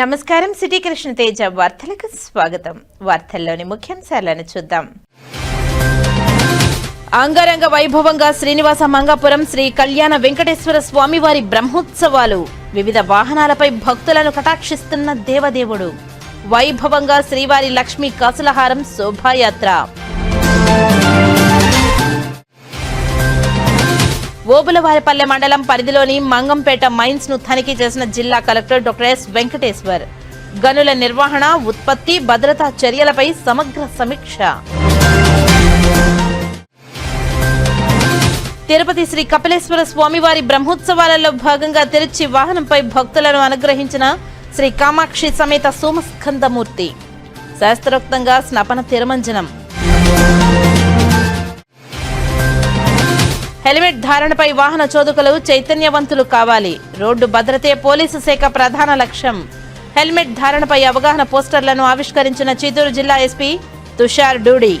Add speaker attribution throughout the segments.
Speaker 1: నమస్కారం. సిటీ కృష్ణ తేజ వార్తలకు స్వాగతం. వార్తల్లోని ముఖ్యాంశాలను చూద్దాం. అంగరంగ వైభవంగా శ్రీనివాస మంగాపురం శ్రీ కళ్యాణ వెంకటేశ్వర స్వామివారి బ్రహ్మోత్సవాలు. వివిధ వాహనాలపై భక్తులను కటాక్షిస్తున్న దేవదేవుడు. వైభవంగా శ్రీవారి లక్ష్మీ కాసులహారం శోభాయాత్ర. ఓబులవారిపల్లె మండలం పరిధిలోని మంగంపేట మైన్స్ ను తనిఖీ చేసిన జిల్లా కలెక్టర్ డాక్టర్ ఎస్ వెంకటేశ్వర్. గనుల నిర్వహణ, ఉత్పత్తి, భద్రతా చర్యలపై సమగ్ర సమీక్ష. తిరుపతి శ్రీ కపిలేశ్వర స్వామివారి బ్రహ్మోత్సవాలలో భాగంగా తిరుచి వాహనంపై భక్తులను అనుగ్రహించిన శ్రీ కామాక్షి సమేత సోమస్కందమూర్తి. శాస్త్రోక్తంగా స్నపన తిరుమంజనం. హెల్మెట్ ధారణపై వాహన చోదకులు చైతన్యవంతులు కావాలి. రోడ్డు భద్రతే పోలీసు శాఖ ప్రధాన లక్ష్యం. హెల్మెట్ ధారణపై అవగాహన పోస్టర్లను ఆవిష్కరించిన చిత్తూరు జిల్లా ఎస్పీ తుషార్ డూడి.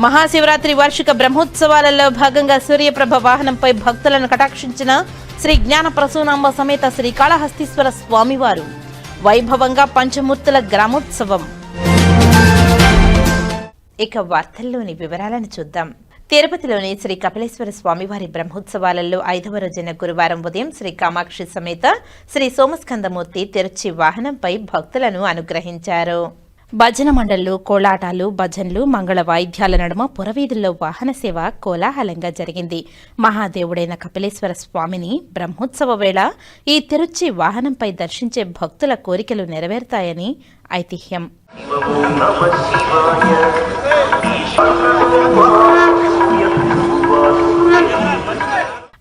Speaker 1: మహాశివరాత్రి వార్షిక బ్రహ్మోత్సవాలలో భాగంగా సూర్యప్రభ వాహనంపై భక్తులను కటాక్షించిన శ్రీ జ్ఞాన ప్రసూనాంబ సమేత శ్రీకాళహస్తీశ్వర స్వామివారు. వైభవంగా పంచమూర్తుల గ్రామోత్సవం. ఇక వార్తల్లోని వివరాలను చూద్దాం. తిరుపతిలోని శ్రీ కపిలేశ్వర స్వామివారి బ్రహ్మోత్సవాలలో 5వ రోజున గురువారం ఉదయం శ్రీ కామాక్షి సమేత శ్రీ సోమస్కందమూర్తి తిరుచి వాహనంపై భక్తులను అనుగ్రహించారు. భజన మండళ్లు, కోలాటాలు, భజన్లు, మంగళ వాయిద్యాల నడుమ పురవీధుల్లో వాహన సేవ కోలాహలంగా జరిగింది. మహాదేవుడైన కపిలేశ్వర స్వామిని బ్రహ్మోత్సవ వేళ ఈ తిరుచి వాహనంపై దర్శించే భక్తుల కోరికలు నెరవేరుతాయని ఐతిహ్యం.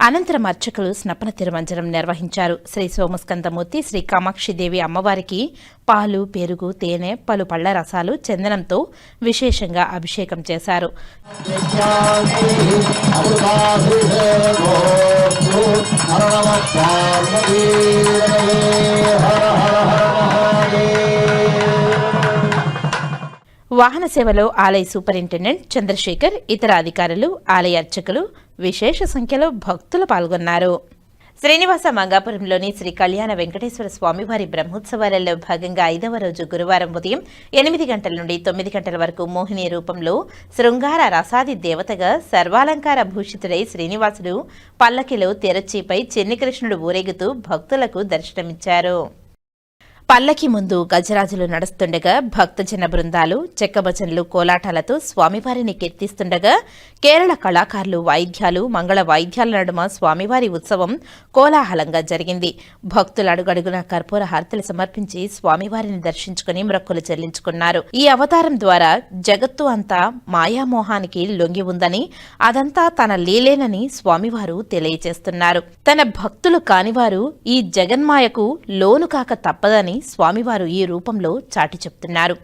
Speaker 1: అనంతరం అర్చకులు స్నపన తిరుమంజనం నిర్వహించారు. శ్రీ సోమస్కందమూర్తి, శ్రీ కామాక్షిదేవి అమ్మవారికి పాలు, పెరుగు, తేనె, పలు పళ్ల రసాలు, చందనంతో విశేషంగా అభిషేకం చేశారు. వాహన సేవలో ఆలయ సూపరింటెండెంట్ చంద్రశేఖర్, ఇతర అధికారులు, ఆలయ అర్చకులు, విశేష సంఖ్యలో భక్తులు పాల్గొన్నారు. శ్రీనివాస మంగాపురంలోని శ్రీ కళ్యాణ వెంకటేశ్వర స్వామివారి బ్రహ్మోత్సవాలలో భాగంగా 5వ రోజు గురువారం ఉదయం 8 గంటల నుండి 9 గంటల వరకు మోహిని రూపంలో శృంగార రసాది దేవతగా సర్వాలంకార భూషితుడై శ్రీనివాసుడు పల్లకిలో తిరుచిపై చెన్నికృష్ణుడు ఊరేగుతూ భక్తులకు దర్శనమిచ్చారు. పల్లకి ముందు గజరాజులు నడుస్తుండగా భక్తజన బృందాలు చెక్కభజన్లు, కోలాటాలతో స్వామివారిని కీర్తిస్తుండగా కేరళ కళాకారులు వాయిద్యాలు, మంగళ వాయిద్యాల నడుమ స్వామివారి ఉత్సవం కోలాహలంగా జరిగింది. భక్తులు అడుగడుగున కర్పూర హారతులు సమర్పించి స్వామివారిని దర్శించుకుని మొక్కులు చెల్లించుకున్నారు. ఈ అవతారం ద్వారా జగత్తు అంతా మాయామోహానికి లొంగి ఉందని, అదంతా తన లీలేనని స్వామివారు తెలియజేస్తున్నారు. తన భక్తులు కానివారు ఈ జగన్మాయకు లోను కాక తప్పదని స్వామివారు ఈ రూపంలో చాటి చెప్తున్నారు.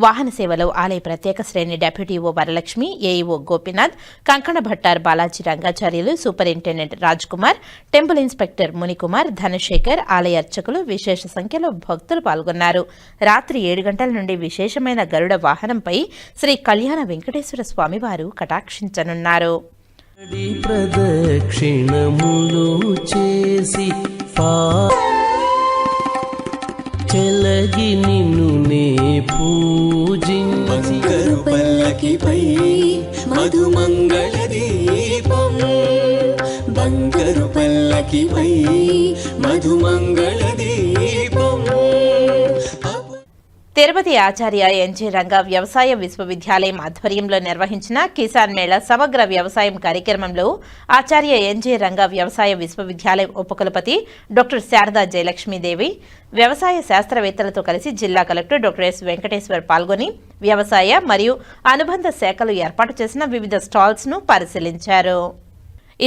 Speaker 1: వాహన సేవలో ఆలయ ప్రత్యేక శ్రేణి డెప్యూటీఓ Varalakshmi, AEO Gopinath, Kankana Bhattar Balaji Rangacharyulu, superintendent Raj Kumar, temple inspector Munikumar, Dhanasekhar, ఆలయ అర్చకులు, విశేష సంఖ్యలో భక్తులు పాల్గొన్నారు. రాత్రి 7 గంటల నుండి విశేషమైన గరుడ వాహనంపై శ్రీ కళ్యాణ వెంకటేశ్వర స్వామివారు కటాక్షించనున్నారు.
Speaker 2: చెలగి నిన్ను నే పూజించి పల్లకిపై మధుమంగళ దీపం, బంగారు పల్లకిపై మధుమంగళ దీపం.
Speaker 1: తిరుపతి ఆచార్య ఎన్జీ రంగా వ్యవసాయ విశ్వవిద్యాలయం ఆధ్వర్యంలో నిర్వహించిన కిసాన్ మేళా సమగ్ర వ్యవసాయం కార్యక్రమంలో ఆచార్య ఎన్జీ రంగా వ్యవసాయ విశ్వవిద్యాలయం ఉపకులపతి డాక్టర్ శారదా జయలక్ష్మీదేవి, వ్యవసాయ శాస్త్రవేత్తలతో కలిసి జిల్లా కలెక్టర్ డాక్టర్ ఎస్ వెంకటేశ్వర్ పాల్గొని వ్యవసాయ మరియు అనుబంధ శాఖలు ఏర్పాటు చేసిన వివిధ స్టాల్స్ ను పరిశీలించారు.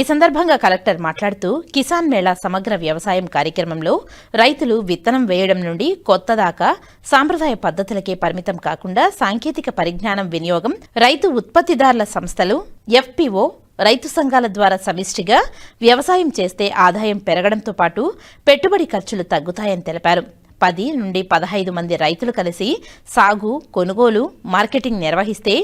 Speaker 1: ఈ సందర్భంగా కలెక్టర్ మాట్లాడుతూ కిసాన్ మేళా సమగ్ర వ్యవసాయం కార్యక్రమంలో రైతులు విత్తనం వేయడం నుండి కొత్త దాకా సాంప్రదాయ పద్ధతులకే పరిమితం కాకుండా సాంకేతిక పరిజ్ఞానం వినియోగం, రైతు ఉత్పత్తిదారుల సంస్థలు, ఎఫ్పీఓ, రైతు సంఘాల ద్వారా సమిష్టిగా వ్యవసాయం చేస్తే ఆదాయం పెరగడంతో పాటు పెట్టుబడి ఖర్చులు తగ్గుతాయని తెలిపారు. 10 నుండి 15 మంది రైతులు కలిసి సాగు, కొనుగోలు, మార్కెటింగ్ నిర్వహిస్తే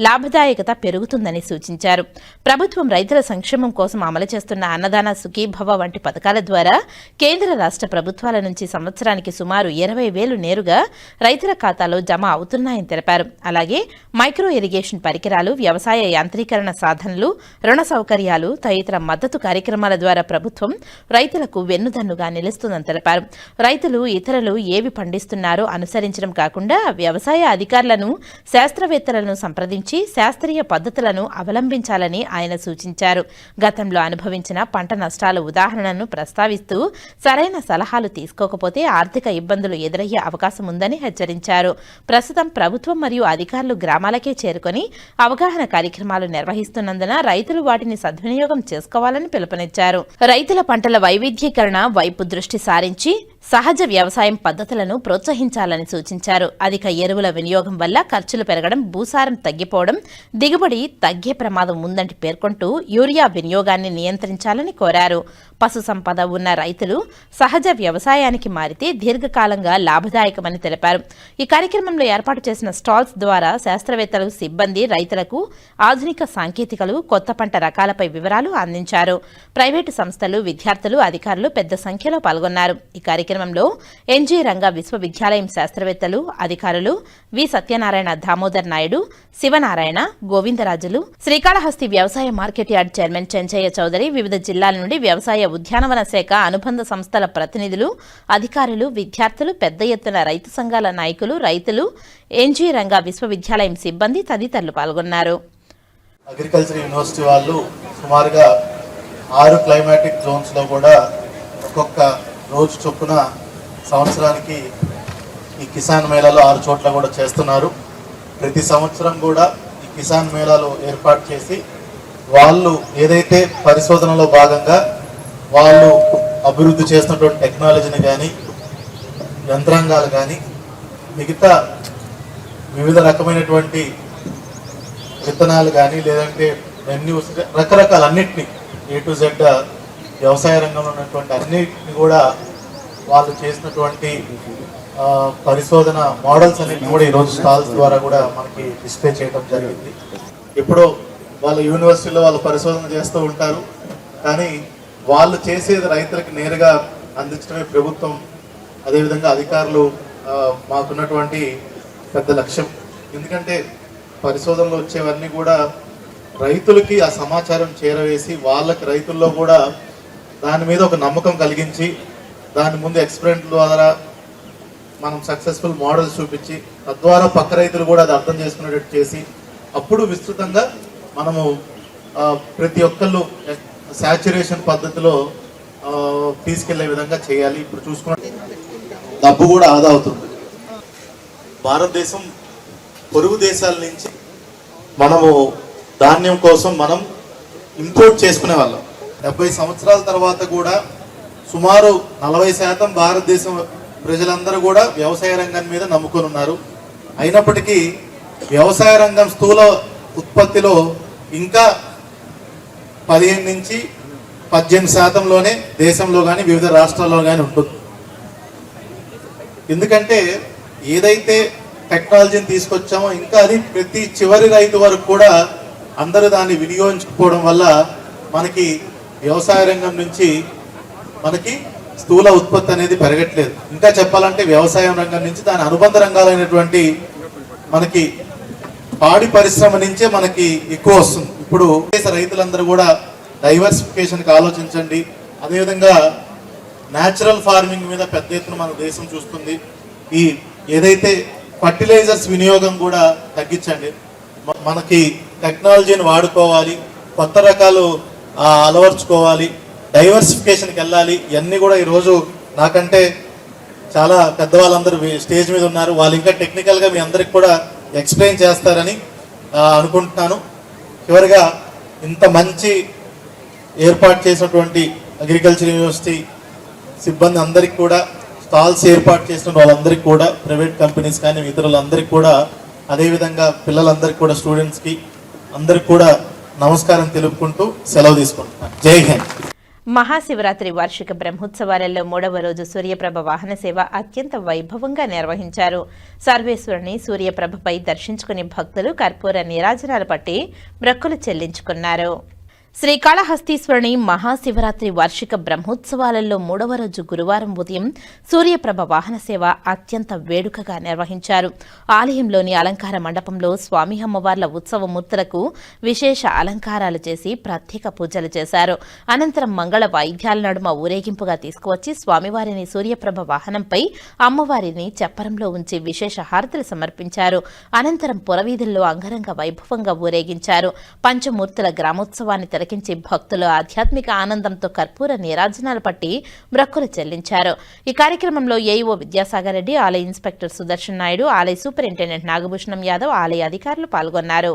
Speaker 1: లాభదాయకత పెరుగుతుందని సూచించారు. ప్రభుత్వం రైతుల సంక్షేమం కోసం అమలు చేస్తున్న అన్నదాన, సుఖీభవ వంటి పథకాల ద్వారా కేంద్ర రాష్ట్ర ప్రభుత్వాల నుంచి సంవత్సరానికి సుమారు 20,000 నేరుగా రైతుల ఖాతాలో జమ అవుతున్నాయని తెలిపారు. అలాగే మైక్రో ఇరిగేషన్ పరికరాలు, వ్యవసాయ యాంత్రీకరణ సాధనలు, రుణ సౌకర్యాలు తదితర మద్దతు కార్యక్రమాల ద్వారా ప్రభుత్వం రైతులకు వెన్నుదన్నుగా నిలుస్తుందని తెలిపారు. రైతులు ఇతరులు ఏవి పండిస్తున్నారో అనుసరించడం కాకుండా వ్యవసాయ అధికారులను, శాస్త్రవేత్తలను సంప్రదించి శాస్త్రీయ పద్ధతులను అవలంబించాలని ఆయన సూచించారు. గతంలో అనుభవించిన పంట నష్టాల ఉదాహరణను ప్రస్తావిస్తూ సరైన సలహాలు తీసుకోకపోతే ఆర్థిక ఇబ్బందులు ఎదురయ్యే అవకాశం ఉందని హెచ్చరించారు. ప్రస్తుతం ప్రభుత్వం మరియు అధికారులు గ్రామాలకే చేరుకొని అవగాహన కార్యక్రమాలు నిర్వహిస్తున్నందున రైతులు వాటిని సద్వినియోగం చేసుకోవాలని పిలుపునిచ్చారు. రైతుల పంటల వైవిధ్యీకరణ వైపు దృష్టి సారించి సహజ వ్యవసాయం పద్ధతులను ప్రోత్సహించాలని సూచించారు. అధిక ఎరువుల వినియోగం వల్ల ఖర్చులు పెరగడం, భూసారం తగ్గిపోవడం, దిగుబడి తగ్గే ప్రమాదం ఉందని పేర్కొంటూ యూరియా వినియోగాన్ని నియంత్రించాలని కోరారు. పశు సంపద ఉన్న రైతులు సహజ వ్యవసాయానికి మారితే దీర్ఘకాలంగా లాభదాయకమని తెలిపారు. ఈ కార్యక్రమంలో ఏర్పాటు చేసిన స్టాల్స్ ద్వారా శాస్త్రవేత్తలు, సిబ్బంది రైతులకు ఆధునిక సాంకేతికలు, కొత్త పంట రకాలపై వివరాలు అందించారు. ప్రైవేటు సంస్థలు, విద్యార్థులు, అధికారులు పెద్ద సంఖ్యలో పాల్గొన్నారు. ఈ కార్యక్రమంలో ఎన్జీ రంగా విశ్వవిద్యాలయం శాస్త్రవేత్తలు, అధికారులు, వి సత్యనారాయణ, దామోదర్ నాయుడు, శివనారాయణ, గోవిందరాజులు, శ్రీకాళహస్తి వ్యవసాయ market yard chairman Chenchaiah Chowdary, వివిధ జిల్లాల నుండి వ్యవసాయ ఉద్యానవన శాఖ అనుబంధ సంస్థల ప్రతినిధులు, అధికారులు, విద్యార్థులు, పెద్ద ఎత్తున రైతు సంఘాల నాయకులు, రైతులు, ఎన్జీ రంగా విశ్వవిద్యాలయం సిబ్బంది తదితరులు పాల్గొన్నారు.
Speaker 3: అగ్రికల్చర్ యూనివర్సిటీ వాళ్ళు సుమారుగా 6 క్లైమాటిక్ జోన్స్ లో కూడా ఒక్కొక్క రోజు చొప్పున సంవత్సరానికి ఈ కిసాన్ మేళాలు 6 చోట్ల కూడా చేస్తున్నారు. ప్రతి సంవత్సరం కూడా ఈ కిసాన్ మేళాలు ఏర్పాటు చేసి వాళ్ళు ఏదైతే పరిశోధనలో భాగంగా వాళ్ళు అభివృద్ధి చేస్తున్నటువంటి టెక్నాలజీని కానీ, యంత్రాంగాలు కానీ, మిగతా వివిధ రకమైనటువంటి విత్తనాలు కానీ, లేదంటే మెన్యూస్, రకరకాల అన్నిటినీ A to Z వ్యవసాయ రంగంలో ఉన్నటువంటి అన్నిటిని కూడా వాళ్ళు చేసినటువంటి పరిశోధన మోడల్స్ అన్నిటిని కూడా ఈరోజు స్టాల్స్ ద్వారా కూడా మనకి డిస్ప్లే చేయడం జరిగింది. ఇప్పుడు వాళ్ళ యూనివర్సిటీలో వాళ్ళు పరిశోధన చేస్తూ ఉంటారు, కానీ వాళ్ళు చేసేది రైతులకు నేరుగా అందించడమే ప్రభుత్వం, అదేవిధంగా అధికారులు మాకున్నటువంటి పెద్ద లక్ష్యం. ఎందుకంటే పరిశోధనలో వచ్చేవన్నీ కూడా రైతులకి ఆ సమాచారం చేరవేసి వాళ్ళకి రైతుల్లో కూడా దాని మీద ఒక నమ్మకం కలిగించి దాని ముందు ఎక్స్పెరిమెంట్ ద్వారా మనం సక్సెస్ఫుల్ మోడల్స్ చూపించి తద్వారా పక్క రైతులు కూడా అది అర్థం చేసుకునేటట్టు చేసి అప్పుడు విస్తృతంగా మనము ప్రతి ఒక్కళ్ళు సాచురేషన్ పద్ధతిలో తీసుకెళ్లే విధంగా చేయాలి. ఇప్పుడు చూసుకున్న డబ్బు కూడా ఆదా అవుతుంది. భారతదేశం పొరుగు దేశాల నుంచి మనము ధాన్యం కోసం మనం ఇంపోర్ట్ చేసుకునే వాళ్ళం. 70 సంవత్సరాల తర్వాత కూడా సుమారు 40% భారతదేశం ప్రజలందరూ కూడా వ్యవసాయ రంగం మీద నమ్ముకొని ఉన్నారు. అయినప్పటికీ వ్యవసాయ రంగం స్థూల ఉత్పత్తిలో ఇంకా 15 నుంచి 18%లోనే దేశంలో కానీ వివిధ రాష్ట్రాల్లో కానీ ఉంటుంది. ఎందుకంటే ఏదైతే టెక్నాలజీని తీసుకొచ్చామో ఇంకా అది ప్రతి చివరి రైతు వరకు కూడా అందరూ దాన్ని వినియోగించుకోవడం వల్ల మనకి వ్యవసాయ రంగం నుంచి మనకి స్థూల ఉత్పత్తి అనేది పెరగట్లేదు. ఇంకా చెప్పాలంటే వ్యవసాయం రంగం నుంచి దాని అనుబంధ రంగాలైనటువంటి మనకి పాడి పరిశ్రమ నుంచే మనకి ఎక్కువ వస్తుంది. ఇప్పుడు రైతులందరూ కూడా డైవర్సిఫికేషన్కి ఆలోచించండి. అదేవిధంగా న్యాచురల్ ఫార్మింగ్ మీద పెద్ద ఎత్తున మన దేశం చూస్తుంది. ఈ ఏదైతే ఫర్టిలైజర్స్ వినియోగం కూడా తగ్గించండి. మనకి టెక్నాలజీని వాడుకోవాలి, కొత్త రకాలు అలవర్చుకోవాలి, డైవర్సిఫికేషన్కి వెళ్ళాలి. ఇవన్నీ కూడా ఈరోజు నాకంటే చాలా పెద్దవాళ్ళందరూ స్టేజ్ మీద ఉన్నారు. వాళ్ళు ఇంకా టెక్నికల్గా మీ అందరికి కూడా ఎక్స్ప్లెయిన్ చేస్తారని అనుకుంటున్నాను. చివరిగా ఇంత మంచి ఏర్పాటు చేసినటువంటి అగ్రికల్చర్ యూనివర్సిటీ సిబ్బంది అందరికీ కూడా, స్టాల్స్ ఏర్పాటు చేసిన వాళ్ళందరికీ కూడా, ప్రైవేట్ కంపెనీస్ కానీ ఇతరులందరికీ కూడా, అదేవిధంగా పిల్లలందరికీ కూడా, స్టూడెంట్స్కి అందరికి కూడా నమస్కారం తెలుపుకుంటూ సెలవు తీసుకుంటున్నాను. జై హింద్.
Speaker 1: మహాశివరాత్రి వార్షిక బ్రహ్మోత్సవాలలో 3వ రోజు సూర్యప్రభ వాహన సేవ అత్యంత వైభవంగా నిర్వహించారు. సర్వేశ్వరుని సూర్యప్రభపై దర్శించుకుని భక్తులు కర్పూర నీరాజనాలు పట్టి మొక్కులు చెల్లించుకున్నారు. శ్రీకాళహస్తీశ్వరుని మహాశివరాత్రి వార్షిక బ్రహ్మోత్సవాలలో 3వ రోజు గురువారం ఉదయం సూర్యప్రభ వాహన సేవ అత్యంత వేడుకగా నిర్వహించారు. ఆలయంలోని అలంకార మండపంలో స్వామి అమ్మవార్ల ఉత్సవ మూర్తులకు విశేష అలంకారాలు చేసి ప్రత్యేక పూజలు చేశారు. అనంతరం మంగళ వాయిద్యాల నడుమ ఊరేగింపుగా తీసుకువచ్చి స్వామివారిని సూర్యప్రభ వాహనంపై అమ్మవారిని చప్పరంలో ఉంచి విశేష హారతులు సమర్పించారు. అనంతరం పురవీధుల్లో అంగరంగ వైభవంగా ఊరేగించారు. పంచమూర్తుల గ్రామోత్సవాన్ని తిలకించి భక్తులు ఆధ్యాత్మిక ఆనందంతో కర్పూర నీరాజనాలు పట్టి మొక్కులు చెల్లించారు. ఈ కార్యక్రమంలో ఏఈఓ విద్యాసాగర్ రెడ్డి, ఆలయ ఇన్స్పెక్టర్ సుదర్శన్ నాయుడు, ఆలయ సూపరింటెండెంట్ నాగభూషణం యాదవ్, ఆలయ అధికారులు పాల్గొన్నారు.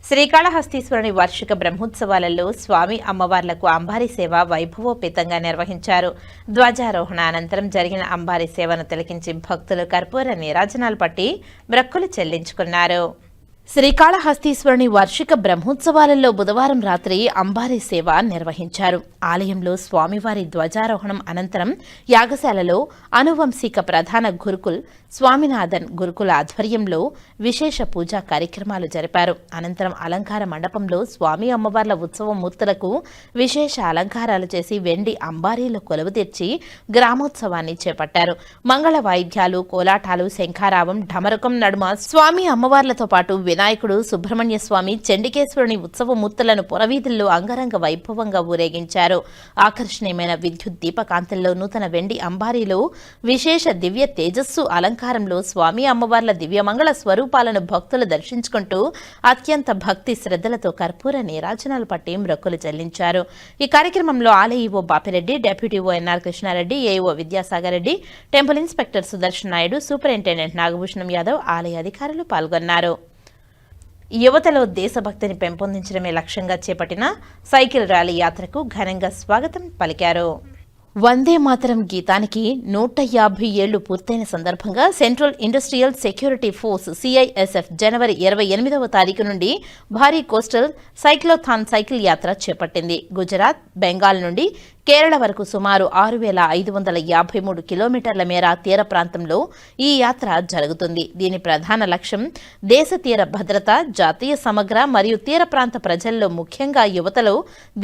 Speaker 1: శ్రీకాళహస్తీశ్వరుని వార్షిక బ్రహ్మోత్సవాలలో స్వామి అమ్మవార్లకు అంబారీ సేవ వైభవోపేతంగా నిర్వహించారు. ధ్వజారోహణ అనంతరం జరిగిన అంబారీ సేవను తిలకించి భక్తులు కర్పూర నీరాజనాలు పట్టి మొక్కులు చెల్లించుకున్నారు. శ్రీకాళహస్తీశ్వరుని వార్షిక బ్రహ్మోత్సవాలలో బుధవారం రాత్రి అంబారీ సేవ నిర్వహించారు. ఆలయంలో స్వామివారి ధ్వజారోహణం అనంతరం యాగశాలలో అనువంశిక ప్రధాన గురుకుల్ స్వామినాథన్ గురుకుల ఆధ్వర్యంలో విశేష పూజా కార్యక్రమాలు జరిపారు. అనంతరం అలంకార మండపంలో స్వామి అమ్మవార్ల ఉత్సవ మూర్తులకు విశేష అలంకారాలు చేసి వెండి అంబారీలు కొలువు తీర్చి గ్రామోత్సవాన్ని చేపట్టారు. మంగళ వాయిద్యాలు, కోలాటాలు, శంఖారావం, ఢమరుకం నడుమ స్వామి అమ్మవార్లతో పాటు వినాయకుడు, సుబ్రహ్మణ్య స్వామి, చండికేశ్వరుని ఉత్సవ మూర్తులను పురవీధుల్లో అంగరంగ వైభవంగా ఊరేగించారు. ఆకర్షణీయమైన విద్యుత్ దీపకాంతుల్లో నూతన వెండి అంబారీలో విశేష దివ్య తేజస్సు అలంకారంలో స్వామి అమ్మవార్ల దివ్యమంగళ స్వరూపాలను భక్తులు దర్శించుకుంటూ అత్యంత భక్తి శ్రద్ధలతో కర్పూర నీరాజనాలు పట్టి మొక్కులు చెల్లించారు. ఈ కార్యక్రమంలో ఆలయ EO Bapi Reddy, deputy EO NR Krishna Reddy, AEO Vidyasagar Reddy, temple inspector Sudarshan Naidu, superintendent Nagabhushanam Yadav, ఆలయ అధికారులు పాల్గొన్నారు. యువతలో దేశభక్తిని పెంపొందించడమే లక్ష్యంగా చేపట్టిన సైకిల్ ర్యాలీ యాత్రకు ఘనంగా స్వాగతం పలికారు. వందే మాతరం గీతానికి 150 ఏళ్లు పూర్తయిన సందర్భంగా central industrial security force CISF జనవరి 28వ తారీఖు నుండి భారీ కోస్టల్ సైక్లోథాన్ సైకిల్ యాత్ర చేపట్టింది. గుజరాత్, బెంగాల్ నుండి కేరళ వరకు సుమారు 6,553 కిలోమీటర్ల మేర తీర ప్రాంతంలో ఈ యాత్ర జరుగుతుంది. దీని ప్రధాన లక్ష్యం దేశ తీర భద్రత, జాతీయ సమగ్ర మరియు తీర ప్రాంత ప్రజల్లో ముఖ్యంగా యువతలో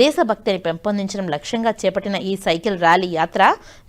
Speaker 1: దేశభక్తిని పెంపొందించడం లక్ష్యంగా చేపట్టిన ఈ సైకిల్ ర్యాలీ యాత్ర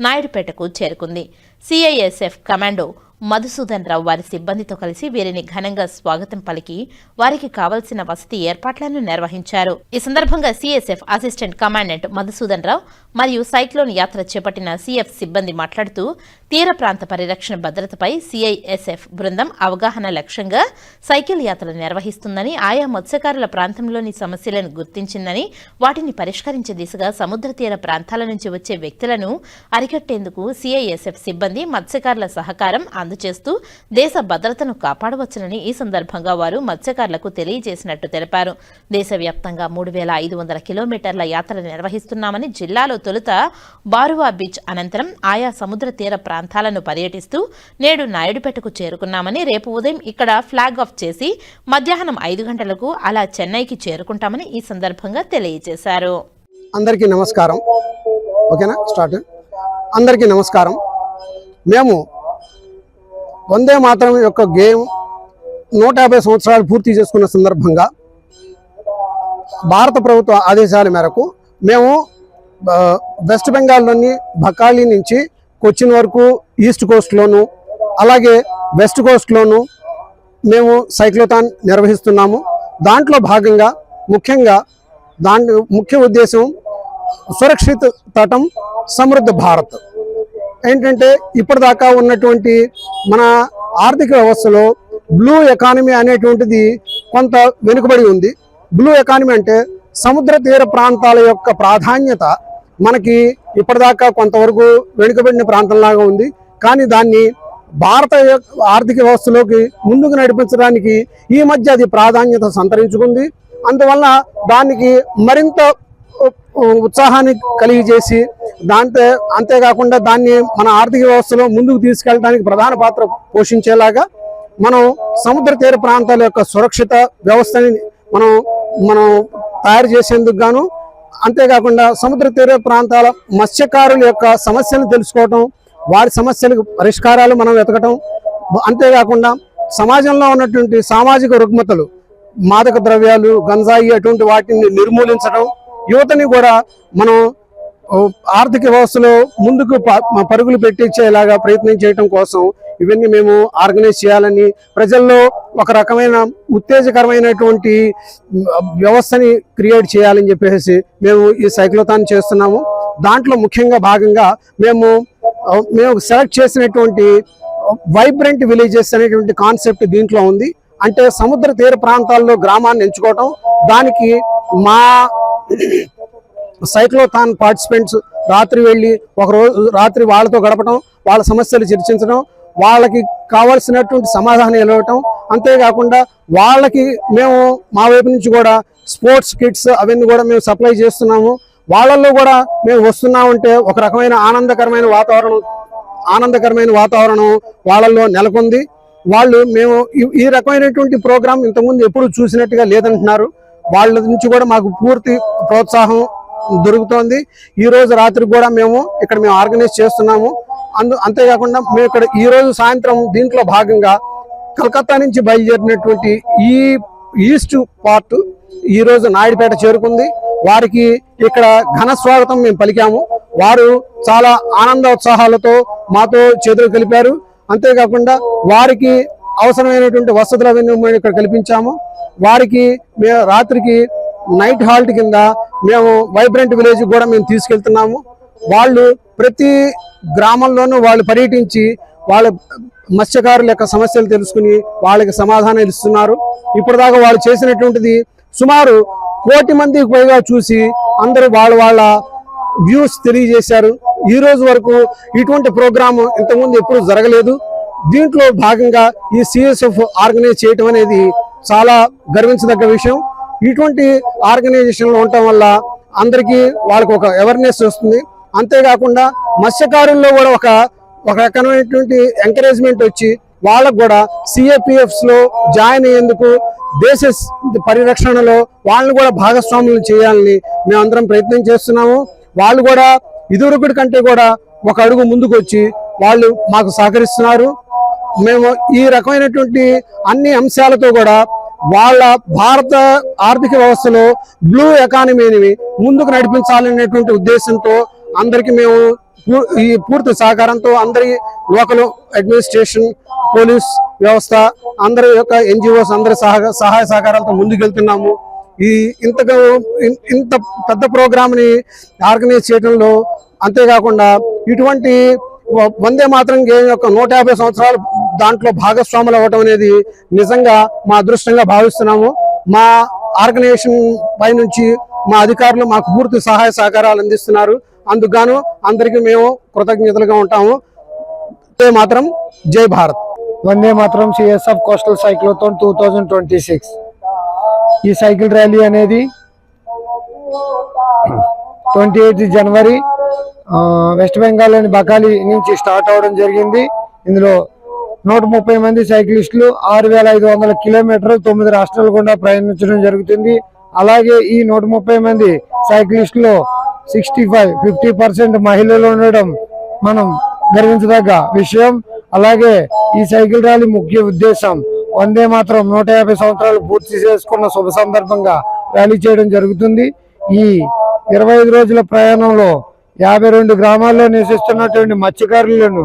Speaker 1: నాయుడుపేటకు చేరుకుంది. CISF కమాండో మధుసూదన్ రావు వారి సిబ్బందితో కలిసి వీరిని ఘనంగా స్వాగతం పలికి వారికి కావలసిన వసతి ఏర్పాట్లను నిర్వహించారు. ఈ సందర్భంగా CSF అసిస్టెంట్ కమాండెంట్ మధుసూదన్ రావు మరియు సైక్లోన్ యాత్ర చేపట్టిన CF సిబ్బంది మాట్లాడుతూ తీర ప్రాంత పరిరక్షణ భద్రతపై CISF బృందం అవగాహన లక్ష్యంగా సైకిల్ యాత్ర నిర్వహిస్తుందని, ఆయా మత్స్యకారుల ప్రాంతంలోని సమస్యలను గుర్తించిందని, వాటిని పరిష్కరించే దిశగా సముద్ర తీర ప్రాంతాల నుంచి వచ్చే వ్యక్తులను అరికట్టేందుకు CISF సిబ్బంది మత్స్యకారుల సహకారం అందజేస్తూ దేశ భద్రతను కాపాడవచ్చునని ఈ సందర్భంగా వారు మత్స్యకారులకు తెలియజేసినట్టు తెలిపారు. దేశవ్యాప్తంగా 3,500 కిలోమీటర్ల యాత్ర నిర్వహిస్తున్నామని, జిల్లాలో తొలుత బారువా బీచ్ అనంతరం ఆయా సముద్ర తీర ప్రాంతాలను పర్యటిస్తూ నేడు నాయుడుపేటకు చేరుకున్నామని, రేపు ఉదయం ఇక్కడ ఫ్లాగ్ ఆఫ్ చేసి మధ్యాహ్నం 5 గంటలకు అలా చెన్నైకి చేరుకుంటామని ఈ సందర్భంగా తెలియజేశారు.
Speaker 4: అందరికీ నమస్కారం. ఓకేనా, స్టార్ట్. అందరికీ నమస్కారం. మేము వందే మాతరం యొక్క గేమ్ 150 సంవత్సరాలు పూర్తి చేసుకున్న సందర్భంగా భారత ప్రభుత్వ ఆదేశాల మేరకు మేము వెస్ట్ బెంగాల్లోని బకాలి నుంచి కొచ్చిన్ వరకు ఈస్ట్ కోస్ట్లోను అలాగే వెస్ట్ కోస్ట్లోను మేము సైక్లోథాన్ నిర్వహిస్తున్నాము. దాంట్లో భాగంగా ముఖ్యంగా ముఖ్య ఉద్దేశం సురక్షిత తటం, సమృద్ధ భారత్. ఏంటంటే ఇప్పటిదాకా ఉన్నటువంటి మన ఆర్థిక వ్యవస్థలో బ్లూ ఎకానమీ అనేటువంటిది కొంత వెనుకబడి ఉంది. బ్లూ ఎకానమీ అంటే సముద్ర తీర ప్రాంతాల యొక్క ప్రాధాన్యత మనకి ఇప్పటిదాకా కొంతవరకు వెనుకబడిన ప్రాంతంలాగా ఉంది. కానీ దాన్ని భారత ఆర్థిక వ్యవస్థలోకి ముందుకు నడిపించడానికి ఈ మధ్య అది ప్రాధాన్యత సంతరించుకుంది. అందువల్ల దానికి మరింత ఉత్సాహాన్ని కలిగజేసి అంతేకాకుండా దాన్ని మన ఆర్థిక వ్యవస్థలో ముందుకు తీసుకెళ్ళడానికి ప్రధాన పాత్ర పోషించేలాగా మనం సముద్ర తీర ప్రాంతాల యొక్క సురక్షిత వ్యవస్థని మనం తయారు చేసేందుకు గాను అంతేకాకుండా సముద్ర తీర ప్రాంతాల మత్స్యకారుల యొక్క సమస్యలను తెలుసుకోవటం, వారి సమస్యలకు పరిష్కారాలు మనం వెతకటం, అంతేకాకుండా సమాజంలో ఉన్నటువంటి సామాజిక రుగ్మతలు, మాదక ద్రవ్యాలు, గంజాయి అటువంటి వాటిని నిర్మూలించడం, యువతని కూడా మనం ఆర్థిక వ్యవస్థలో ముందుకు పరుగులు పెట్టించేలాగా ప్రయత్నం చేయడం కోసం ఇవన్నీ మేము ఆర్గనైజ్ చేయాలని, ప్రజల్లో ఒక రకమైన ఉత్తేజకరమైనటువంటి వ్యవస్థని క్రియేట్ చేయాలని చెప్పేసి మేము ఈ సైక్లోథాన్ చేస్తున్నాము. దాంట్లో ముఖ్యంగా భాగంగా మేము సెలెక్ట్ చేసినటువంటి వైబ్రెంట్ విలేజెస్ అనేటువంటి కాన్సెప్ట్ దీంట్లో ఉంది. అంటే సముద్ర తీర ప్రాంతాల్లో గ్రామాన్ని ఎంచుకోవటం, దానికి మా సైక్లోథాన్ పార్టిసిపెంట్స్ రాత్రి వెళ్ళి ఒక రోజు రాత్రి వాళ్ళతో గడపడం, వాళ్ళ సమస్యలు చర్చించడం, వాళ్ళకి కావాల్సినటువంటి సమాధానం ఇవ్వటం, అంతేకాకుండా వాళ్ళకి మేము మా వైపు నుంచి కూడా స్పోర్ట్స్ కిట్స్ అవన్నీ కూడా మేము సప్లై చేస్తున్నాము. వాళ్ళల్లో కూడా మేము వస్తున్నామంటే ఒక రకమైన ఆనందకరమైన వాతావరణం వాళ్ళల్లో నెలకొంది. వాళ్ళు మేము ఈ రకమైనటువంటి ప్రోగ్రాం ఇంతకుముందు ఎప్పుడు చూసినట్టుగా లేదంటున్నారు. వాళ్ళ నుంచి కూడా మాకు పూర్తి ప్రోత్సాహం దొరుకుతోంది. ఈ రోజు రాత్రి కూడా మేము ఆర్గనైజ్ చేస్తున్నాము. అంతేకాకుండా మేము ఇక్కడ ఈ రోజు సాయంత్రం దీంట్లో భాగంగా కలకత్తా నుంచి బయలుదేరినటువంటి ఈ ఈస్ట్ పార్ట్ ఈ రోజు నాయుడుపేట చేరుకుంది. వారికి ఇక్కడ ఘన స్వాగతం మేము పలికాము. వారు చాలా ఆనందోత్సాహాలతో మాతో చేతులు కలిపారు. అంతేకాకుండా వారికి అవసరమైనటువంటి వసతులు అవన్నీ మేము ఇక్కడ కల్పించాము. వారికి మేము రాత్రికి నైట్ హాల్ట్ కింద మేము వైబ్రెంట్ విలేజ్ కూడా మేము తీసుకెళ్తున్నాము. వాళ్ళు ప్రతి గ్రామంలోనూ వాళ్ళు పర్యటించి వాళ్ళ మత్స్యకారుల యొక్క సమస్యలు తెలుసుకుని వాళ్ళకి సమాధానాలు ఇస్తున్నారు. ఇప్పటిదాకా వాళ్ళు చేసినటువంటిది సుమారు 1 కోటి మందికి పైగా చూసి అందరూ వాళ్ళ వ్యూస్ తెలియజేశారు. ఈ రోజు వరకు ఇటువంటి ప్రోగ్రామ్ ఇంతకుముందు ఎప్పుడు జరగలేదు. దీంట్లో భాగంగా ఈ CSF ఆర్గనైజ్ చేయటం అనేది చాలా గర్వించదగ్గ విషయం. ఇటువంటి ఆర్గనైజేషన్లు ఉండటం వల్ల అందరికీ వాళ్ళకు ఒక అవేర్నెస్ వస్తుంది. అంతేకాకుండా మత్స్యకారుల్లో కూడా ఒక రకమైనటువంటి ఎంకరేజ్మెంట్ వచ్చి వాళ్ళకు కూడా CAPFs లో జాయిన్ అయ్యేందుకు, దేశ పరిరక్షణలో వాళ్ళని కూడా భాగస్వాములు చేయాలని మేమందరం ప్రయత్నం చేస్తున్నాము. వాళ్ళు కూడా ఇదివరకటి కంటే కూడా ఒక అడుగు ముందుకు వచ్చి వాళ్ళు మాకు సహకరిస్తున్నారు. మేము ఈ రకమైనటువంటి అన్ని అంశాలతో కూడా వాళ్ళ భారత ఆర్థిక వ్యవస్థలో బ్లూ ఎకానమీని ముందుకు నడిపించాలనేటువంటి ఉద్దేశంతో అందరికీ మేము ఈ పూర్తి సహకారంతో అందరి లోకల్ అడ్మినిస్ట్రేషన్, పోలీస్ వ్యవస్థ, అందరి యొక్క NGOs అందరి సహాయ సహకారాలతో ముందుకెళ్తున్నాము. ఇంత పెద్ద ప్రోగ్రామ్ని ఆర్గనైజ్ చేయడంలో, అంతేకాకుండా ఇటువంటి వందే మాతరం గేమ్ యొక్క 150 సంవత్సరాలు దాంట్లో భాగస్వాములు అవ్వటం అనేది నిజంగా మా అదృష్టంగా భావిస్తున్నాము. మా ఆర్గనైజేషన్ పై నుంచి మా అధికారులు మాకు పూర్తి సహాయ సహకారాలు అందిస్తున్నారు. అందుకు అందరికీ మేము కృతజ్ఞతలుగా ఉంటాము. వందే మాతరం, జై Bharat.
Speaker 5: Vande Mataram CSF coastal cyclothon 2026. ఈ సైకిల్ ర్యాలీ అనేది 28 జనవరి వెస్ట్ బెంగాల్లోని బకాలి నుంచి స్టార్ట్ అవడం జరిగింది. ఇందులో 130 మంది సైక్లిస్టులు 6500 కిలోమీటర్లు 9 రాష్ట్రాల గుండా ప్రయాణించడం జరుగుతుంది. అలాగే ఈ 130 మంది సైక్లిస్టులో 50% మహిళలు ఉండడం మనం గర్వించదగ్గ విషయం. అలాగే ఈ సైకిల్ ర్యాలీ ముఖ్య ఉద్దేశం వందే మాత్రం 150 సంవత్సరాలు పూర్తి చేసుకున్న శుభ సందర్భంగా ర్యాలీ చేయడం జరుగుతుంది. ఈ 25 రోజుల ప్రయాణంలో 52 గ్రామాల్లో నివసిస్తున్నటువంటి మత్స్యకారులను,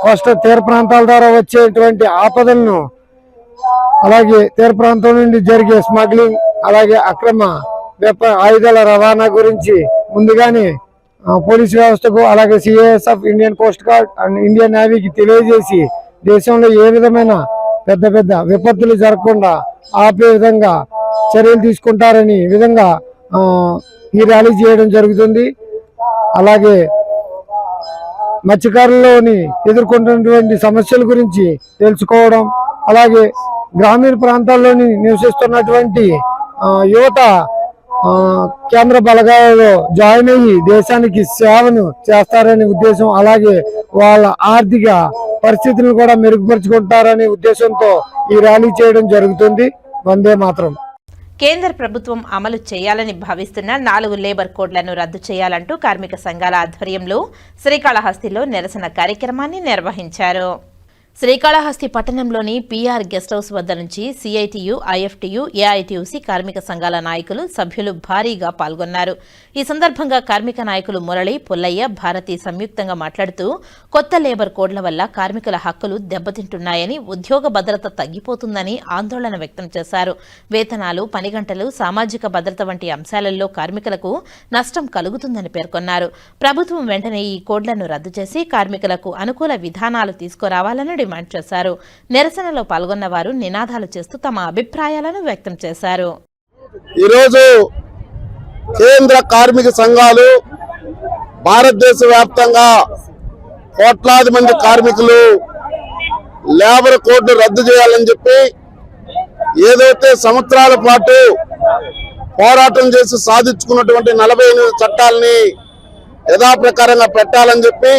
Speaker 5: కోస్టల్ తీర ప్రాంతాల ద్వారా వచ్చేటువంటి ఆపదలను, అలాగే తీర ప్రాంతం నుండి జరిగే స్మగ్లింగ్, అలాగే అక్రమ ఆయుధాల రవాణా గురించి ముందుగానే పోలీసు వ్యవస్థకు, అలాగే CSF, Indian coast guard and Indian నేవీకి తెలియజేసి దేశంలో ఏ విధమైన పెద్ద విపత్తులు జరగకుండా ఆపే విధంగా చర్యలు తీసుకుంటారని విధంగా ఈ ర్యాలీ చేయడం జరుగుతుంది. అలాగే మత్స్యకారుల్లోని ఎదుర్కొంటున్నటువంటి సమస్యల గురించి తెలుసుకోవడం, అలాగే గ్రామీణ ప్రాంతాల్లోని నివసిస్తున్నటువంటి యువత కేంద్ర బలగాలలో జాయిన్ అయ్యి దేశానికి సేవను చేస్తారనే ఉద్దేశం, అలాగే వాళ్ళ ఆర్థిక పరిస్థితులను కూడా మెరుగుపరుచుకుంటారనే ఉద్దేశంతో ఈ ర్యాలీ చేయడం జరుగుతుంది. వందే మాతరం.
Speaker 1: కేంద్ర ప్రభుత్వం అమలు చేయాలని భావిస్తున్న 4 లేబర్ కోడ్లను రద్దు చేయాలంటూ కార్మిక సంఘాల ఆధ్వర్యంలో శ్రీకాళహస్తిలో నిరసన కార్యక్రమాన్ని నిర్వహించారు. శ్రీకాళహస్తి పట్టణంలోని పీఆర్ గెస్ట్ హౌస్ వద్ద నుంచి సిఐటియు, ఐఎఫ్టియు, ఏఐటియుసి కార్మిక సంఘాల నాయకులు, సభ్యులు భారీగా పాల్గొన్నారు. ఈ సందర్భంగా కార్మిక నాయకులు మురళి, పుల్లయ్య, భారతి సంయుక్తంగా మాట్లాడుతూ కొత్త లేబర్ కోడ్ల వల్ల కార్మికుల హక్కులు దెబ్బతింటున్నాయని, ఉద్యోగ భద్రత తగ్గిపోతుందని ఆందోళన వ్యక్తం చేశారు. వేతనాలు, పని గంటలు, సామాజిక భద్రత వంటి అంశాలలో కార్మికులకు నష్టం కలుగుతుందని పేర్కొన్నారు. ప్రభుత్వం వెంటనే ఈ కోడ్లను రద్దు చేసి కార్మికులకు అనుకూల విధానాలు తీసుకురావాలని డిమాండ్ చేశారు. నిరసనలో పాల్గొన్న వారు నినాదాలు చేస్తూ తమ అభిప్రాయాలను వ్యక్తం చేశారు.
Speaker 6: ఈరోజు కేంద్ర కార్మిక సంఘాలు భారతదేశ వ్యాప్తంగా కోట్లాది మంది కార్మికులు లేబర్ కోడ్ను రద్దు చేయాలని చెప్పి ఏదైతే సంవత్సరాల పాటు పోరాటం చేసి సాధించుకున్నటువంటి 48 చట్టాలని యథాప్రకారంగా పెట్టాలని చెప్పి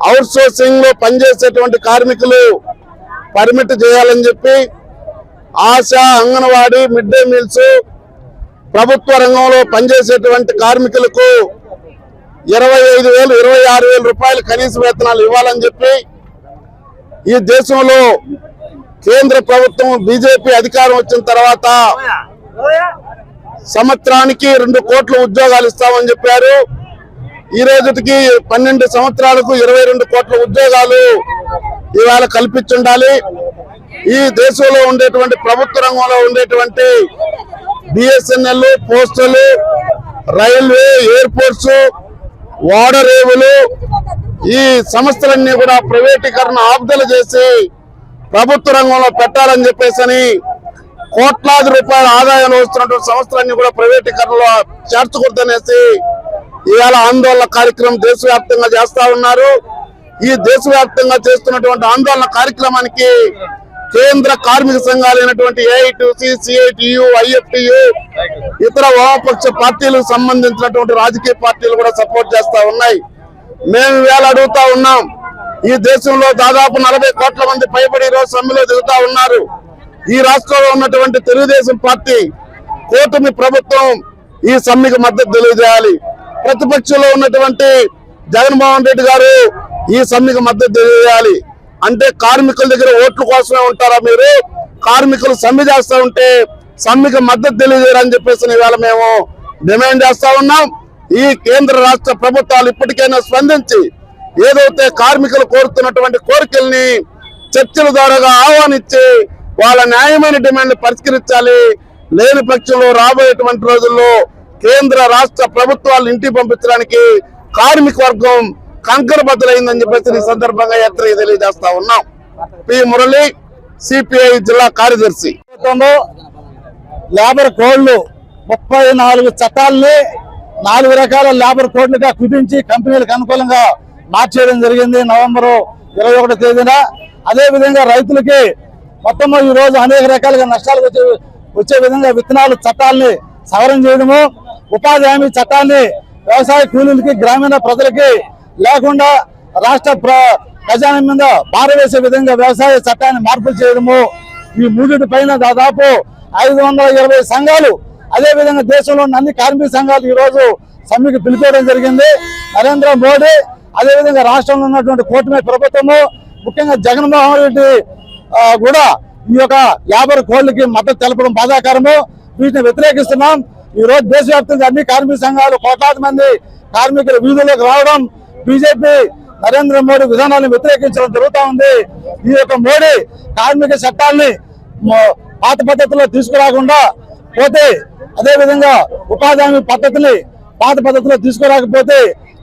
Speaker 6: అవుట్ సోర్సింగ్ లో పనిచేసేటువంటి కార్మికులు పర్మిట్ చేయాలని చెప్పి ASHA, anganwadi, mid day meals, ప్రభుత్వ రంగంలో పనిచేసేటువంటి కార్మికులకు 25,000, 26,000 రూపాయలు కనీస వేతనాలు ఇవ్వాలని చెప్పి ఈ దేశంలో కేంద్ర ప్రభుత్వం బీజేపీ అధికారం వచ్చిన తర్వాత సంవత్సరానికి 2 కోట్ల ఉద్యోగాలు ఇస్తామని చెప్పారు. ఈ రోజుకి 12 సంవత్సరాలకు 22 కోట్ల ఉద్యోగాలు ఇవాళ కల్పించుండాలి. ఈ దేశంలో ఉండేటువంటి ప్రభుత్వ రంగంలో ఉండేటువంటి బిఎస్ఎన్ఎల్, పోస్టల్, రైల్వే, ఎయిర్పోర్ట్స్, ఓడరేవులు, ఈ సంస్థలన్నీ కూడా ప్రైవేటీకరణ ఆబ్దలు చేసి ప్రభుత్వ రంగంలో పెట్టాలని చెప్పేసి కోట్లాది రూపాయల ఆదాయాలు వస్తున్నటువంటి సంస్థలన్నీ కూడా ప్రైవేటీకరణలో చేర్చకూడదనేసి ఇవాళ ఆందోళన కార్యక్రమం దేశవ్యాప్తంగా చేస్తా ఉన్నారు. ఈ దేశవ్యాప్తంగా చేస్తున్నటువంటి ఆందోళన కార్యక్రమానికి కేంద్ర కార్మిక సంఘాలైనటువంటి ఏఐటియుసి, సిఐటియు, ఐఎఫ్టియు, ఇతర వామపక్ష పార్టీలకు సంబంధించినటువంటి రాజకీయ పార్టీలు కూడా సపోర్ట్ చేస్తా ఉన్నాయి. మేము ఇవాళ అడుగుతా ఉన్నాం, ఈ దేశంలో దాదాపు 40 కోట్ల మంది పైబడి ఈరోజు సమ్మెలో దిగుతా ఉన్నారు. ఈ రాష్ట్రంలో ఉన్నటువంటి తెలుగుదేశం పార్టీ, కూటమి ప్రభుత్వం ఈ సమ్మెకు మద్దతు తెలియజేయాలి. ప్రతిపక్షంలో ఉన్నటువంటి జగన్మోహన్ రెడ్డి గారు ఈ సమ్మెకు మద్దతు తెలియజేయాలి. అంటే కార్మికుల దగ్గర ఓట్ల కోసమే ఉంటారా మీరు? కార్మికులు సమ్మె చేస్తా ఉంటే సమ్మెకు మద్దతు తెలియజేయాలని చెప్పేసి ఇవాళ మేము డిమాండ్ చేస్తా ఉన్నాం. ఈ కేంద్ర రాష్ట్ర ప్రభుత్వాలు ఇప్పటికైనా స్పందించి ఏదైతే కార్మికులు కోరుతున్నటువంటి కోరికల్ని చర్చల ద్వారా ఆహ్వానించి వాళ్ళ న్యాయమైన డిమాండ్లు పరిష్కరించాలి. లేని పక్షంలో రాబోయేటువంటి రోజుల్లో కేంద్ర రాష్ట్ర ప్రభుత్వాలు ఇంటికి పంపించడానికి కార్మిక వర్గం కంకరబద్దలైందని చెప్పేసి ఈ సందర్భంగా హెచ్చరిక తెలియజేస్తా ఉన్నాం. పి మురళి, సిపిఐ జిల్లా కార్యదర్శి.
Speaker 5: లేబర్ కోడ్లు 34 చట్టాలని 4 రకాల లేబర్ కోడ్లుగా కుదించి కంపెనీలకు అనుకూలంగా మార్చేయడం జరిగింది నవంబర్ 21 తేదీన. అదే విధంగా రైతులకి మొత్తం ఈ రోజు అనేక రకాలుగా నష్టాలు వచ్చే విధంగా విత్తనాలు చట్టాలని సవరణ చేయడము, ఉపాధి హామీ చట్టాన్ని వ్యవసాయ కూలీలకి, గ్రామీణ ప్రజలకి లేకుండా రాష్ట్ర ఖజానా మీద భారవేసే విధంగా వ్యవసాయ చట్టాన్ని మార్పులు చేయడము, ఈ మూడింటి పైన దాదాపు 520 సంఘాలు, అదే విధంగా దేశంలో ఉన్న అన్ని కార్మిక సంఘాలు ఈ రోజు సమ్మెకు పిలిపేయడం జరిగింది. నరేంద్ర మోడీ, అదే విధంగా రాష్ట్రంలో ఉన్నటువంటి కూటమి ప్రభుత్వము, ముఖ్యంగా జగన్మోహన్ రెడ్డి కూడా ఈ యొక్క లేబర్ కోడ్లకి మద్దతు తెలపడం బాధాకరము. వీటిని వ్యతిరేకిస్తున్నాం. ఈ రోజు దేశవ్యాప్తంగా అన్ని కార్మిక సంఘాలు, కోట్లాది మంది కార్మికులు వీధుల్లోకి రావడం, బీజేపీ నరేంద్ర మోడీ విధానాలను వ్యతిరేకించడం జరుగుతూ ఉంది. ఈ యొక్క మోడీ కార్మిక చట్టాలని పాత పద్ధతిలో తీసుకురాకుండా పోతే, అదే విధంగా ఉపాధి హామీ పద్ధతిని పాత పద్ధతిలో తీసుకురాకపోతే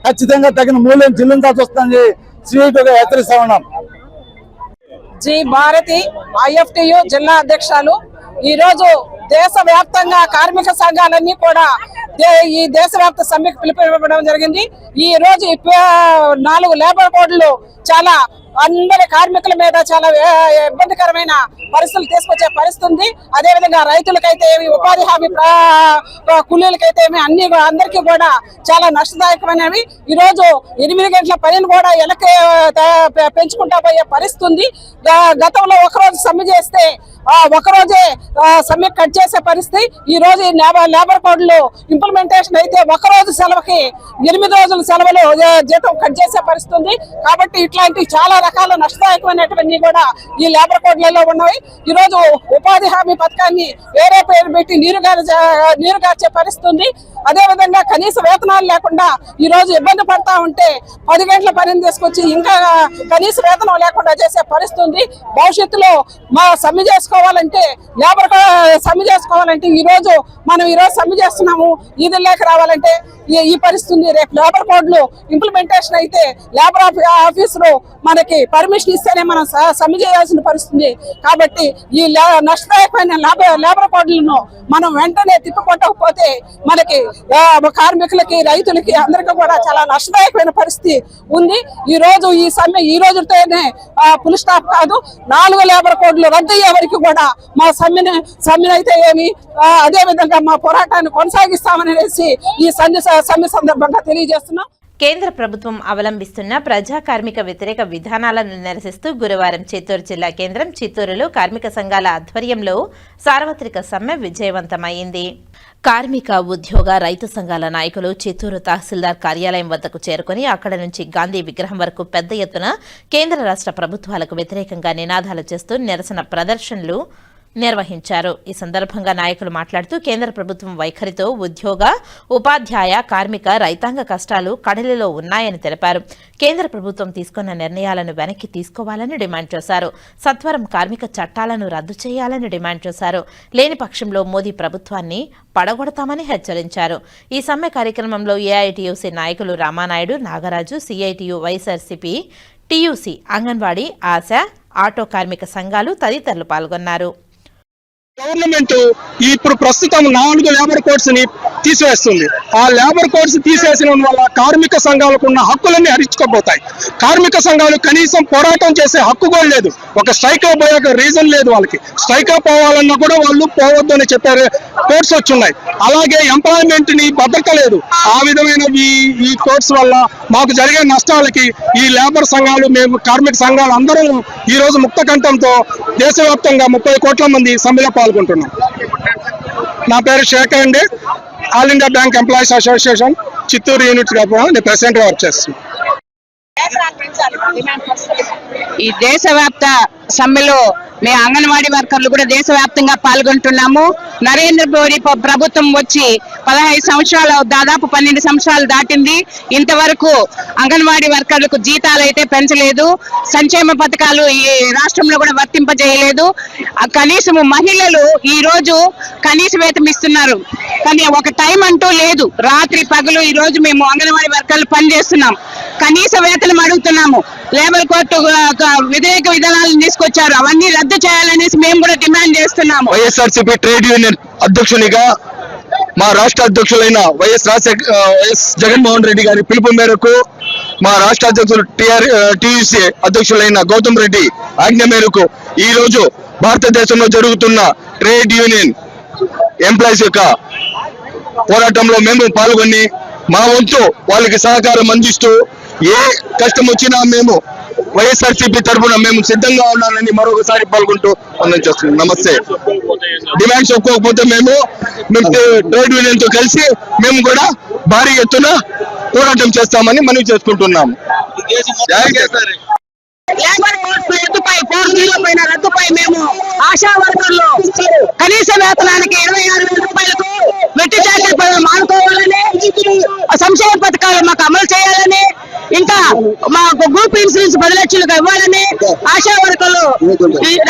Speaker 5: ఖచ్చితంగా తగిన మూల్యం చెల్లించాల్సి వస్తుందని సిఐటిగా హెచ్చరిస్తా ఉన్నాం.
Speaker 7: జి భారతి, ఐఎఫ్టియు జిల్లా అధ్యక్షులు. ఈ రోజు దేశవ్యాప్తంగా కార్మిక సంఘాలన్నీ కూడా ఈ దేశవ్యాప్త సమ్మెకు పిలుపునివ్వడం జరిగింది. ఈ రోజు 4 లేబర్ కోడ్లు చాలా అందరి కార్మికుల మీద చాలా ఇబ్బందికరమైన పరిస్థితులు తీసుకొచ్చే పరిస్థితి ఉంది. అదేవిధంగా రైతులకైతే ఏమి, ఉపాధి హామీ కూలీలకైతే ఏమి, అందరికీ కూడా చాలా నష్టదాయకమైనవి. ఈ రోజు 8 గంటల పనిని కూడా వెనక్కి పెంచుకుంటా పోయే పరిస్థితి ఉంది. గతంలో ఒకరోజు సమ్మె చేస్తే ఒకరోజే సమ్మె కట్ చేసే పరిస్థితి. ఈ రోజు లేబర్ కోడ్లు ఇంప్లిమెంటేషన్ అయితే ఒకరోజు సెలవుకి 8 రోజుల సెలవులు జీతం కట్ చేసే పరిస్థితి ఉంది. కాబట్టి ఇట్లాంటి చాలా రకాల నష్టదాయకమైనటువంటి కూడా ఈ లేబర్ కోడ్లలో ఉన్నవి. ఈ రోజు ఉపాధి హామీ పథకాన్ని వేరే పేరు పెట్టి నీరుగార్చే పరిస్థితి ఉంది. అదేవిధంగా కనీస వేతనాలు లేకుండా ఈ రోజు ఇబ్బంది పడతా ఉంటే 10 గంటల పనిని తీసుకొచ్చి ఇంకా కనీస వేతనం లేకుండా చేసే పరిస్థితి ఉంది. భవిష్యత్తులో మా సమ్మె చేసుకోవాలంటే సమ్మె చేసుకోవాలంటే ఈ రోజు సమ్మె చేస్తున్నాము, ఈదుల్లోకి రావాలంటే ఈ పరిస్థితి ఉంది. రేపు లేబర్ కోడ్లు ఇంప్లిమెంటేషన్ అయితే లేబర్ ఆఫీసులో మనకి పర్మిషన్ ఇస్తేనే మనం సమ్మె చేయాల్సిన పరిస్థితి. కాబట్టి ఈ నష్టదాయకమైన లేబర్ కోడ్లను మనం వెంటనే తిప్పుకోకపోతే మనకి కార్మికులకి, రైతులకి, అందరికీ కూడా చాలా నష్టదాయకమైన పరిస్థితి ఉంది. ఈ రోజు ఈ సమ్మె ఈ రోజుతోనే ఫుల్ స్టాప్ కాదు. 4 లేబర్ కోడ్లు రద్దు అయ్యే వరకు కూడా మా సమ్మె అయితే ఏమి, అదే విధంగా మా పోరాటాన్ని కొనసాగిస్తామనేసి ఈ సమ్మె సందర్భంగా తెలియజేస్తున్నాం.
Speaker 1: కేంద్ర ప్రభుత్వం అవలంబిస్తున్న ప్రజా కార్మిక వ్యతిరేక విధానాలను నిరసిస్తూ గురువారం చిత్తూరు జిల్లా కేంద్రం చిత్తూరులో కార్మిక సంఘాల ఆధ్వర్యంలో సార్వత్రిక సమ్మె విజయవంతమైంది. కార్మిక, ఉద్యోగ, రైతు సంఘాల నాయకులు చిత్తూరు తహసీల్దార్ కార్యాలయం వద్దకు చేరుకుని అక్కడ నుంచి గాంధీ విగ్రహం వరకు పెద్ద ఎత్తున కేంద్ర రాష్ట్ర ప్రభుత్వాలకు వ్యతిరేకంగా నినాదాలు చేస్తూ నిరసన ప్రదర్శనలు నిర్వహించారు. ఈ సందర్భంగా నాయకులు మాట్లాడుతూ కేంద్ర ప్రభుత్వం వైఖరితో ఉద్యోగ, ఉపాధ్యాయ, కార్మిక, రైతాంగ కష్టాలు కడలిలో ఉన్నాయని తెలిపారు. కేంద్ర ప్రభుత్వం తీసుకున్న నిర్ణయాలను వెనక్కి తీసుకోవాలని డిమాండ్ చేశారు. సత్వరం కార్మిక చట్టాలను రద్దు చేయాలని డిమాండ్ చేశారు. లేని పక్షంలో మోదీ ప్రభుత్వాన్ని పడగొడతామని హెచ్చరించారు. ఈ సమ్మె కార్యక్రమంలో ఏఐటీయూసీ నాయకులు Ramanaidu, Nagaraju, CITU, YSRCP, TUC, anganwadi, ASHA, auto కార్మిక సంఘాలు తదితరులు పాల్గొన్నారు.
Speaker 8: గవర్నమెంట్ ఇప్పుడు ప్రస్తుతం 4 లేబర్ కోడ్స్ ని తీసివేస్తుంది. ఆ లేబర్ కోడ్స్ తీసేసిన వల్ల కార్మిక సంఘాలకు ఉన్న హక్కులన్నీ హరించుకోబోతాయి. కార్మిక సంఘాలు కనీసం పోరాటం చేసే హక్కు కూడా లేదు. ఒక స్ట్రైక్ లో పోయే రీజన్ లేదు వాళ్ళకి. స్ట్రైక్ లో పోవాలన్నా కూడా వాళ్ళు పోవద్దు అని చెప్పారు. కోడ్స్ వచ్చున్నాయి. అలాగే ఎంప్లాయ్మెంట్ ని భద్రత లేదు. ఆ విధమైన ఈ కోడ్స్ వల్ల మాకు జరిగే నష్టాలకి ఈ లేబర్ సంఘాలు, మేము కార్మిక సంఘాలు అందరూ ఈ రోజు ముక్త కంఠంతో దేశవ్యాప్తంగా 30 కోట్ల మంది సమ్మెలో పాల్గొంటున్నాం. నా పేరు శేఖర్ అండి. All India bank employees association Chittoor unit గా నేను ప్రెసిడెంట్ గా వర్క్ చేస్తున్నాను.
Speaker 9: ఈ దేశవ్యాప్త సమ్మెలో మేము అంగన్వాడీ వర్కర్లు కూడా దేశవ్యాప్తంగా పాల్గొంటున్నాము. నరేంద్ర మోడీ ప్రభుత్వం వచ్చి 15 సంవత్సరాలు, దాదాపు 12 సంవత్సరాలు దాటింది. ఇంతవరకు అంగన్వాడీ వర్కర్లకు జీతాలు అయితే పెంచలేదు. సంక్షేమ పథకాలు ఈ రాష్ట్రంలో కూడా వర్తింపజేయలేదు. కనీసం మహిళలు ఈ రోజు కనీస వేతనం ఇస్తున్నారు, కానీ ఒక టైం అంటూ లేదు. రాత్రి పగలు ఈ రోజు మేము అంగన్వాడీ వర్కర్లు పనిచేస్తున్నాం. కనీస వేతనం అడుగుతున్నాము. లేబర్ కోర్టు వ్యతిరేక విధానాలను తీసుకొచ్చారు, అవన్నీ రద్దు చేయాలనేసి మేము కూడా డిమాండ్ చేస్తున్నాము.
Speaker 6: వైఎస్ఆర్సీపీ ట్రేడ్ యూనియన్ అధ్యక్షునిగా మా రాష్ట్ర అధ్యక్షులైన వైఎస్ జగన్మోహన్ రెడ్డి గారి పిలుపు మేరకు, మా రాష్ట్ర అధ్యక్షులు టీయూసీ అధ్యక్షులైన గౌతమ్ రెడ్డి ఆజ్ఞ మేరకు ఈ రోజు భారతదేశంలో జరుగుతున్న ట్రేడ్ యూనియన్ ఎంప్లాయీస్ యొక్క పోరాటంలో మేము పాల్గొని మా వంతు వాళ్ళకి సహకారం అందిస్తూ ఏ కష్టం వచ్చినా మేము వైఎస్ఆర్సీపీ తరఫున మేము సిద్ధంగా ఉన్నానని మరొకసారి పాల్గొంటూ చేస్తున్నాం. నమస్తే. డిమాండ్స్ ఒప్పుకోకపోతే మేము ట్రేడ్ యూనియన్ తో కలిసి మేము కూడా భారీ ఎత్తున పోరాటం చేస్తామని మనవి చేసుకుంటున్నాము.
Speaker 9: రద్దుపై మేము ఆశా వర్కర్లు కనీస వేతనానికి 26,000 రూపాయలకు వెట్టి చాకరీ మానుకోవాలని, సంక్షేమ పథకాలు మాకు అమలు చేయాలని, ఇంకా మాకు గ్రూప్ ఇన్సూరెన్స్ 10 లక్షలుగా ఇవ్వాలని ఆశా వర్కర్లు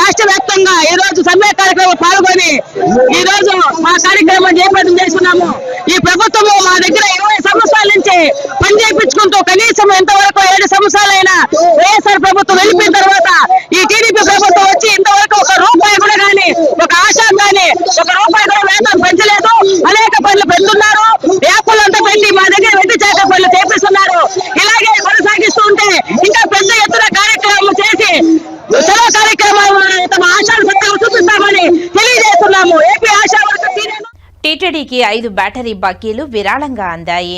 Speaker 9: రాష్ట్ర వ్యాప్తంగా ఈ రోజు సమ్మె కార్యక్రమం పాల్గొని ఈ రోజు మా కార్యక్రమం చేపట్టడం చేస్తున్నాము. ఈ ప్రభుత్వము మా దగ్గర 20 సంవత్సరాల నుంచి పని చేయించుకుంటూ కనీసం ఎంతవరకు 7 సంవత్సరాలైనా వైఎస్ఆర్ ప్రభుత్వం వెళ్ళిపోయిన తర్వాత ఈ టీడీపీ ప్రభుత్వం వచ్చి ఇంతవరకు 1 రూపాయి కూడా కానీ, ఒక ఆశా కానీ 1 రూపాయి కూడా వేతనం పెంచలేదు. అనేక పనులు పెడుతున్నారు. యాప్లంతా పెట్టి మా దగ్గర వెట్టి చాకరీ పనులు చేపిస్తున్నారు. ఇలాగే కొనసాగిస్తూ ఉంటే ఇంకా పెద్ద ఎత్తున కార్యక్రమం
Speaker 1: టీటీడీకి 5 బ్యాటరీ బగ్గీలు విరాళంగా అందాయి.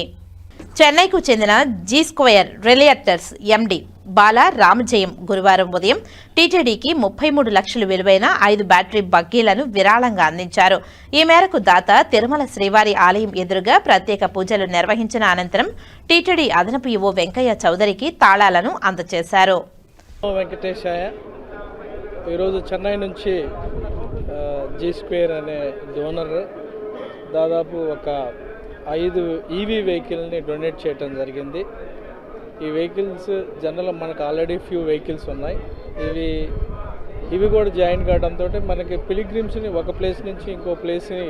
Speaker 1: చెన్నైకు చెందిన జీ స్క్వేర్ రిలియటర్స్ ఎండి బాలా రామజయం గురువారం ఉదయం టీటీడీకి 33 లక్షలు విలువైన 5 బ్యాటరీ బగ్గీలను విరాళంగా అందించారు. ఈ మేరకు దాత తిరుమల శ్రీవారి ఆలయం ఎదురుగా ప్రత్యేక పూజలు నిర్వహించిన అనంతరం టీటీడీ అదనపు ఈవో వెంకయ్య చౌదరికి తాళాలను అందజేశారు.
Speaker 10: వెంకటేశాయ ఈరోజు చెన్నై నుంచి జీ స్క్వేర్ అనే డోనర్ దాదాపు ఒక 5 ఈవీ వెహికల్ని డొనేట్ చేయడం జరిగింది. ఈ వెహికల్స్ జనరల్ మనకు ఆల్రెడీ ఫ్యూ వెహికల్స్ ఉన్నాయి. ఇవి కూడా జాయిన్ కావడంతో మనకి పిలిగ్రిమ్స్ని ఒక ప్లేస్ నుంచి ఇంకో ప్లేస్ని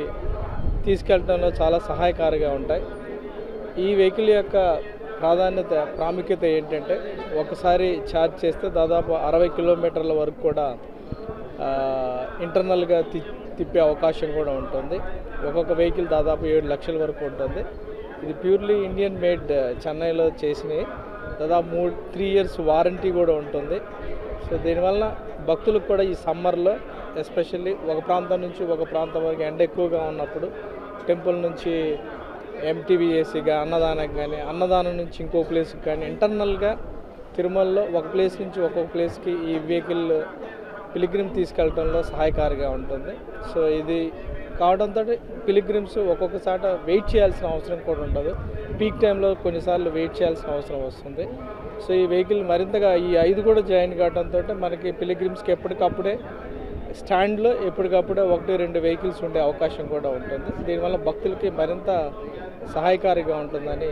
Speaker 10: తీసుకెళ్ళడంలో చాలా సహాయకారిగా ఉంటాయి. ఈ వెహికల్ యొక్క ప్రాముఖ్యత ఏంటంటే ఒకసారి ఛార్జ్ చేస్తే దాదాపు 60 కిలోమీటర్ల వరకు కూడా ఇంటర్నల్గా తిప్పే అవకాశం కూడా ఉంటుంది. ఒక్కొక్క వెహికల్ దాదాపు 7 లక్షల వరకు ఉంటుంది. ఇది ప్యూర్లీ ఇండియన్ మేడ్, చెన్నైలో చేసినవి. దాదాపు 3 ఇయర్స్ వారంటీ కూడా ఉంటుంది. సో దీనివల్ల భక్తులకు కూడా ఈ సమ్మర్లో ఎస్పెషల్లీ ఒక ప్రాంతం నుంచి ఒక ప్రాంతం వరకు ఎండ ఎక్కువగా ఉన్నప్పుడు టెంపుల్ నుంచి ఎంటీవీఏసీగా అన్నదానం కానీ, అన్నదానం నుంచి ఇంకో ప్లేస్కి కానీ, ఇంటర్నల్గా తిరుమలలో ఒక ప్లేస్ నుంచి ఒక్కొక్క ప్లేస్కి ఈ వెహికల్ పిలిగ్రిమ్ తీసుకెళ్ళడంలో సహాయకారిగా ఉంటుంది. సో ఇది కావడంతో పిలిగ్రిమ్స్ ఒక్కొక్కసారి వెయిట్ చేయాల్సిన అవసరం కూడా ఉండదు. పీక్ టైంలో కొన్నిసార్లు వెయిట్ చేయాల్సిన అవసరం వస్తుంది. సో ఈ వెహికల్ మరింతగా ఈ 5 కూడా జాయిన్ కావడంతో మనకి పిలిగ్రిమ్స్కి ఎప్పటికప్పుడే స్టాండ్లో ఎప్పటికప్పుడే 1-2 వెహికల్స్ ఉండే అవకాశం కూడా ఉంటుంది. దీనివల్ల భక్తులకి మరింత సహాయకారిగా ఉంటుందని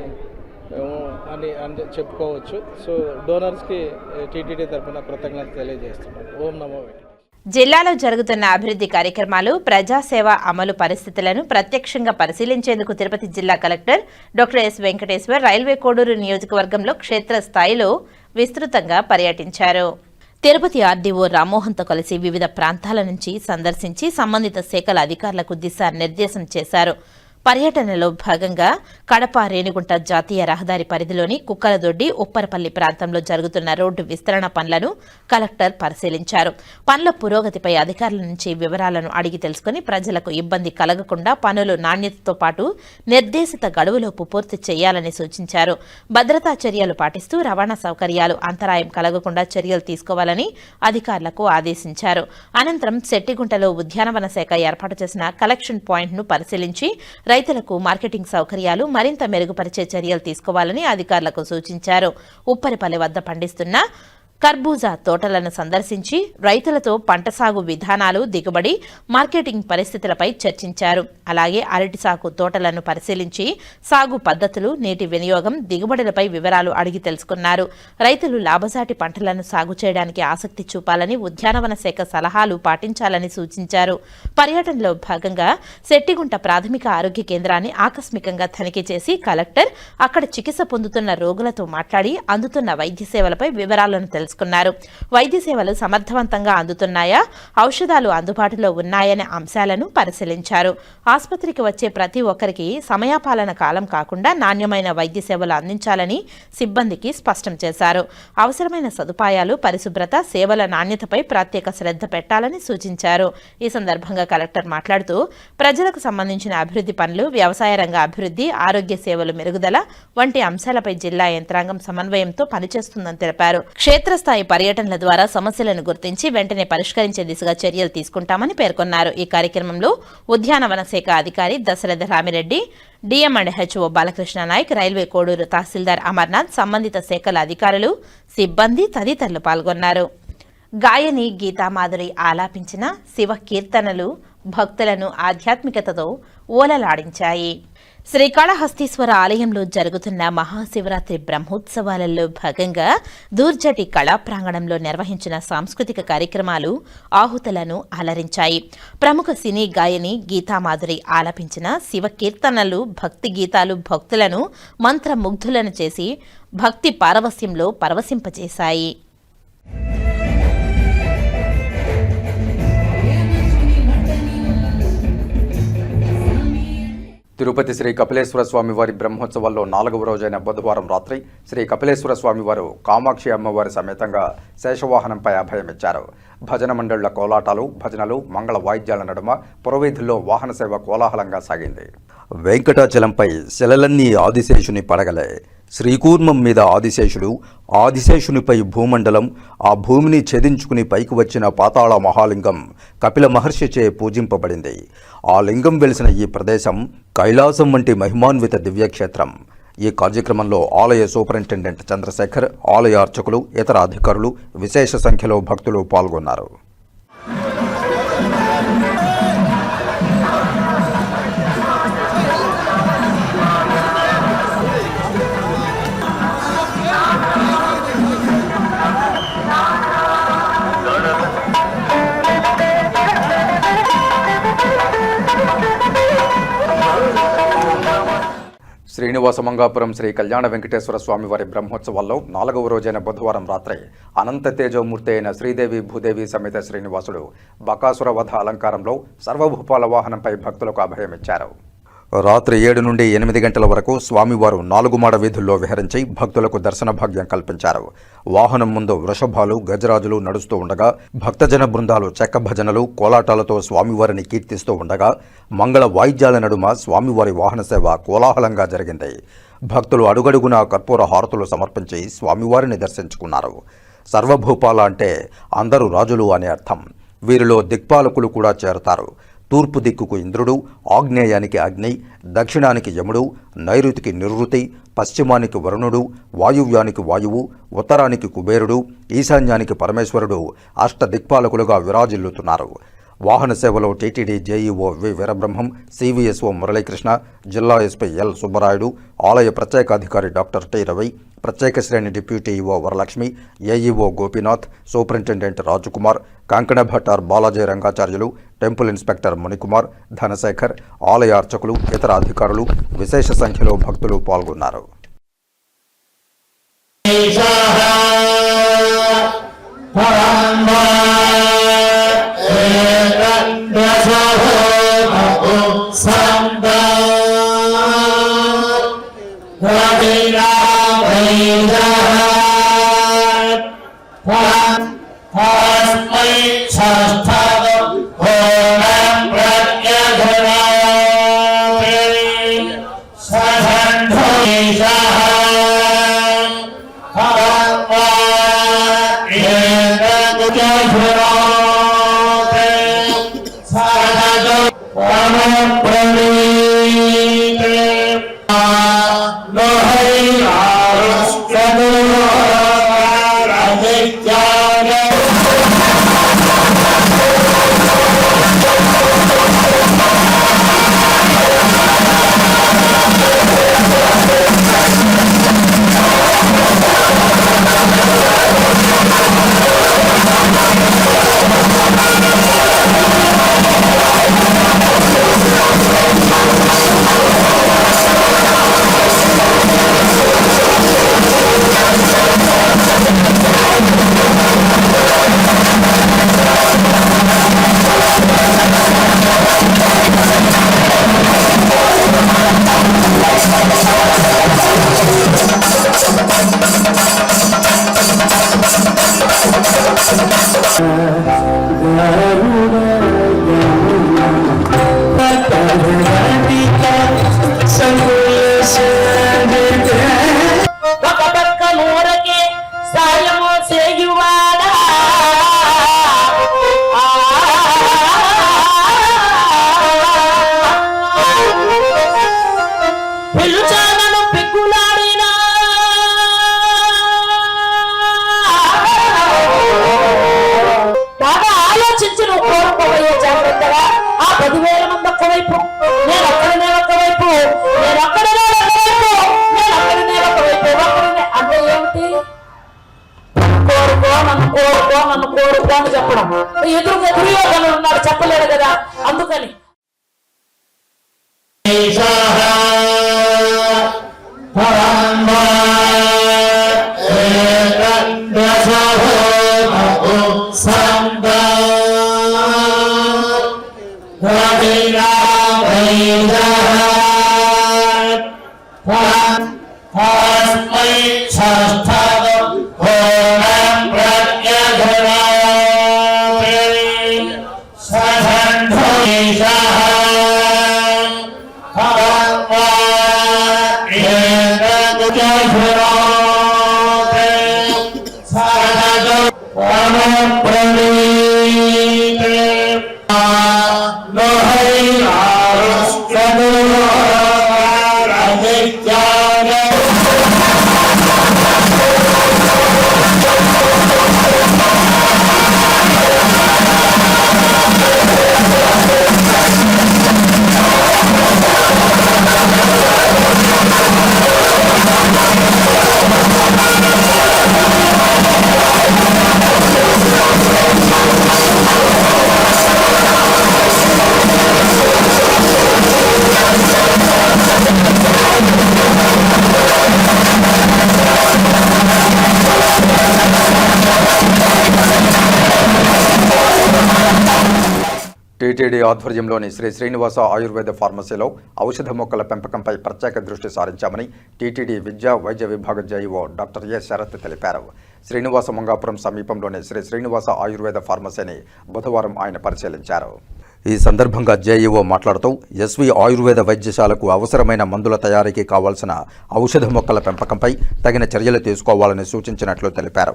Speaker 10: చెప్పుకోవచ్చు. సో డోనర్స్కి టీటీడీ తరఫున కృతజ్ఞతలు తెలియజేస్తున్నాను. ఓం నమో వెంకటేశ్వర.
Speaker 1: జిల్లాలో జరుగుతున్న అభివృద్ధి కార్యక్రమాలు, ప్రజాసేవ అమలు పరిస్థితులను ప్రత్యక్షంగా పరిశీలించేందుకు తిరుపతి జిల్లా collector doctor yes Venkateshwar railway Koduru నియోజకవర్గంలో క్షేత్రస్థాయిలో విస్తృతంగా పర్యటించారు. తిరుపతి ఆర్డీఓ రామ్మోహన్తో కలిసి వివిధ ప్రాంతాల నుంచి సందర్శించి సంబంధిత శాఖల అధికారులకు దిశానిర్దేశం చేశారు. పర్యటనలో భాగంగా కడప రేణిగుంట జాతీయ రహదారి పరిధిలోని కుక్కలదొడ్డి, ఉప్పరపల్లి ప్రాంతంలో జరుగుతున్న రోడ్డు విస్తరణ పనులను కలెక్టర్ పరిశీలించారు. పనుల పురోగతిపై అధికారుల నుంచి వివరాలను అడిగి తెలుసుకుని ప్రజలకు ఇబ్బంది కలగకుండా పనులు నాణ్యతతో పాటు నిర్దేశిత గడువులోపు పూర్తి చేయాలని సూచించారు. భద్రతా చర్యలు పాటిస్తూ రవాణా సౌకర్యాలు అంతరాయం కలగకుండా చర్యలు తీసుకోవాలని అధికారులకు ఆదేశించారు. అనంతరం శెట్టిగుంటలో ఉద్యానవన శాఖ ఏర్పాటు చేసిన కలెక్షన్ పాయింట్ను పరిశీలించి రైతులకు మార్కెటింగ్ సౌకర్యాలు మరింత మెరుగుపరిచే చర్యలు తీసుకోవాలని అధికారులకు సూచించారు. ఉప్పరిపల్లి వద్ద పండిస్తున్న కర్బూజా తోటలను సందర్శించి రైతులతో పంట సాగు విధానాలు, దిగుబడి, మార్కెటింగ్ పరిస్థితులపై చర్చించారు. అలాగే అరటి సాగు తోటలను పరిశీలించి సాగు పద్ధతులు, నీటి వినియోగం, దిగుబడులపై వివరాలు అడిగి తెలుసుకున్నారు. రైతులు లాభసాటి పంటలను సాగు చేయడానికి ఆసక్తి చూపాలని, ఉద్యానవన శాఖ సలహాలు పాటించాలని సూచించారు. పర్యటనలో భాగంగా శెట్టిగుంట ప్రాథమిక ఆరోగ్య కేంద్రాన్ని ఆకస్మికంగా తనిఖీ చేసి కలెక్టర్ అక్కడ చికిత్స పొందుతున్న రోగులతో మాట్లాడి అందుతున్న వైద్య సేవలపై వివరాలను తెలుసుకున్నారు. వైద్య సేవలు సమర్థవంతంగా అందుతున్నాయా, ఔషధాలు అందుబాటులో ఉన్నాయనే అంశాలను పరిశీలించారు. ఆసుపత్రికి వచ్చే ప్రతి ఒక్కరికి సమయపాలన కాలం కాకుండా నాణ్యమైన వైద్య సేవలు అందించాలని సిబ్బందికి స్పష్టం చేశారు. అవసరమైన సదుపాయాలు, పరిశుభ్రత, సేవల నాణ్యతపై ప్రత్యేక శ్రద్ధ పెట్టాలని సూచించారు. ఈ సందర్భంగా కలెక్టర్ మాట్లాడుతూ ప్రజలకు సంబంధించిన అభివృద్ధి పనులు, వ్యవసాయ రంగ అభివృద్ధి, ఆరోగ్య సేవలు మెరుగుదల వంటి అంశాలపై జిల్లా యంత్రాంగం సమన్వయంతో పనిచేస్తుందని తెలిపారు. క్షేత్రస్థాయి పర్యటనల ద్వారా సమస్యలను గుర్తించి వెంటనే పరిష్కరించే దిశగా చర్యలు తీసుకుంటామని పేర్కొన్నారు. ఈ కార్యక్రమంలో ఉద్యానవన శాఖ అధికారి Dasaratha Rami Reddy, DM and HO Balakrishna Naik, railway Koduru tahsildar Amarnath, సంబంధిత శాఖల అధికారులు, సిబ్బంది తదితరులు పాల్గొన్నారు. గాయని గీతామాధురి ఆలాపించిన శివ కీర్తనలు భక్తులను ఆధ్యాత్మికతతో ఓలలాడించాయి. శ్రీకాళహస్తీశ్వర ఆలయంలో జరుగుతున్న మహాశివరాత్రి బ్రహ్మోత్సవాలలో భాగంగా దూర్జటి కళా ప్రాంగణంలో నిర్వహించిన సాంస్కృతిక కార్యక్రమాలు ఆహుతులను అలరించాయి. ప్రముఖ సినీ గాయని గీతామాధురి ఆలపించిన శివ కీర్తనలు, భక్తి గీతాలు భక్తులను మంత్రముగ్ధులను చేసి భక్తి పారవస్యంలో పరవశింపచేశాయి.
Speaker 11: తిరుపతి శ్రీ కపిలేశ్వర స్వామివారి బ్రహ్మోత్సవాల్లో 4వ రోజైన బుధవారం రాత్రి శ్రీ కపిలేశ్వర స్వామివారు కామాక్షి అమ్మవారి సమేతంగా శేషవాహనంపై అభయమిచ్చారు. భజన మండళ్ల కోలాటాలు, భజనలు, మంగళ వాయిద్యాల నడుమ పురవీధుల్లో వాహన సేవ కోలాహలంగా సాగింది. వెంకటాచలంపై శిలలన్నీ ఆదిశేషుని పడగలే. శ్రీకూర్మం మీద ఆదిశేషుడు, ఆదిశేషునిపై భూమండలం, ఆ భూమిని ఛేదించుకుని పైకి వచ్చిన పాతాళ మహాలింగం కపిల మహర్షిచే పూజింపబడింది. ఆ లింగం వెలిసిన ఈ ప్రదేశం కైలాసం వంటి మహిమాన్విత దివ్యక్షేత్రం. ఈ కార్యక్రమంలో ఆలయ సూపరింటెండెంట్ చంద్రశేఖర్, ఆలయ అర్చకులు, ఇతర అధికారులు, విశేష సంఖ్యలో భక్తులు పాల్గొన్నారు. శ్రీనివాసమంగాపురం శ్రీ కళ్యాణ వెంకటేశ్వర స్వామివారి బ్రహ్మోత్సవాల్లో 4వ రోజైన బుధవారం రాత్రి అనంత తేజోమూర్తి అయిన శ్రీదేవి భూదేవి సమేత శ్రీనివాసుడు బకాసుర వధ అలంకారంలో సర్వభూపాల వాహనంపై భక్తులకు అభయమిచ్చారు. రాత్రి 7 నుండి 8 గంటల వరకు స్వామివారు 4 మాడ వీధుల్లో విహరించి భక్తులకు దర్శన భాగ్యం కల్పించారు. వాహనం ముందు వృషభాలు, గజరాజులు నడుస్తూ ఉండగా భక్తజన బృందాలు చెక్క భజనలు, కోలాటాలతో స్వామివారిని కీర్తిస్తూ ఉండగా మంగళ వాయిద్యాల నడుమ స్వామివారి వాహన సేవ కోలాహలంగా జరిగింది. భక్తులు అడుగడుగునా కర్పూర హారతులు సమర్పించి స్వామివారిని దర్శించుకున్నారు. సర్వభూపాల అంటే అందరూ రాజులు అనే అర్థం. వీరిలో దిక్పాలకులు కూడా చేరతారు. తూర్పు దిక్కుకు ఇంద్రుడు, ఆగ్నేయానికి అగ్ని, దక్షిణానికి యముడు, నైరుతికి నిరుతి, పశ్చిమానికి వరుణుడు, వాయువ్యానికి వాయువు, ఉత్తరానికి కుబేరుడు, ఈశాన్యానికి పరమేశ్వరుడు అష్ట దిక్పాలకులుగా విరాజిల్లుతున్నారు. వాహన సేవలో టీటీడీ జేఈఓ వి వీరబ్రహ్మం, సివిఎస్ఓ మురళీకృష్ణ, జిల్లా ఎస్పీ ఎల్ సుబ్బరాయుడు, ఆలయ ప్రత్యేకాధికారి డాక్టర్ టి రవి, ప్రత్యేక శ్రేణి deputy EO Varalakshmi, AEO Gopinath, superintendent Rajakumar, Kankana Bhattar Balaji Rangacharyulu, temple inspector Munikumar, Dhanasekhar, ఆలయ అర్చకులు, ఇతర అధికారులు, విశేష సంఖ్యలో భక్తులు పాల్గొన్నారు.
Speaker 9: చెప్పడం ఎదురుగా దుర్యోధనుడు ఉన్నాడు, చెప్పలేడు కదా, అందుకని
Speaker 2: Radhe Radhe
Speaker 11: టీటీడీ ఆధ్వర్యంలోని శ్రీ శ్రీనివాస ఆయుర్వేద ఫార్మసీలో ఔషధ మొక్కల పెంపకంపై ప్రత్యేక దృష్టి సారించామని టీటీడీ విద్యా వైద్య విభాగ జేఈఓ డాక్టర్ ఏ శరత్ తెలిపారు. శ్రీనివాస మంగాపురం సమీపంలోని శ్రీ శ్రీనివాస ఆయుర్వేద ఫార్మసీని బుధవారం ఆయన పరిశీలించారు. ఈ సందర్భంగా జేఈఓ మాట్లాడుతూ ఎస్వి ఆయుర్వేద వైద్యశాలకు అవసరమైన మందుల తయారీకి కావాల్సిన ఔషధ మొక్కల పెంపకంపై తగిన చర్యలు తీసుకోవాలని సూచించినట్లు తెలిపారు.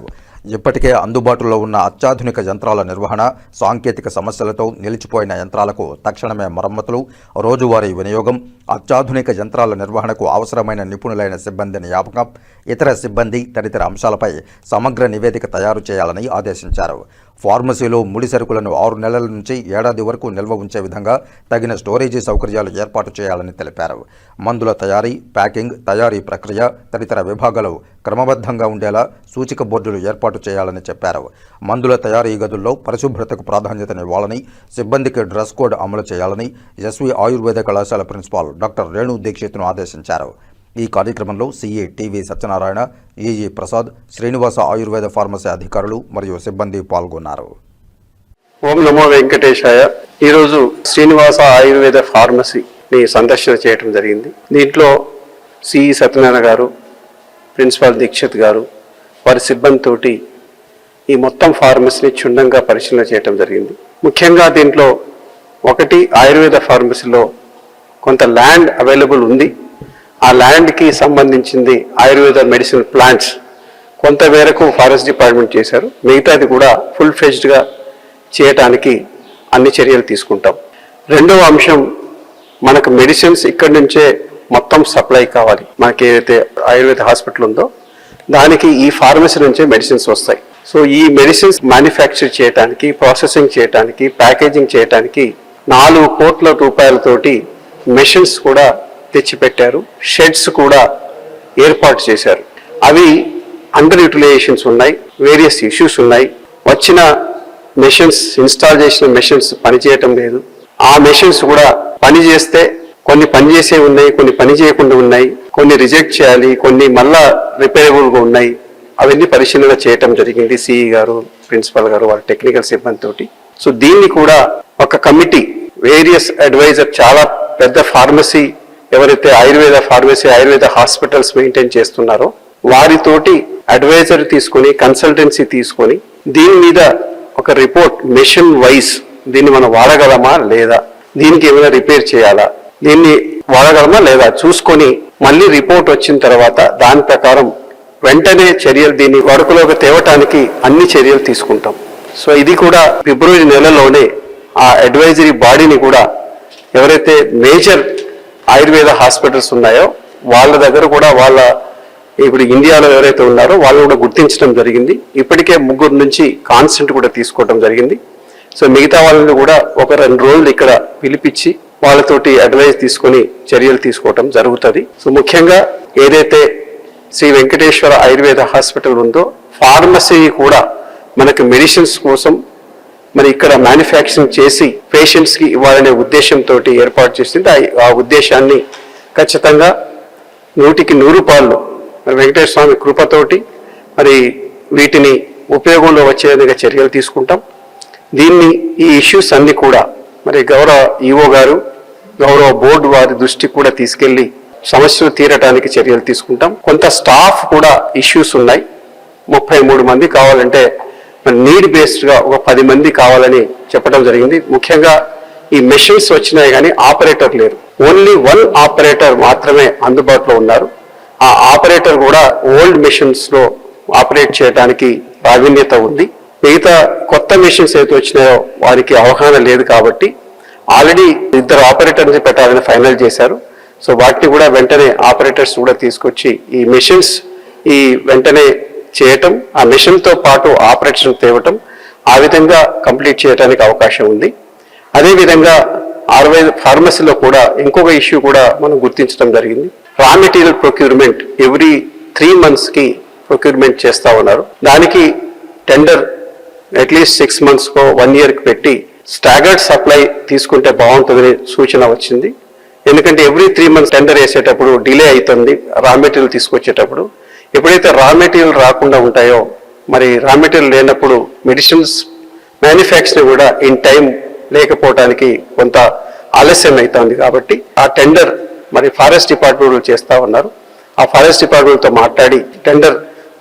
Speaker 11: ఇప్పటికే అందుబాటులో ఉన్న అత్యాధునిక యంత్రాల నిర్వహణ, సాంకేతిక సమస్యలతో నిలిచిపోయిన యంత్రాలకు తక్షణమే మరమ్మతులు, రోజువారీ వినియోగం, అత్యాధునిక యంత్రాల నిర్వహణకు అవసరమైన నిపుణులైన సిబ్బంది నియామకం, ఇతర సిబ్బంది తదితర అంశాలపై సమగ్ర నివేదిక తయారు చేయాలని ఆదేశించారు. ఫార్మసీలో ముడి సరుకులను 6 నెలల నుంచి ఏడాది వరకు నిల్వ ఉంచే విధంగా తగిన స్టోరేజీ సౌకర్యాలు ఏర్పాటు చేయాలని తెలిపారు. మందుల తయారీ, ప్యాకింగ్, తయారీ ప్రక్రియ తదితర విభాగాలు క్రమబద్ధంగా ఉండేలా సూచిక బోర్డులు ఏర్పాటు చేయాలని చెప్పారు. మందుల తయారీ గదుల్లో పరిశుభ్రతకు ప్రాధాన్యతనివ్వాలని, సిబ్బందికి డ్రెస్ కోడ్ అమలు చేయాలని ఎస్వి ఆయుర్వేద కళాశాల ప్రిన్సిపాల్ డాక్టర్ రేణు దీక్షిత్ను ఆదేశించారు. ఈ కార్యక్రమంలో CA TV Satyanarayana, EE Prasad, Srinivasa Ayurveda pharmacy అధికారులు మరియు సిబ్బంది పాల్గొన్నారు.
Speaker 12: ఓం నమో వెంకటేశాయ. ఈరోజు శ్రీనివాస ఆయుర్వేద ఫార్మసీని సందర్శన చేయడం జరిగింది. దీంట్లో సిఈ సత్యనారాయణ గారు, ప్రిన్సిపాల్ దీక్షిత్ గారు, వారి సిబ్బందితోటి ఈ మొత్తం ఫార్మసీని క్షుణ్ణంగా పరిశీలన చేయడం జరిగింది. ముఖ్యంగా దీంట్లో ఒకటి, ఆయుర్వేద ఫార్మసీలో కొంత ల్యాండ్ అవైలబుల్ ఉంది. ఆ ల్యాండ్కి సంబంధించింది ఆయుర్వేద మెడిసిన్ ప్లాంట్స్ కొంత మేరకు ఫారెస్ట్ డిపార్ట్మెంట్ చేశారు. మిగతాది కూడా ఫుల్ ఫ్లెడ్జ్డ్గా చేయటానికి అన్ని చర్యలు తీసుకుంటాం. రెండవ అంశం, మనకు మెడిసిన్స్ ఇక్కడి నుంచే మొత్తం సప్లై కావాలి. మనకి ఏదైతే ఆయుర్వేద హాస్పిటల్ ఉందో దానికి ఈ ఫార్మసీ నుంచే మెడిసిన్స్ వస్తాయి. సో ఈ మెడిసిన్స్ మ్యానుఫ్యాక్చర్ చేయడానికి, ప్రాసెసింగ్ చేయడానికి, ప్యాకేజింగ్ చేయడానికి 4 కోట్ల రూపాయలతోటి మెషిన్స్ కూడా తెచ్చిపెట్టారు. షెడ్స్ కూడా ఏర్పాటు చేశారు. అవి అండర్ యూటిలైజేషన్స్ ఉన్నాయి, వేరియస్ ఇష్యూస్ ఉన్నాయి. వచ్చిన మెషిన్స్, ఇన్స్టాల్ చేసిన మెషిన్స్ పనిచేయటం లేదు. ఆ మెషిన్స్ కూడా పనిచేస్తే కొన్ని పనిచేసే ఉన్నాయి, కొన్ని పని చేయకుండా ఉన్నాయి, కొన్ని రిజెక్ట్ చేయాలి, కొన్ని మళ్ళా రిపేరబుల్గా ఉన్నాయి. అవన్నీ పరిశీలన చేయటం జరిగింది సిఈ గారు, ప్రిన్సిపల్ గారు, వారి టెక్నికల్ సిబ్బంది తోటి. సో దీన్ని కూడా ఒక కమిటీ, వేరియస్ అడ్వైజర్, చాలా పెద్ద ఫార్మసీ ఎవరైతే Ayurveda pharmacy, Ayurveda hospitals maintain చేస్తున్నారో వారితోటి అడ్వైజర్ తీసుకొని, కన్సల్టెన్సీ తీసుకొని దీని మీద ఒక రిపోర్ట్ మెషిన్ వైజ్ దీన్ని మనం వాడగలమా లేదా, దీనికి ఏమైనా రిపేర్ చేయాలా, దీన్ని వాడగలమా లేదా చూసుకొని మళ్ళీ రిపోర్ట్ వచ్చిన తర్వాత దాని ప్రకారం వెంటనే చర్యలు, దీన్ని వాడుకలోకి తేవటానికి అన్ని చర్యలు తీసుకుంటాం. సో ఇది కూడా ఫిబ్రవరి నెలలోనే ఆ అడ్వైజరీ బాడీని కూడా ఎవరైతే మేజర్ ఆయుర్వేద హాస్పిటల్స్ ఉన్నాయో వాళ్ళ దగ్గర కూడా, వాళ్ళ ఇప్పుడు ఇండియాలో ఎవరైతే ఉన్నారో వాళ్ళు కూడా గుర్తించడం జరిగింది. ఇప్పటికే 3 నుంచి కాన్సెంట్ కూడా తీసుకోవడం జరిగింది. సో మిగతా వాళ్ళని కూడా ఒక 2 రోజులు ఇక్కడ పిలిపించి వాళ్ళతోటి అడ్వైజ్ తీసుకొని చర్యలు తీసుకోవడం జరుగుతుంది. సో ముఖ్యంగా ఏదైతే శ్రీ వెంకటేశ్వర ఆయుర్వేద హాస్పిటల్ ఉందో ఫార్మసీ కూడా మనకు మెడిసిన్స్ కోసం మరి ఇక్కడ మ్యానుఫ్యాక్చరింగ్ చేసి పేషెంట్స్కి ఇవ్వాలనే ఉద్దేశంతో ఏర్పాటు చేసింది. ఆ ఉద్దేశాన్ని ఖచ్చితంగా 100కి 100 మరి వెంకటేశ్వర స్వామి కృపతోటి మరి వీటిని ఉపయోగంలో వచ్చే విధంగా చర్యలు తీసుకుంటాం. దీన్ని, ఈ ఇష్యూస్ అన్ని కూడా మరి గౌరవ ఈఓ గారు, గౌరవ బోర్డు వారి దృష్టికి కూడా తీసుకెళ్లి సమస్యలు తీరటానికి చర్యలు తీసుకుంటాం. కొంత స్టాఫ్ కూడా ఇష్యూస్ ఉన్నాయి. 33 మంది కావాలంటే నీడ్ బేస్డ్గా ఒక 10 మంది కావాలని చెప్పడం జరిగింది. ముఖ్యంగా ఈ మెషిన్స్ వచ్చినాయి కానీ ఆపరేటర్ లేరు. ఓన్లీ 1 ఆపరేటర్ మాత్రమే అందుబాటులో ఉన్నారు. ఆ ఆపరేటర్ కూడా ఓల్డ్ మెషిన్స్లో ఆపరేట్ చేయడానికి ప్రావీణ్యత ఉంది. మిగతా కొత్త మెషిన్స్ ఏదైతే వచ్చినాయో వారికి అవగాహన లేదు కాబట్టి ఆల్రెడీ 2 ఆపరేటర్ని పెట్టాలని ఫైనల్ చేశారు. సో వాటిని కూడా వెంటనే ఆపరేటర్స్ కూడా తీసుకొచ్చి ఈ మెషిన్స్ వెంటనే చేయటం, ఆ మెషిన్తో పాటు ఆపరేషన్ తేవటం, ఆ విధంగా కంప్లీట్ చేయడానికి అవకాశం ఉంది. అదేవిధంగా ఆయుర్వేద ఫార్మసీలో కూడా ఇంకొక ఇష్యూ కూడా మనం గుర్తించడం జరిగింది. రా మెటీరియల్ ప్రొక్యూర్మెంట్ ఎవ్రీ 3 monthsకి ప్రొక్యూర్మెంట్ చేస్తూ ఉన్నారు. దానికి టెండర్ అట్లీస్ట్ 6 monthsకో 1 yearకి పెట్టి స్టాగర్డ్ సప్లై తీసుకుంటే బాగుంటుందని సూచన వచ్చింది. ఎందుకంటే ఎవ్రీ 3 months టెండర్ వేసేటప్పుడు డిలే అవుతుంది రా మెటీరియల్ తీసుకొచ్చేటప్పుడు. ఎప్పుడైతే రా మెటీరియల్ రాకుండా ఉంటాయో, మరి రా మెటీరియల్ లేనప్పుడు మెడిసిన్స్ మ్యానుఫ్యాక్చరింగ్ కూడా ఇన్ టైం లేకపోవడానికి కొంత ఆలస్యం అవుతుంది. కాబట్టి ఆ టెండర్ మరి ఫారెస్ట్ డిపార్ట్మెంట్ చేస్తూ ఉన్నారు. ఆ ఫారెస్ట్ డిపార్ట్మెంట్తో మాట్లాడి tender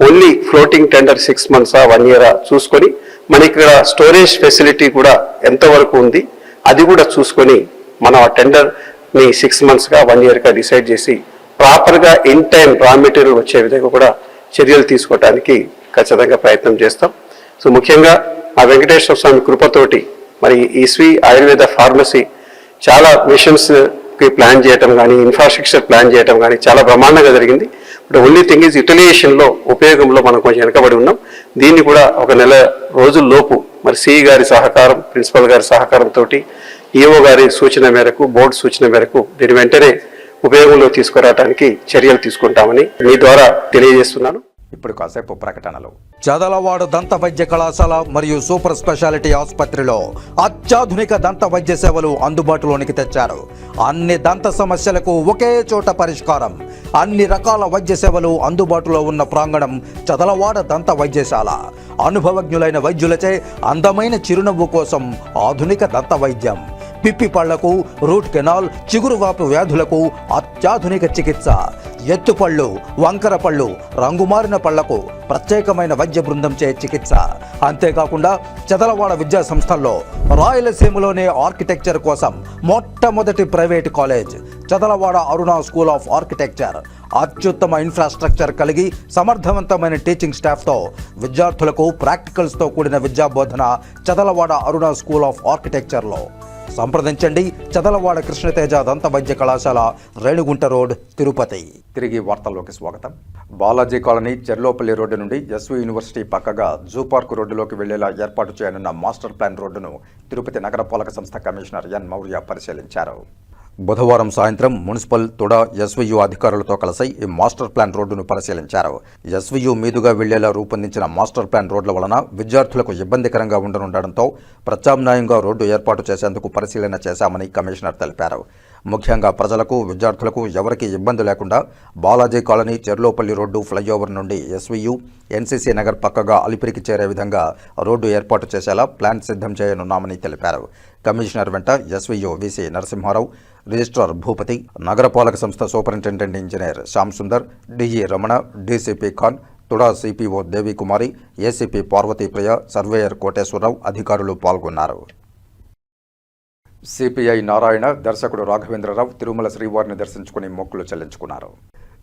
Speaker 12: only floating tender 6 months 1 year చూసుకొని, మనకి ఇక్కడ స్టోరేజ్ ఫెసిలిటీ కూడా ఎంతవరకు ఉంది అది కూడా చూసుకొని మనం ఆ టెండర్ని 6 monthsగా 1 yearగా డిసైడ్ చేసి ప్రాపర్గా ఇన్ టైం రా మెటీరియల్ వచ్చే విధంగా కూడా చర్యలు తీసుకోవడానికి ఖచ్చితంగా ప్రయత్నం చేస్తాం. సో ముఖ్యంగా ఆ వెంకటేశ్వర స్వామి కృపతోటి మరి ఈస్వి ఆయుర్వేద ఫార్మసీ చాలా మిషన్స్కి ప్లాన్ చేయటం కానీ, ఇన్ఫ్రాస్ట్రక్చర్ ప్లాన్ చేయటం కానీ చాలా బ్రహ్మాండంగా జరిగింది. బట్ ఓన్లీ థింగ్ ఈజ్ యూటిలైజేషన్లో ఉపయోగంలో మనం కొంచెం వెనకబడి ఉన్నాం. దీన్ని కూడా ఒక 1 నెల రోజుల్లోపు మరి సిఈ గారి సహకారం, ప్రిన్సిపల్ గారి సహకారంతో, ఈఓ గారి సూచన మేరకు, బోర్డు సూచన మేరకు దీని వెంటనే ఉపయోగంలో తీసుకురావడానికి చర్యలు తీసుకుంటామని మీ ద్వారా తెలియజేస్తున్నాను.
Speaker 11: ఇప్పుడు కాసేపు ప్రకటనలు. చదలవాడ దంత వైద్య కళాశాల మరియు సూపర్ స్పెషాలిటీ ఆసుపత్రిలో అత్యాధునిక దంత వైద్య సేవలు అందుబాటులోనికి తెచ్చారు. అన్ని దంత సమస్యలకు ఒకే చోట పరిష్కారం. అన్ని రకాల వైద్య సేవలు అందుబాటులో ఉన్న ప్రాంగణం చదలవాడ దంత వైద్యశాల. అనుభవజ్ఞులైన వైద్యులచే అందమైన చిరునవ్వు కోసం ఆధునిక దంత వైద్యం. పిప్పి పళ్లకు, రూట్ కెనాల్, చిగురువాపు వ్యాధులకు అత్యాధునిక చికిత్స. ఎత్తుపళ్ళు, వంకర పళ్ళు, రంగుమారిన పళ్లకు ప్రత్యేకమైన వైద్య బృందంచే చికిత్స. అంతేకాకుండా చదలవాడ విద్యా సంస్థల్లో రాయలసీమలోనే ఆర్కిటెక్చర్ కోసం మొట్టమొదటి private college Chadalavada Aruna school of architecture. అత్యుత్తమ ఇన్ఫ్రాస్ట్రక్చర్ కలిగి సమర్థవంతమైన టీచింగ్ స్టాఫ్తో విద్యార్థులకు ప్రాక్టికల్స్తో కూడిన విద్యాబోధన చదలవాడ అరుణ స్కూల్ ఆఫ్ ఆర్కిటెక్చర్లో. సంప్రదించండి. చదలవాడ కృష్ణతేజ దంత వైద్య కళాశాల, రేణిగుంట రోడ్, తిరుపతి. తిరిగి వార్తల్లోకి స్వాగతం. బాలాజీ కాలనీ చెర్లోపల్లి రోడ్డు నుండి ఎస్వి యూనివర్సిటీ పక్కగా జూ పార్క్ రోడ్డులోకి వెళ్లేలా ఏర్పాటు చేయనున్న మాస్టర్ ప్లాన్ రోడ్డును తిరుపతి నగరపాలక సంస్థ కమిషనర్ ఎన్ మౌర్య పరిశీలించారు. బుధవారం సాయంత్రం మున్సిపల్, తుడా, ఎస్వియు అధికారులతో కలిసి ఈ మాస్టర్ ప్లాన్ రోడ్డును పరిశీలించారు. ఎస్వియు మీదుగా వెళ్లేలా రూపొందించిన మాస్టర్ ప్లాన్ రోడ్ల వలన విద్యార్థులకు ఇబ్బందికరంగా ఉండనుండడంతో ప్రత్యామ్నాయంగా రోడ్డు ఏర్పాటు చేసేందుకు పరిశీలన చేశామని కమిషనర్ తెలిపారు. ముఖ్యంగా ప్రజలకు, విద్యార్థులకు ఎవరికీ ఇబ్బంది లేకుండా Balaji colony Cherlopalli road flyover నుండి ఎస్వియు, ఎన్సీసీ నగర్ పక్కగా అలిపిరికి చేరే విధంగా రోడ్డు ఏర్పాటు చేసేలా ప్లాన్ సిద్ధం చేయనున్నామని తెలిపారు. కమిషనర్ వెంట SVU VC Narasimha Rao, registrar Bhupathi, నగరపాలక సంస్థ superintendent engineer Shyam Sundar, DE Ramana, DCP Khan, TUDA CPO Devikumari, ACP Parvathipriya, surveyor Koteswara Rao అధికారులు పాల్గొన్నారు. సిపిఐ నారాయణ, దర్శకుడు రాఘవేంద్రరావు తిరుమల శ్రీవారిని దర్శించుకుని మొక్కులు చెల్లించుకున్నారు.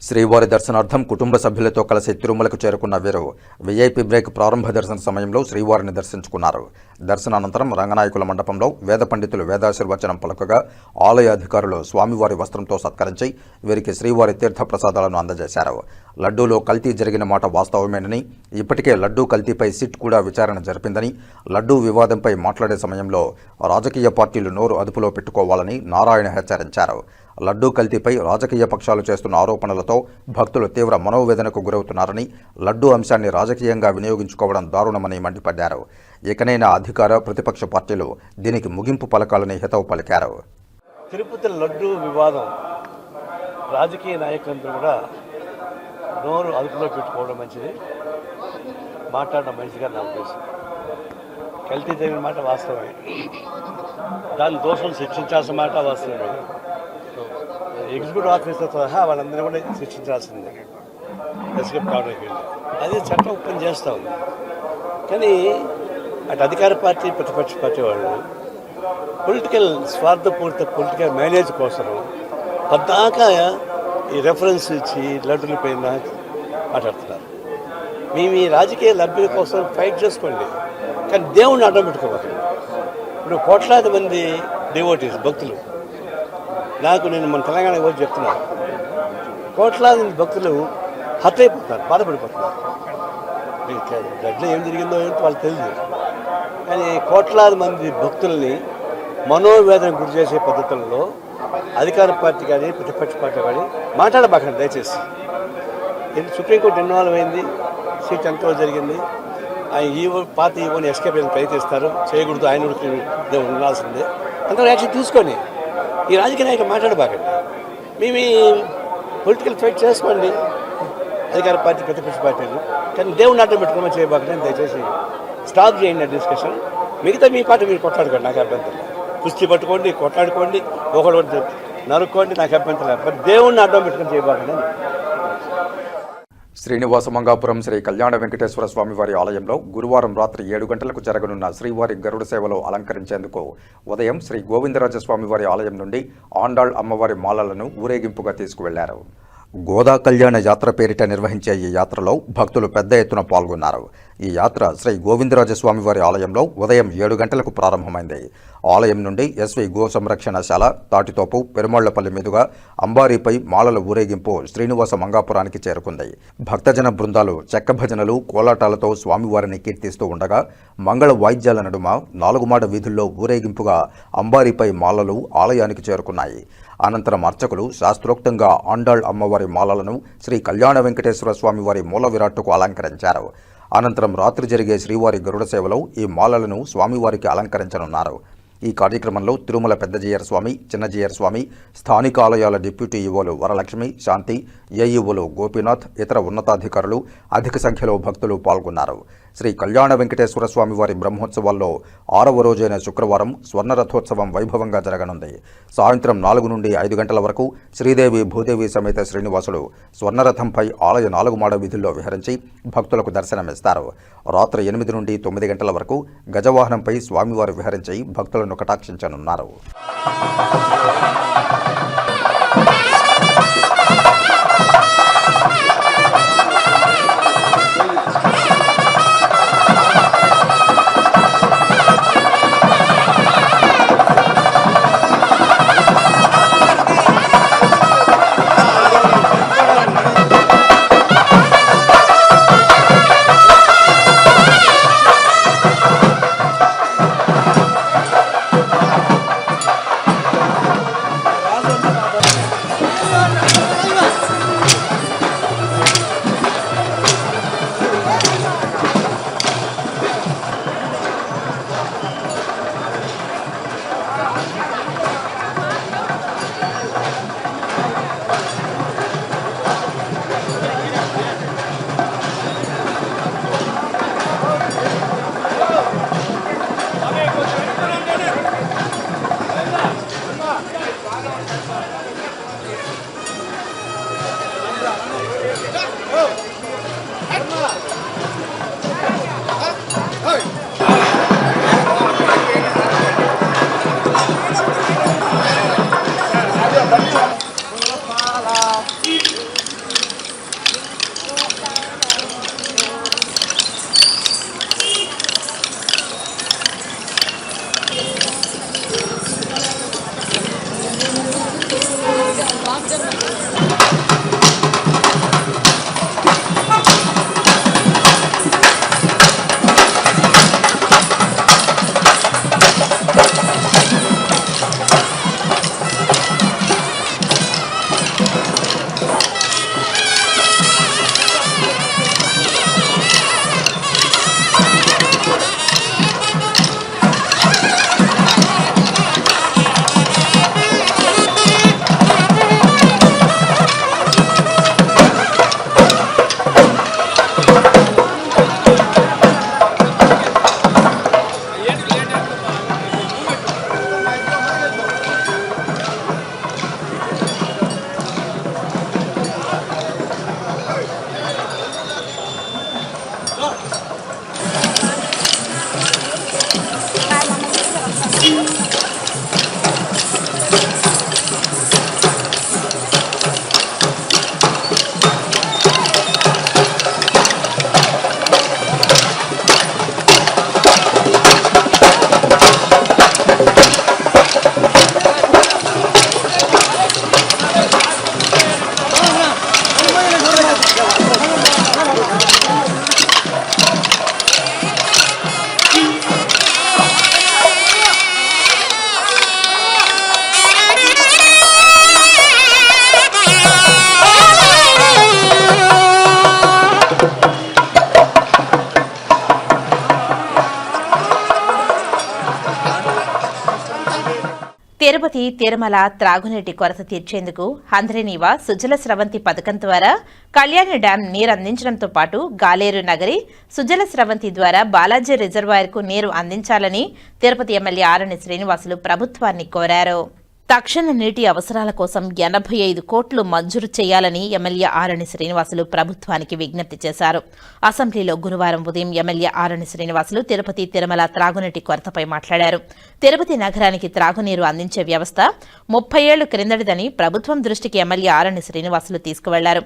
Speaker 11: శ్రీవారి దర్శనార్థం కుటుంబ సభ్యులతో కలిసి తిరుమలకు చేరుకున్న వీరు వీఐపీ బ్రేక్ ప్రారంభ దర్శన సమయంలో శ్రీవారిని దర్శించుకున్నారు. దర్శనానంతరం రంగనాయకుల మండపంలో వేద పండితులు వేదాశీర్వచనం పలుకగా ఆలయ అధికారులు స్వామివారి వస్త్రంతో సత్కరించి వీరికి శ్రీవారి తీర్థ ప్రసాదాలను అందజేశారు. లడ్డూలో కల్తీ జరిగిన మాట వాస్తవమేనని, ఇప్పటికే లడ్డూ కల్తీపై సిట్ కూడా విచారణ జరిపిందని, లడ్డూ వివాదంపై మాట్లాడే సమయంలో రాజకీయ పార్టీలు నోరు అదుపులో పెట్టుకోవాలని నారాయణ హెచ్చరించారు. లడ్డూ కల్తీపై రాజకీయ పక్షాలు చేస్తున్న ఆరోపణలతో భక్తులు తీవ్ర మనోవేదనకు గురవుతున్నారని, లడ్డూ అంశాన్ని రాజకీయంగా వినియోగించుకోవడం దారుణమని మండిపడ్డారు. ఇకనైనా అధికార, ప్రతిపక్ష పార్టీలు దీనికి ముగింపు పలకాలని హితవు పలికారు.
Speaker 13: తిరుపతి లడ్డూ వివాదం రాజకీయ నాయకులందరూ కూడా నోరు అదుపులో పెట్టుకోవడం మంచిది, మాట్లాడడం మంచిగా నా ఉద్దేశం. కల్తీ జరిగిన మాట వాస్తవమే, దాని దోషులు శిక్షించాల్సిన మాట వాస్తవమే. ఎగ్జిక్యూటివ్ ఆఫీసర్ సహా వాళ్ళందరూ కూడా శిక్షించాల్సిందే ఎస్కేప్ కావడానికి వెళ్ళి. అది చట్టం ఓపెన్ చేస్తూ ఉంది. కానీ అటు అధికార పార్టీ ప్రతిపక్ష పార్టీ వాళ్ళు పొలిటికల్ స్వార్థపూరిత పొలిటికల్ మైలేజ్ కోసం పద్దాకా ఈ రెఫరెన్స్ ఇచ్చి లడ్డుల పైన మాట్లాడుతున్నారు. మేము ఈ రాజకీయ లబ్ధుల కోసం ఫైట్ చేసుకోండి, కానీ దేవుణ్ణి అడ్డం పెట్టుకోవాలి. ఇప్పుడు కోట్లాది మంది డివోటీస్ భక్తులు, నేను మన తెలంగాణకి వచ్చి చెప్తున్నాను, కోట్లాది భక్తులు హత్య అయిపోతున్నారు, బాధపడిపోతున్నారు. గడ్డలో ఏం జరిగిందో ఏంటో వాళ్ళకి తెలియదు. కానీ కోట్లాది మంది భక్తుల్ని మనోవేదన గురి చేసే పద్ధతుల్లో అధికార పార్టీ కానీ ప్రతిపక్ష పార్టీ కానీ మాట్లాడబాకండి దయచేసి. సుప్రీంకోర్టు ఇన్వాల్వ్ అయింది, సీట్ ఎంతో జరిగింది. ఈవో పాత ఈవోని ఎస్కేప్ ప్రయత్నిస్తారు, చేయకూడదు, ఆయన ఉండాల్సిందే. అందరూ యాక్షన్ తీసుకొని ఈ రాజకీయ నాయకులు మాట్లాడబాకండి. మేము పొలిటికల్ ఫైట్ చేసుకోండి అధికార పార్టీ ప్రతిపక్ష పార్టీలు, కానీ దేవుని అడ్డం పెట్టుకోమని చేయబాకండి. దయచేసి స్టాప్ చేయండి డిస్కషన్. మిగతా మీ పార్టీ మీరు కొట్లాడుకోండి, నాకు అభ్యంతరం. కుస్తీ పట్టుకోండి, కొట్లాడుకోండి, ఒకరు నరుక్కోండి, నాకు అభ్యంతరం. బట్ దేవుణ్ణి అడ్డం పెట్టుకొని చేయబాకండి.
Speaker 11: శ్రీనివాస మంగాపురం శ్రీ కళ్యాణ వెంకటేశ్వర స్వామి వారి ఆలయంలో గురువారం రాత్రి 7 గంటలకు జరగనున్న శ్రీవారి గరుడ సేవలో అలంకరించేందుకు ఉదయం శ్రీ గోవిందరాజస్వామి వారి ఆలయం నుండి ఆండాళ్ అమ్మవారి మాలలను ఊరేగింపుగా తీసుకువెళ్లారు. గోదా కళ్యాణ యాత్ర పేరిట నిర్వహించే ఈ యాత్రలో భక్తులు పెద్ద ఎత్తున పాల్గొన్నారు. ఈ యాత్ర శ్రీ గోవిందరాజస్వామి వారి ఆలయంలో ఉదయం 7 గంటలకు ప్రారంభమైంది. ఆలయం నుండి ఎస్వి గో సంరక్షణశాల, తాటితోపు, పెరుమాళ్లపల్లి మీదుగా అంబారీపై మాలల ఊరేగింపు శ్రీనివాస మంగాపురానికి చేరుకుంది. భక్తజన బృందాలు చెక్క భజనలు, కోలాటాలతో స్వామివారిని కీర్తిస్తూ ఉండగా మంగళ వాయిద్యాల నడుమ 4 మాడ వీధుల్లో ఊరేగింపుగా అంబారీపై మాలలు ఆలయానికి చేరుకున్నాయి. అనంతరం అర్చకులు శాస్త్రోక్తంగా ఆండాళ్ అమ్మవారి మాలలను శ్రీ కళ్యాణ వెంకటేశ్వర స్వామి వారి మూల విరాట్టుకు అలంకరించారు. అనంతరం రాత్రి జరిగే శ్రీవారి గరుడ సేవలో ఈ మాలలను స్వామివారికి అలంకరించనున్నారు. ఈ కార్యక్రమంలో తిరుమల పెద్దజీయర్ స్వామి, చిన్నజీయర్ స్వామి, స్థానిక ఆలయాల డిప్యూటీ ఈవోలు వరలక్ష్మి, శాంతి, ఏఈఓలు గోపీనాథ్, ఇతర ఉన్నతాధికారులు అధిక సంఖ్యలో భక్తులు పాల్గొన్నారు. శ్రీ కళ్యాణ వెంకటేశ్వర స్వామి వారి బ్రహ్మోత్సవాల్లో 6వ రోజైన శుక్రవారం స్వర్ణరథోత్సవం వైభవంగా జరగనుంది. సాయంత్రం 4 నుండి 5 గంటల వరకు శ్రీదేవి భూదేవి సమేత శ్రీనివాసుడు స్వర్ణరథంపై ఆలయ 4 మాడ వీధుల్లో విహరించి భక్తులకు దర్శనమిస్తారు. రాత్రి 8 నుండి 9 గంటల వరకు గజవాహనంపై స్వామివారు విహరించి భక్తులను కటాక్షించనున్నారు.
Speaker 1: తిరుపతి తిరుమల త్రాగునీటి కొరత తీర్చేందుకు హంద్రీనీవా సుజల స్రవంతి పథకం ద్వారా కళ్యాణి డ్యాం నీరు అందించడంతో పాటు గాలేరు నగరి సుజల స్రవంతి ద్వారా బాలాజీ రిజర్వాయర్కు నీరు అందించాలని తిరుపతి ఎమ్మెల్యే ఆరణి శ్రీనివాసులు ప్రభుత్వాన్ని కోరారు. తక్షణ నీటి అవసరాల కోసం 85 కోట్లు మంజూరు చేయాలని ఎమ్మెల్యే ఆరణి శ్రీనివాసులు ప్రభుత్వానికి విజ్ఞప్తి చేశారు. అసెంబ్లీలో గురువారం ఉదయం ఎమ్మెల్యే ఆరణి శ్రీనివాసులు తిరుపతి తిరుమల త్రాగునీటి కొరతపై మాట్లాడారు. తిరుపతి నగరానికి త్రాగునీరు అందించే వ్యవస్థ 30 ఏళ్లు క్రిందటిదని ప్రభుత్వం దృష్టికి ఎమ్మెల్యే ఆరణి శ్రీనివాసులు తీసుకువెళ్లారు.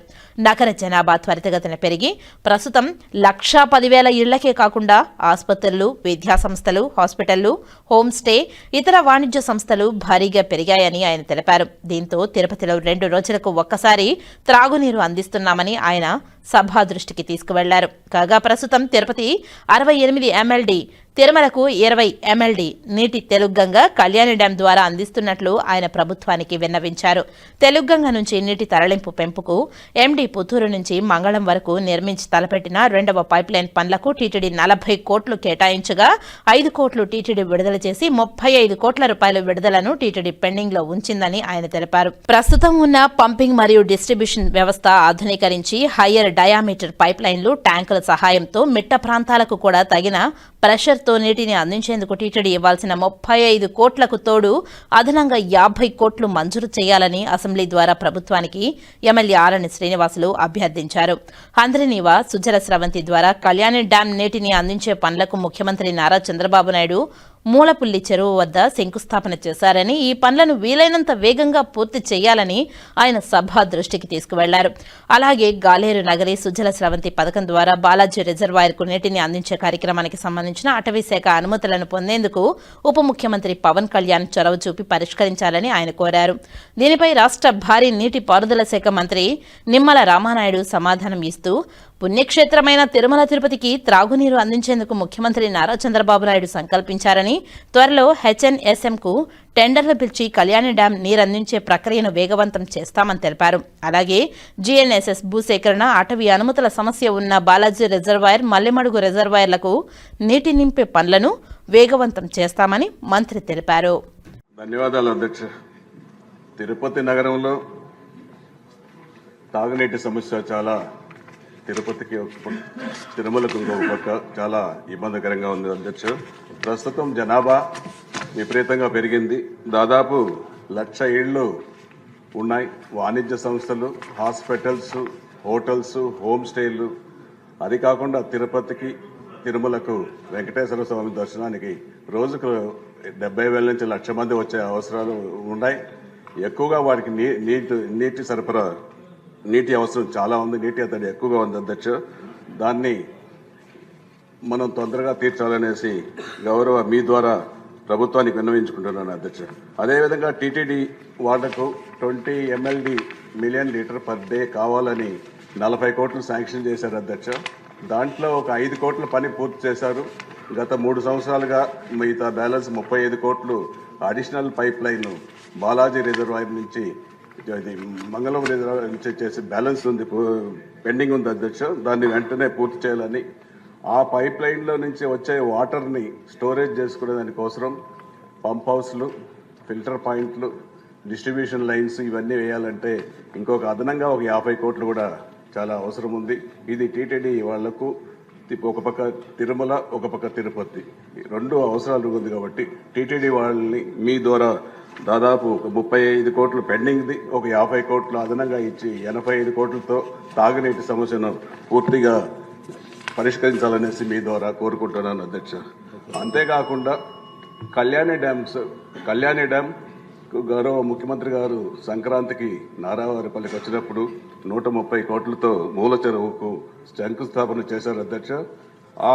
Speaker 1: నగర జనాభా త్వరితగతిన పెరిగి ప్రస్తుతం 1,10,000 ఇళ్లకే కాకుండా ఆసుపత్రులు, విద్యాసంస్థలు, హాస్పిటళ్లు, హోమ్ స్టే, ఇతర వాణిజ్య సంస్థలు భారీగా పెరిగాయని ఆయన తెలిపారు. దీంతో తిరుపతిలో 2 రోజులకు ఒక్కసారి త్రాగునీరు అందిస్తున్నామని ఆయన సభ దృష్టికి తీసుకువెళ్లారు. కాగా ప్రస్తుతం తిరుపతి 68 MLD, తిరుమలకు 20 MLD నీటి తెలుగంగ కళ్యాణి డ్యాం ద్వారా అందిస్తున్నట్లు ఆయన ప్రభుత్వానికి విన్నవించారు. తెలుగంగ నుంచి నీటి తరలింపు పెంపుకు ఎండీ పుత్తూరు నుంచి మంగళం వరకు నిర్మించి తలపెట్టిన 2వ పైప్లైన్ పనులకు టీటీడీ 40 కోట్లు కేటాయించగా 5 కోట్లు టీటీడీ విడుదల చేసి 35 కోట్ల రూపాయల విడుదలను టీటీడీ పెండింగ్ లో ఉంచిందని ఆయన తెలిపారు. ప్రస్తుతం ఉన్న పంపింగ్ మరియు డిస్ట్రిబ్యూషన్ వ్యవస్థ ఆధునీకరించి హయ్యర్ డయామీటర్ పైప్లైన్లు, ట్యాంకుల సహాయంతో మిట్ట ప్రాంతాలకు కూడా తగిన ప్రెషర్తో నీటిని అందించేందుకు టీటీడీ ఇవ్వాల్సిన 35 కోట్లకు తోడు అదనంగా 50 కోట్లు మంజూరు చేయాలని అసెంబ్లీ ద్వారా ప్రభుత్వానికి ఎమ్మెల్యే ఆరణి శ్రీనివాసులు అభ్యర్థించారు. హంద్రీనీవా సుజల స్రవంతి ద్వారా కళ్యాణి డ్యాం నీటిని అందించే పనులకు ముఖ్యమంత్రి నారా చంద్రబాబు నాయుడు మూలపుల్లి చెరువు వద్ద శంకుస్థాపన చేశారని, ఈ పనులను వీలైనంత వేగంగా పూర్తి చేయాలని ఆయన సభ దృష్టికి తీసుకువెళ్లారు. అలాగే గాలేరు నగరి సుజల స్రవంతి పథకం ద్వారా బాలాజీ రిజర్వాయర్కు నీటిని అందించే కార్యక్రమానికి సంబంధించిన అటవీ శాఖ అనుమతులను పొందేందుకు ఉప ముఖ్యమంత్రి పవన్ కళ్యాణ్ చొరవ చూపి పరిష్కరించాలని ఆయన కోరారు. దీనిపై రాష్ట్ర భారీ నీటి పారుదల శాఖ మంత్రి నిమ్మల రామానాయుడు సమాధానం ఇస్తూ, పుణ్యక్షేత్రమైన తిరుమల తిరుపతికి త్రాగునీరు అందించేందుకు ముఖ్యమంత్రి నారా చంద్రబాబు నాయుడు సంకల్పించారని, త్వరలో HNSMకు టెండర్లు పిలిచి కళ్యాణి డ్యాం నీరందించే ప్రక్రియను వేగవంతం చేస్తామని తెలిపారు. అలాగే GNSS భూసేకరణ, అటవీ అనుమతుల సమస్య ఉన్న బాలాజీ రిజర్వాయర్, మల్లెమడుగు రిజర్వాయర్లకు నీటి నింపే పనులను వేగవంతం చేస్తామని మంత్రి తెలిపారు.
Speaker 6: ధన్యవాదాలు అధ్యక్ష. తిరుపతి నగరంలో తాగునీటి సమస్య చాలా తిరుపతికి తిరుమలకు ఇంకొక పక్క చాలా ఇబ్బందికరంగా ఉంది అధ్యక్ష. ప్రస్తుతం జనాభా విపరీతంగా పెరిగింది. దాదాపు 1,00,000 ఇళ్ళు ఉన్నాయి. వాణిజ్య సంస్థలు, హాస్పిటల్స్, హోటల్స్, హోమ్ స్టేలు, అది కాకుండా తిరుపతికి తిరుమలకు వెంకటేశ్వర స్వామి దర్శనానికి రోజుకు 70,000 నుంచి 1,00,000 మంది వచ్చే అవసరాలు ఉన్నాయి. ఎక్కువగా వారికి నీటి సరఫరా, నీటి అవసరం చాలా ఉంది, నీటి అతడి ఎక్కువగా ఉంది అధ్యక్ష. దాన్ని మనం తొందరగా తీర్చాలనేసి గౌరవ మీ ద్వారా ప్రభుత్వానికి విన్నవించుకుంటున్నాను అధ్యక్ష. అదేవిధంగా టీటీడీ వాళ్లకు 20 MLD million litre per day కావాలని 40 కోట్లు శాంక్షన్ చేశారు అధ్యక్ష. దాంట్లో ఒక 5 కోట్ల పని పూర్తి చేశారు. గత 3 సంవత్సరాలుగా మిగతా బ్యాలెన్స్ 35 కోట్లు additional pipe line Balaji reservoir నుంచి మంగళం రిజర్వాయర్ నుంచి చేసి బ్యాలెన్స్ ఉంది, పెండింగ్ ఉంది అధ్యక్ష. దాన్ని వెంటనే పూర్తి చేయాలని, ఆ పైప్ లైన్లో నుంచి వచ్చే వాటర్ని స్టోరేజ్ చేసుకునే దానికోసం పంప్ హౌస్లు, ఫిల్టర్ పాయింట్లు, డిస్ట్రిబ్యూషన్ లైన్స్ ఇవన్నీ వేయాలంటే ఇంకొక అదనంగా ఒక 50 కోట్లు కూడా చాలా అవసరం ఉంది. ఇది టీటీడీ వాళ్లకు ఒక పక్క తిరుమల, ఒక పక్క తిరుపతి 2 అవసరాలు ఉంది కాబట్టి టీటీడీ వాళ్ళని మీ ద్వారా దాదాపు 35 కోట్లు పెండింగ్ది, ఒక 50 కోట్లు అదనంగా ఇచ్చి 85 కోట్లతో తాగునీటి సమస్యను పూర్తిగా పరిష్కరించాలనేసి మీ ద్వారా కోరుకుంటున్నాను అధ్యక్ష. అంతేకాకుండా కళ్యాణి డ్యామ్ గౌరవ ముఖ్యమంత్రి గారు సంక్రాంతికి నారావారిపల్లికి వచ్చినప్పుడు 130 కోట్లతో మూల చెరువుకు శంకుస్థాపన చేశారు అధ్యక్ష. ఆ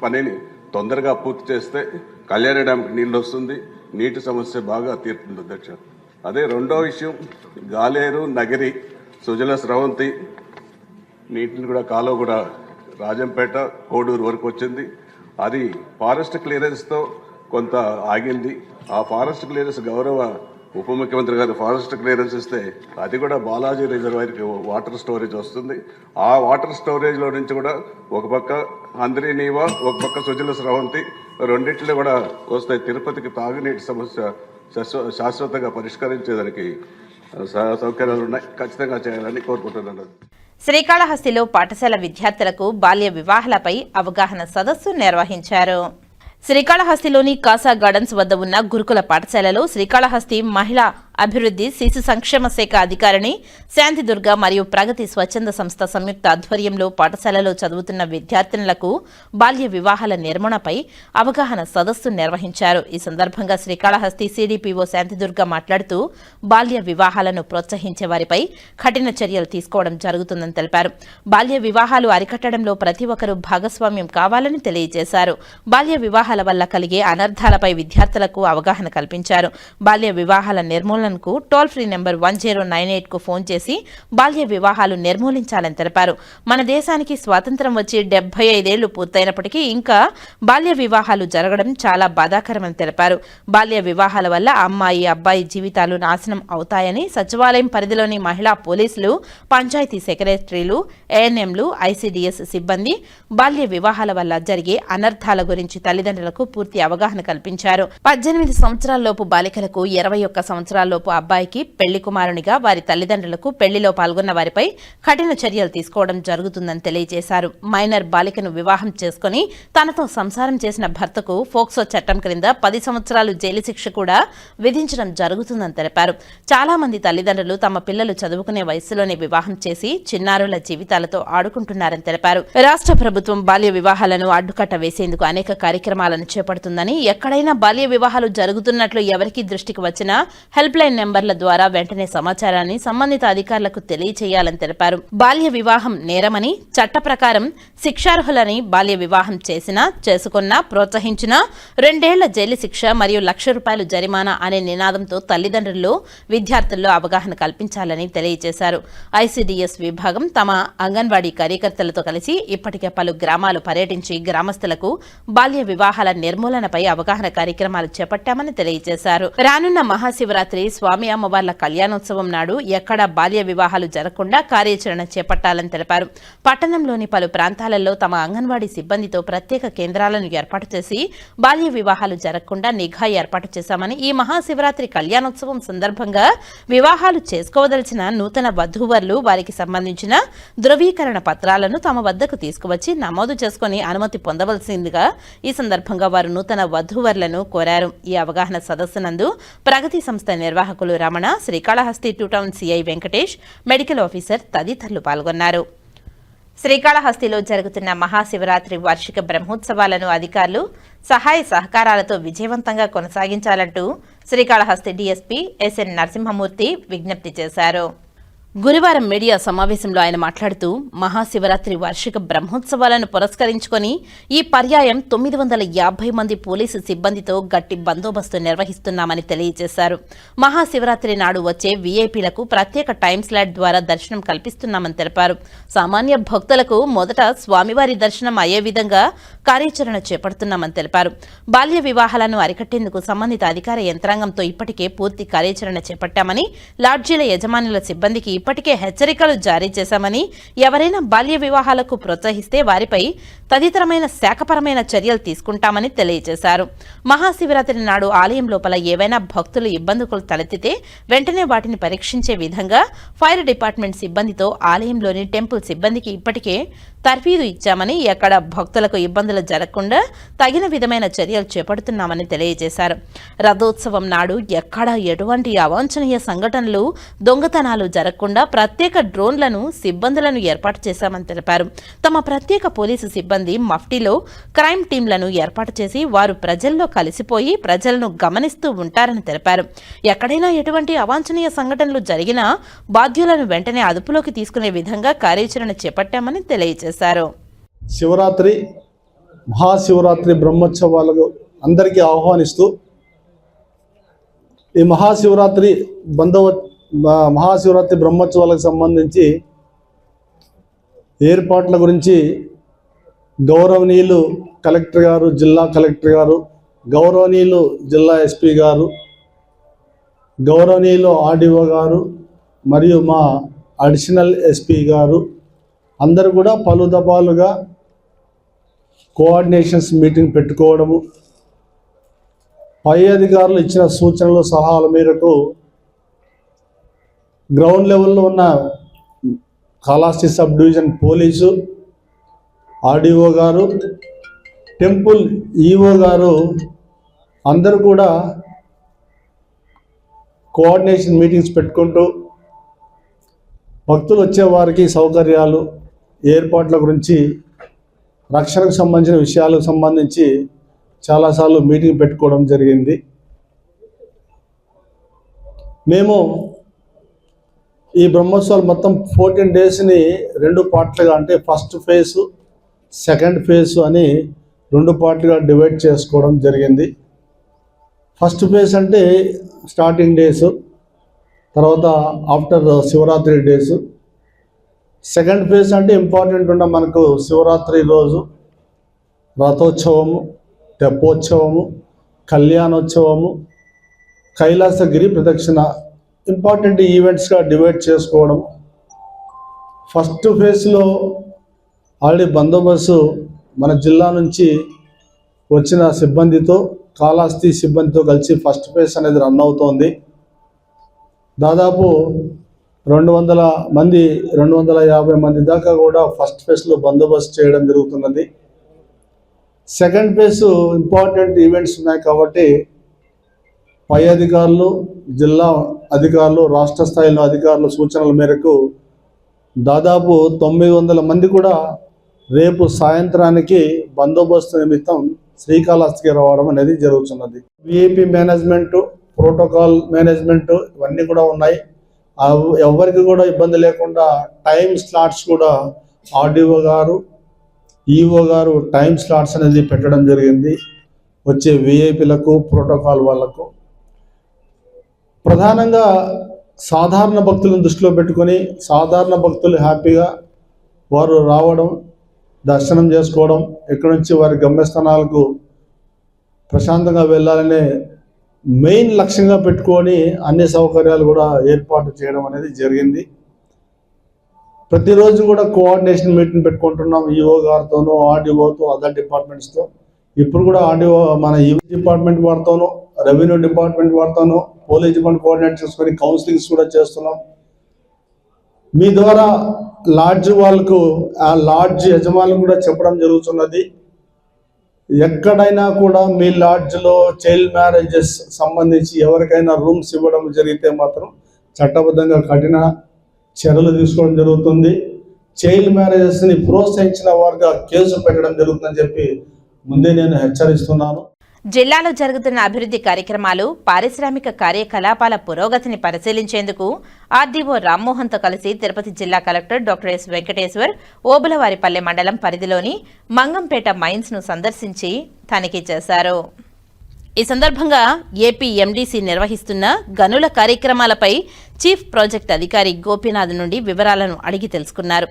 Speaker 6: పనిని తొందరగా పూర్తి చేస్తే కళ్యాణి డ్యాంకి నీళ్ళు వస్తుంది, నీటి సమస్య బాగా తీరుతుంది అధ్యక్ష. అదే రెండో విషయం, గాలేరు నగరి సుజల స్రవంతి నీటిని కూడా కాలువ కూడా రాజంపేట, కోడూరు వరకు వచ్చింది. అది ఫారెస్ట్ క్లియరెన్స్తో కొంత ఆగింది. ఆ ఫారెస్ట్ క్లియరెన్స్ గౌరవ ఉప ముఖ్యమంత్రి గారు ఫారెస్ట్ క్లియరెన్స్ ఇస్తే అది కూడా బాలాజీ రిజర్వాయర్కి వాటర్ స్టోరేజ్ వస్తుంది. ఆ వాటర్ స్టోరేజ్లో నుంచి కూడా ఒక పక్క హంద్రీనీవా, ఒక పక్క సుజల స్రవంతి రెండింటిలో కూడా వస్తాయి. తిరుపతికి తాగునీటి సమస్య శాశ్వతంగా పరిష్కరించేదానికి సౌకర్యాలు ఉన్నాయి, ఖచ్చితంగా చేయాలని కోరుకుంటున్నాను.
Speaker 1: శ్రీకాళహస్తిలో పాఠశాల విద్యార్థులకు బాల్య వివాహాలపై అవగాహన సదస్సు నిర్వహించారు. శ్రీకాళహస్తిలోని కాసా గార్డెన్స్ వద్ద ఉన్న గురుకుల పాఠశాలలో శ్రీకాళహస్తి మహిళా అభివృద్ధి శిశు సంక్షేమ శాఖ అధికారిని శాంతిదుర్గ మరియు ప్రగతి స్వచ్ఛంద సంస్థ సంయుక్త ఆధ్వర్యంలో పాఠశాలలో చదువుతున్న విద్యార్థినులకు బాల్య వివాహాల నిర్మూలనపై అవగాహన సదస్సు నిర్వహించారు. ఈ సందర్భంగా శ్రీకాళహస్తి సిడిపిఓ శాంతిదుర్గ మాట్లాడుతూ బాల్య వివాహాలను ప్రోత్సహించే వారిపై కఠిన చర్యలు తీసుకోవడం జరుగుతుందని తెలిపారు. బాల్య వివాహాలు అరికట్టడంలో ప్రతి ఒక్కరూ భాగస్వామ్యం కావాలని తెలియజేశారు. బాల్య వివాహాల వల్ల కలిగే అనర్థాలపై విద్యార్థులకు అవగాహన కల్పించారు. బాల్య వివాహాల నిర్మూలనకు టోల్ ఫ్రీ నెంబర్ 1098 కు ఫోన్ చేసి బాల్య వివాహాలు నిర్మూలించాలని తెలిపారు. మన దేశానికి స్వాతంత్ర్యం వచ్చి 75 ఏళ్లు పూర్తయినప్పటికీ ఇంకా బాల్య వివాహాలు జరగడం చాలా బాధాకరమని తెలిపారు. బాల్య వివాహాల వల్ల అమ్మాయి అబ్బాయి జీవితాలు నాశనం అవుతాయని సచివాలయం పరిధిలోని మహిళా పోలీసులు, పంచాయతీ సెక్రటరీలు, ఏఎన్ఎంలు, ఐసీడీఎస్ సిబ్బంది బాల్య వివాహాల వల్ల జరిగే అనర్థాల గురించి తల్లిదండ్రులకు పూర్తి అవగాహన కల్పించారు. 18 సంవత్సరాలలోపు బాలికలకు 21 సంవత్సరాలలోపు అబ్బాయికి పెళ్లి కుమారునిగా వారి తల్లిదండ్రులకు పెళ్లిలో పాల్గొన్న వారిపై కఠిన చర్యలు తీసుకోవడం జరుగుతుందని తెలియజేశారు. మైనర్ బాలికను వివాహం చేసుకుని తనతో సంసారం చేసిన భర్తకు ఫోక్సో చట్టం క్రింద 10 సంవత్సరాలు జైలు శిక్ష కూడా విధించడం జరుగుతుందని తెలిపారు. చాలా మంది తల్లిదండ్రులు తమ పిల్లలు చదువుకునే వయసులోనే వివాహం చేసి చిన్నారుల జీవితాలతో ఆడుకుంటున్నారని తెలిపారు. రాష్ట్ర ప్రభుత్వం బాల్య వివాహాలను అడ్డుకట్ట వేసేందుకు అనేక కార్యక్రమాలను చేపడుతుందని, ఎక్కడైనా బాల్య వివాహాలు జరుగుతున్నట్లు ఎవరికి దృష్టికి వచ్చినా హెల్ప్ లైన్ నెంబర్ల ద్వారా వెంటనే సమాచారాన్ని సంబంధిత అధికారులకు తెలియచేయాలని తెలిపారు. బాల్య వివాహం నేరమని, చట్ట ప్రకారం శిక్షార్హులని బాల్య వివాహం చేసినా, చేసుకున్నా, ప్రోత్సహించినా 2 ఏళ్ల జైలు శిక్ష మరియు ₹1,00,000 జరిమానా అనే నినాదంతో తల్లిదండ్రుల్లో, విద్యార్థుల్లో అవగాహన కల్పించాలని తెలియజేశారు. ఐసీడీఎస్ విభాగం తమ అంగన్వాడీ కార్యకర్తలతో కలిసి ఇప్పటికే పలు గ్రామాలు పర్యటించి గ్రామస్తులకు బాల్య వివాహాల నిర్మూలనపై అవగాహన కార్యక్రమాలు చేపట్టామని తెలియజేశారు. రానున్న మహాశివరాత్రి స్వామి అమ్మవార్ల కళ్యాణోత్సవం నాడు ఎక్కడా బాల్య వివాహాలు జరగకుండా కార్యాచరణ చేపట్టాలని తెలిపారు. పట్టణంలోని పలు ప్రాంతాలలో తమ అంగన్వాడీ సిబ్బందితో ప్రత్యేక కేంద్రాలను ఏర్పాటు చేసి బాల్య వివాహాలు జరగకుండా నిఘా ఏర్పాటు చేశామని, ఈ మహాశివరాత్రి కళ్యాణోత్సవం సందర్భంగా వివాహాలు చేసుకోవదలిచిన నూతన వధూవరులు వారికి సంబంధించిన ధృవీకరణ పత్రాలను తమ వద్దకు తీసుకువచ్చి నమోదు చేసుకుని అనుమతి పొందవలసిందిగా ఈ సందర్భంగా వారు నూతన వధూవరులను కోరారు. ఈ అవగాహన సదస్సునందు ప్రగతి సంస్థ నిర్వాహకులు Ramana, Srikalahasti 2 town CI Venkatesh, medical officer తదితరులు పాల్గొన్నారు. శ్రీకాళహస్తిలో జరుగుతున్న మహాశివరాత్రి వార్షిక బ్రహ్మోత్సవాలను అధికారులు సహాయ సహకారాలతో విజయవంతంగా కొనసాగించాలంటూ శ్రీకాళహస్తి డీఎస్పీ ఎస్ఎన్ నరసింహమూర్తి విజ్ఞప్తి చేశారు. గురువారం మీడియా సమావేశంలో ఆయన మాట్లాడుతూ మహాశివరాత్రి వార్షిక బ్రహ్మోత్సవాలను పురస్కరించుకొని ఈ పర్యాయం 950 మంది పోలీసు సిబ్బందితో గట్టి బందోబస్తు నిర్వహిస్తున్నామని తెలియజేశారు. మహాశివరాత్రి నాడు వచ్చే వీఐపీలకు ప్రత్యేక టైం స్లాట్ ద్వారా దర్శనం కల్పిస్తున్నామని తెలిపారు. సామాన్య భక్తులకు మొదట స్వామివారి దర్శనం అయ్యే విధంగా కార్యాచరణ చేపడుతున్నామని తెలిపారు. బాల్య వివాహాలను అరికట్టేందుకు సంబంధిత అధికార యంత్రాంగంతో ఇప్పటికే పూర్తి కార్యాచరణ చేపట్టామని, లాడ్జీల యజమానుల సిబ్బందికి ఇప్పటికే హెచ్చరికలు జారీ చేశామని, ఎవరైనా బాల్య వివాహాలకు ప్రోత్సహిస్తే వారిపై తదితరమైన శాఖపరమైన చర్యలు తీసుకుంటామని తెలియజేశారు. మహాశివరాత్రి నాడు ఆలయం లోపల ఏవైనా భక్తులు ఇబ్బందులు తలెత్తితే వెంటనే వాటిని పరీక్షించే విధంగా ఫైర్ డిపార్ట్మెంట్ సిబ్బందితో ఆలయంలోని టెంపుల్ సిబ్బందికి ఇప్పటికే తర్ఫీదు ఇచ్చామని, ఎక్కడ భక్తులకు ఇబ్బందులు జరగకుండా తగిన విధమైన చర్యలు చేపడుతున్నామని తెలియజేశారు. రథోత్సవం నాడు ఎక్కడా ఎటువంటి అవాంఛనీయ సంఘటనలు, దొంగతనాలు జరగకుండా ప్రత్యేక డ్రోన్లను, సిబ్బందులను ఏర్పాటు చేశామని తెలిపారు. తమ ప్రత్యేక పోలీసు సిబ్బంది మఫ్టీలో క్రైమ్ టీంలను ఏర్పాటు చేసి వారు ప్రజల్లో కలిసిపోయి ప్రజలను గమనిస్తూ ఉంటారని తెలిపారు. ఎక్కడైనా ఎటువంటి అవాంఛనీయ సంఘటనలు జరిగినా బాధ్యులను వెంటనే అదుపులోకి తీసుకునే విధంగా కార్యాచరణ చేపట్టామని తెలియజేశారు.
Speaker 14: శివరాత్రి, మహాశివరాత్రి బ్రహ్మోత్సవాలకు అందరికీ ఆహ్వానిస్తూ ఈ మహాశివరాత్రి బ్రహ్మోత్సవాలకు సంబంధించి ఏర్పాట్ల గురించి గౌరవనీయులు కలెక్టర్ గారు, జిల్లా కలెక్టర్ గారు, గౌరవనీయులు జిల్లా ఎస్పీ గారు, గౌరవనీయులు ఆర్డీఓ గారు మరియు మా అడిషనల్ ఎస్పీ గారు అందరూ కూడా పలు దఫాలుగా కోఆర్డినేషన్స్ మీటింగ్ పెట్టుకోవడము, పై అధికారులు ఇచ్చిన సూచనలు సలహాల మేరకు గ్రౌండ్ లెవెల్లో ఉన్న Kalahasti sub division police, RDO గారు, టెంపుల్ ఈఓ గారు అందరూ కూడా కోఆర్డినేషన్ మీటింగ్స్ పెట్టుకుంటూ భక్తులు వచ్చే వారికి సౌకర్యాలు, ఏర్పాట్ల గురించి, రక్షణకు సంబంధించిన విషయాలకు సంబంధించి చాలాసార్లు మీటింగ్ పెట్టుకోవడం జరిగింది. మేము ఈ బ్రహ్మోత్సవాలు మొత్తం 14 డేస్ని 2 పార్ట్లుగా, అంటే ఫస్ట్ ఫేజ్, సెకండ్ ఫేజ్ అని 2 పార్ట్లుగా డివైడ్ చేసుకోవడం జరిగింది. ఫస్ట్ ఫేజ్ అంటే స్టార్టింగ్ డేస్, తర్వాత after Shivaratri days. Second phase అంటే ఇంపార్టెంట్ ఉన్న మనకు శివరాత్రి రోజు రథోత్సవము, తెప్పోత్సవము, కళ్యాణోత్సవము, కైలాసగిరి ప్రదక్షిణ ఇంపార్టెంట్ ఈవెంట్స్గా డివైడ్ చేసుకోవడం. ఫస్ట్ ఫేజ్లో ఆల్రెడీ బందోబస్తు మన జిల్లా నుంచి వచ్చిన సిబ్బందితో, కాళహస్తి సిబ్బందితో కలిసి ఫస్ట్ ఫేజ్ అనేది రన్ అవుతోంది. దాదాపు 200 మంది, 250 మంది దాకా కూడా ఫస్ట్ ఫేజ్లో బందోబస్తు చేయడం జరుగుతున్నది. సెకండ్ ఫేజ్ ఇంపార్టెంట్ ఈవెంట్స్ ఉన్నాయి కాబట్టి పై అధికారులు, జిల్లా అధికారులు, రాష్ట్ర స్థాయిలో అధికారుల సూచనల మేరకు దాదాపు 900 మంది కూడా రేపు సాయంత్రానికి బందోబస్తు నిమిత్తం శ్రీకాళహస్తికి రావడం అనేది జరుగుతున్నది. విఐపి మేనేజ్మెంటు, ప్రోటోకాల్ మేనేజ్మెంటు ఇవన్నీ కూడా ఉన్నాయి. ఎవరికి కూడా ఇబ్బంది లేకుండా టైం స్లాట్స్ కూడా ఆర్డీఓ గారు, ఈఓ గారు టైం స్లాట్స్ అనేది పెట్టడం జరిగింది వచ్చే విఐపీలకు, ప్రోటోకాల్ వాళ్లకు. ప్రధానంగా సాధారణ భక్తులను దృష్టిలో పెట్టుకొని సాధారణ భక్తులు హ్యాపీగా వారు రావడం, దర్శనం చేసుకోవడం, ఇక్కడి నుంచి వారి గమ్యస్థానాలకు ప్రశాంతంగా వెళ్ళాలనే మెయిన్ లక్ష్యంగా పెట్టుకొని అన్ని సౌకర్యాలు కూడా ఏర్పాటు చేయడం అనేది జరిగింది. ప్రతిరోజు కూడా కోఆర్డినేషన్ మీటింగ్ పెట్టుకుంటున్నాం ఈఓ గారితోనూ, ఆర్డీఓతో, అదర్ డిపార్ట్మెంట్స్తో. ఇప్పుడు కూడా ఆర్డీఓ మన ఈవో డిపార్ట్మెంట్ వారితోనూ, రెవెన్యూ డిపార్ట్మెంట్ వారితోనూ, పోలీస్ డిపార్ట్మెంట్ కోఆర్డినేట్ చేసుకొని కౌన్సిలింగ్స్ కూడా చేస్తున్నాం. మీ ద్వారా లాడ్జ్ వాళ్ళకు, ఆ లాడ్జ్ యజమానులు కూడా చెప్పడం జరుగుతున్నది, ఎక్కడైనా కూడా మీ లాడ్జ్లో చైల్డ్ మ్యారేజెస్ సంబంధించి ఎవరికైనా రూమ్స్ ఇవ్వడం జరిగితే మాత్రం చట్టబద్ధంగా కఠిన చర్యలు తీసుకోవడం జరుగుతుంది. చైల్డ్ మ్యారేజెస్ని ప్రోత్సహించిన వారుగా కేసు పెట్టడం జరుగుతుందని చెప్పి ముందే నేను హెచ్చరిస్తున్నాను.
Speaker 1: జిల్లాలో జరుగుతున్న అభివృద్ధి కార్యక్రమాలు, పారిశ్రామిక కార్యకలాపాల పురోగతిని పరిశీలించేందుకు ఆర్డీఓ రామ్మోహన్తో కలిసి తిరుపతి జిల్లా collector doctor yes Venkateshwar Obulavaripalle మండలం పరిధిలోని మంగంపేట మైన్స్ను సందర్శించి తనిఖీ చేశారు. ఈ సందర్భంగా ఏపీ ఎండీసీ నిర్వహిస్తున్న గనుల కార్యక్రమాలపై చీఫ్ ప్రాజెక్ట్ అధికారి గోపీనాథ్ నుండి వివరాలను అడిగి తెలుసుకున్నారు.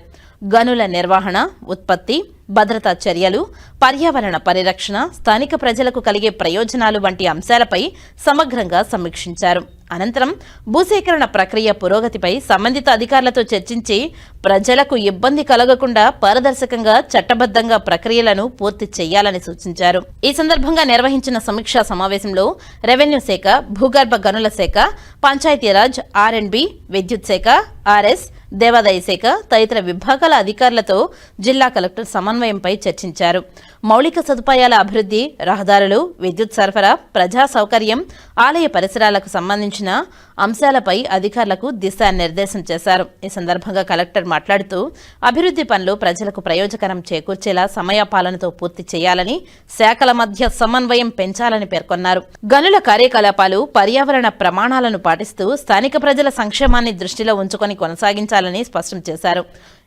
Speaker 1: గనుల నిర్వహణ, ఉత్పత్తి, భద్రతా చర్యలు, పర్యావరణ పరిరక్షణ, స్థానిక ప్రజలకు కలిగే ప్రయోజనాలు వంటి అంశాలపై సమగ్రంగా సమీక్షించారు. అనంతరం భూసేకరణ ప్రక్రియ పురోగతిపై సంబంధిత అధికారులతో చర్చించి ప్రజలకు ఇబ్బంది కలగకుండా పారదర్శకంగా, చట్టబద్ధంగా ప్రక్రియలను పూర్తి చేయాలని సూచించారు. ఈ సందర్భంగా నిర్వహించిన సమీక్షా సమావేశంలో రెవెన్యూ శాఖ, భూగర్భ గనుల శాఖ, పంచాయతీరాజ్, ఆర్ఎండ్బి, విద్యుత్ శాఖ, ఆర్ఎస్, దేవాదాయ శాఖ తదితర విభాగాల అధికారులతో జిల్లా కలెక్టర్ సమన్వయంపై చర్చించారు. మౌలిక సదుపాయాల అభివృద్ధి, రహదారులు, విద్యుత్ సరఫరా, ప్రజా సౌకర్యం, ఆలయ పరిసరాలకు సంబంధించిన అంశాలపై అధికారులకు దిశానిర్దేశం చేశారు. ఈ సందర్భంగా కలెక్టర్ మాట్లాడుతూ అభివృద్ధి పనులు ప్రజలకు ప్రయోజకరం చేకూర్చేలా సమయపాలనతో పూర్తి చేయాలని, శాఖల మధ్య సమన్వయం పెంచాలని పేర్కొన్నారు. గనుల కార్యకలాపాలు పర్యావరణ ప్రమాణాలను పాటిస్తూ స్థానిక ప్రజల సంక్షేమాన్ని దృష్టిలో ఉంచుకొని కొనసాగించాలని స్పష్టం చేశారు.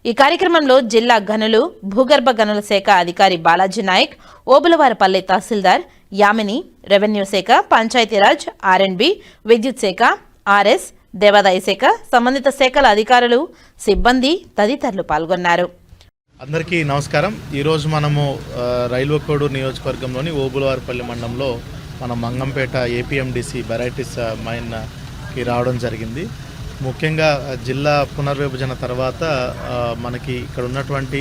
Speaker 1: ఈ కార్యక్రమంలో జిల్లా గనులు, భూగర్భ గనుల శాఖ అధికారి బాలాజీ నాయక్, ఓబులవారిపల్లె తహసీల్దార్ యామిని, రెవెన్యూ శాఖ, పంచాయతీరాజ్, ఆర్ఎండ్బి, విద్యుత్ శాఖ, ఆర్ఎస్, దేవాదాయ శాఖ, సంబంధిత శాఖల అధికారులు, సిబ్బంది తదితరులు పాల్గొన్నారు.
Speaker 3: అందరికీ నమస్కారం. ఈరోజు మనము రైల్వే కోడూరు నియోజకవర్గంలోని ఓబులవారిపల్లి మండలంలో మన మంగంపేట ఏపీఎండిసి వెరైటీస్ మైన్కి రావడం జరిగింది. ముఖ్యంగా జిల్లా పునర్విభజన తర్వాత మనకి ఇక్కడ ఉన్నటువంటి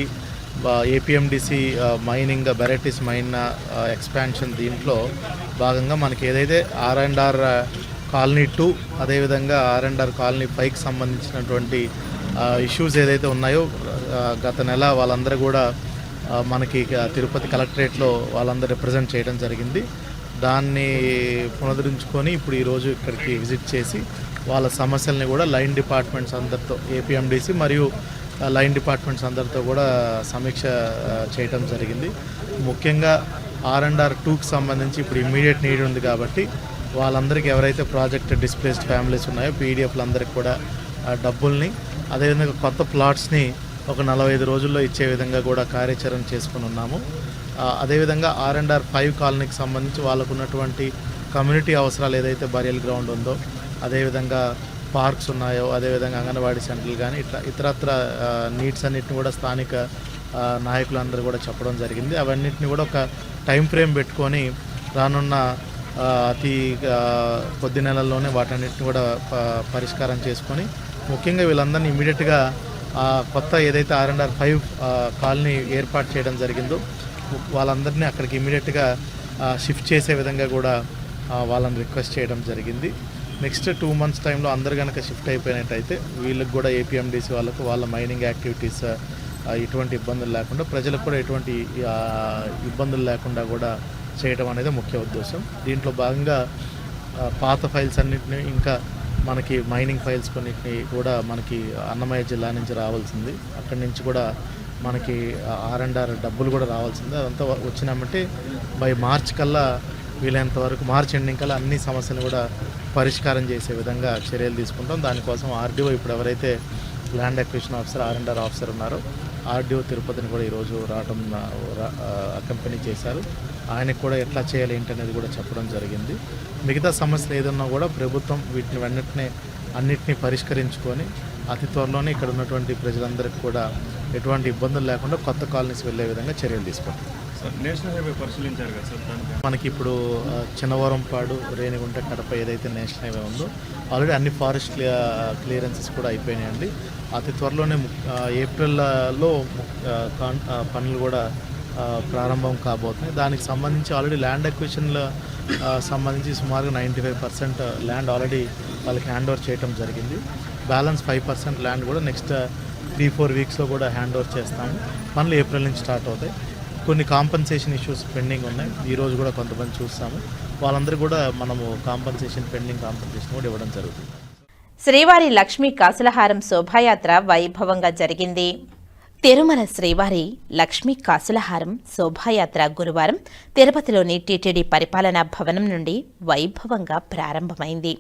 Speaker 3: APMDC mining varieties mine expansion దీంట్లో భాగంగా మనకి ఏదైతే R&R కాలనీ 2 అదేవిధంగా R&R కాలనీ 5కి సంబంధించినటువంటి ఇష్యూస్ ఏదైతే ఉన్నాయో గత నెల వాళ్ళందరూ కూడా మనకి తిరుపతి కలెక్టరేట్లో వాళ్ళందరూ రిప్రజెంట్ చేయడం జరిగింది. దాన్ని పునరుద్ధరించుకొని ఇప్పుడు ఈరోజు ఇక్కడికి విజిట్ చేసి వాళ్ళ సమస్యల్ని కూడా లైన్ డిపార్ట్మెంట్స్ అందరితో ఏపీఎండిసి మరియు లైన్ డిపార్ట్మెంట్స్ అందరితో కూడా సమీక్ష చేయడం జరిగింది. ముఖ్యంగా R&R 2కి సంబంధించి ఇప్పుడు ఇమ్మీడియట్ నీడ్ ఉంది కాబట్టి వాళ్ళందరికీ ఎవరైతే ప్రాజెక్ట్ డిస్ప్లేస్డ్ ఫ్యామిలీస్ ఉన్నాయో పీడిఎఫ్లందరికీ కూడా డబ్బుల్ని అదేవిధంగా కొత్త ప్లాట్స్ని ఒక 45 రోజుల్లో ఇచ్చే విధంగా కూడా కార్యాచరణ చేసుకుని ఉన్నాము. అదేవిధంగా R&R 5 కాలనీకి సంబంధించి వాళ్ళకు ఉన్నటువంటి కమ్యూనిటీ అవసరాలు ఏదైతే బరియల్ గ్రౌండ్ ఉందో అదేవిధంగా పార్క్స్ ఉన్నాయో అదేవిధంగా అంగన్వాడీ సెంటర్లు కానీ ఇట్లా ఇతరత్ర నీడ్స్ అన్నిటిని కూడా స్థానిక నాయకులందరూ కూడా చెప్పడం జరిగింది. అవన్నిటిని కూడా ఒక టైం ఫ్రేమ్ పెట్టుకొని రానున్న అతి కొద్ది నెలల్లోనే వాటన్నిటిని కూడా పరిష్కారం చేసుకొని ముఖ్యంగా వీళ్ళందరినీ ఇమీడియట్గా కొత్త ఏదైతే R&R 5 కాలనీ ఏర్పాటు చేయడం జరిగిందో వాళ్ళందరినీ అక్కడికి ఇమీడియట్గా షిఫ్ట్ చేసే విధంగా కూడా వాళ్ళని రిక్వెస్ట్ చేయడం జరిగింది. నెక్స్ట్ 2 months టైంలో అందరు కనుక షిఫ్ట్ అయిపోయినట్టయితే వీళ్ళకి కూడా ఏపీఎండిసి వాళ్ళకు వాళ్ళ మైనింగ్ యాక్టివిటీస్ ఎటువంటి ఇబ్బందులు లేకుండా ప్రజలకు కూడా ఎటువంటి ఇబ్బందులు లేకుండా కూడా చేయడం అనేది ముఖ్య ఉద్దేశం. దీంట్లో భాగంగా పాత ఫైల్స్ అన్నింటినీ ఇంకా మనకి మైనింగ్ ఫైల్స్ కొన్నిటిని కూడా మనకి అన్నమయ్య జిల్లా నుంచి రావాల్సింది, అక్కడి నుంచి కూడా మనకి R&R డబ్బులు కూడా రావాల్సింది. అదంతా వచ్చినామంటే బై మార్చ్ కల్లా వీలైనంత వరకు మార్చ్ ఎండింగ్ కల్లా అన్ని సమస్యలు కూడా పరిష్కారం చేసే విధంగా చర్యలు తీసుకుంటాం. దానికోసం ఆర్డీఓ ఇప్పుడు ఎవరైతే land acquisition officer R&R officer ఉన్నారో ఆర్డీఓ తిరుపతిని కూడా ఈరోజు రావడం అకంపెనీ చేశారు. ఆయనకు కూడా ఎట్లా చేయాలి ఏంటి అనేది కూడా చెప్పడం జరిగింది. మిగతా సమస్యలు ఏదన్నా కూడా ప్రభుత్వం వీటిని వెంటనే అన్నిటినీ పరిష్కరించుకొని అతి త్వరలోనే ఇక్కడ ఉన్నటువంటి ప్రజలందరికీ కూడా ఎటువంటి ఇబ్బందులు లేకుండా కొత్త కాలనీస్ వెళ్ళే విధంగా చర్యలు తీసుకుంటాం.
Speaker 15: నేషనల్ హైవే పరిశీలించారు కదా సార్?
Speaker 3: మనకి ఇప్పుడు చిన్నవరంపాడు రేణిగుంట కడప ఏదైతే నేషనల్ హైవే ఉందో ఆల్రెడీ అన్ని ఫారెస్ట్ క్లియరెన్సెస్ కూడా అయిపోయినాయండి. అతి త్వరలోనే ఏప్రిల్లో పనులు కూడా ప్రారంభం కాబోతున్నాయి. దానికి సంబంధించి ఆల్రెడీ ల్యాండ్ అక్విజిషన్లో సంబంధించి సుమారుగా 95% ల్యాండ్ ఆల్రెడీ వాళ్ళకి హ్యాండ్ ఓవర్ చేయడం జరిగింది. బ్యాలెన్స్ 5% ల్యాండ్ కూడా నెక్స్ట్ 3-4 వీక్స్లో కూడా హ్యాండ్ ఓవర్ చేస్తాము. పనులు ఏప్రిల్ నుంచి స్టార్ట్ అవుతాయి. కొన్ని కాంపన్సేషన్ ఇష్యూస్ పెండింగ్ ఉన్నాయి, ఈరోజు కూడా కొంతమంది చూస్తాము. వాళ్ళందరూ కూడా మనము పెండింగ్ కాంపన్సేషన్ కూడా ఇవ్వడం జరుగుతుంది.
Speaker 1: శ్రీవారి లక్ష్మీ కాసులహారం శోభాయాత్ర వైభవంగా జరిగింది. తిరుమల శ్రీవారి లక్ష్మీ కాసులహారం శోభాయాత్ర గురువారం తిరుపతిలోని టీటీడీ పరిపాలనా భవనం నుండి వైభవంగా ప్రారంభమైంది.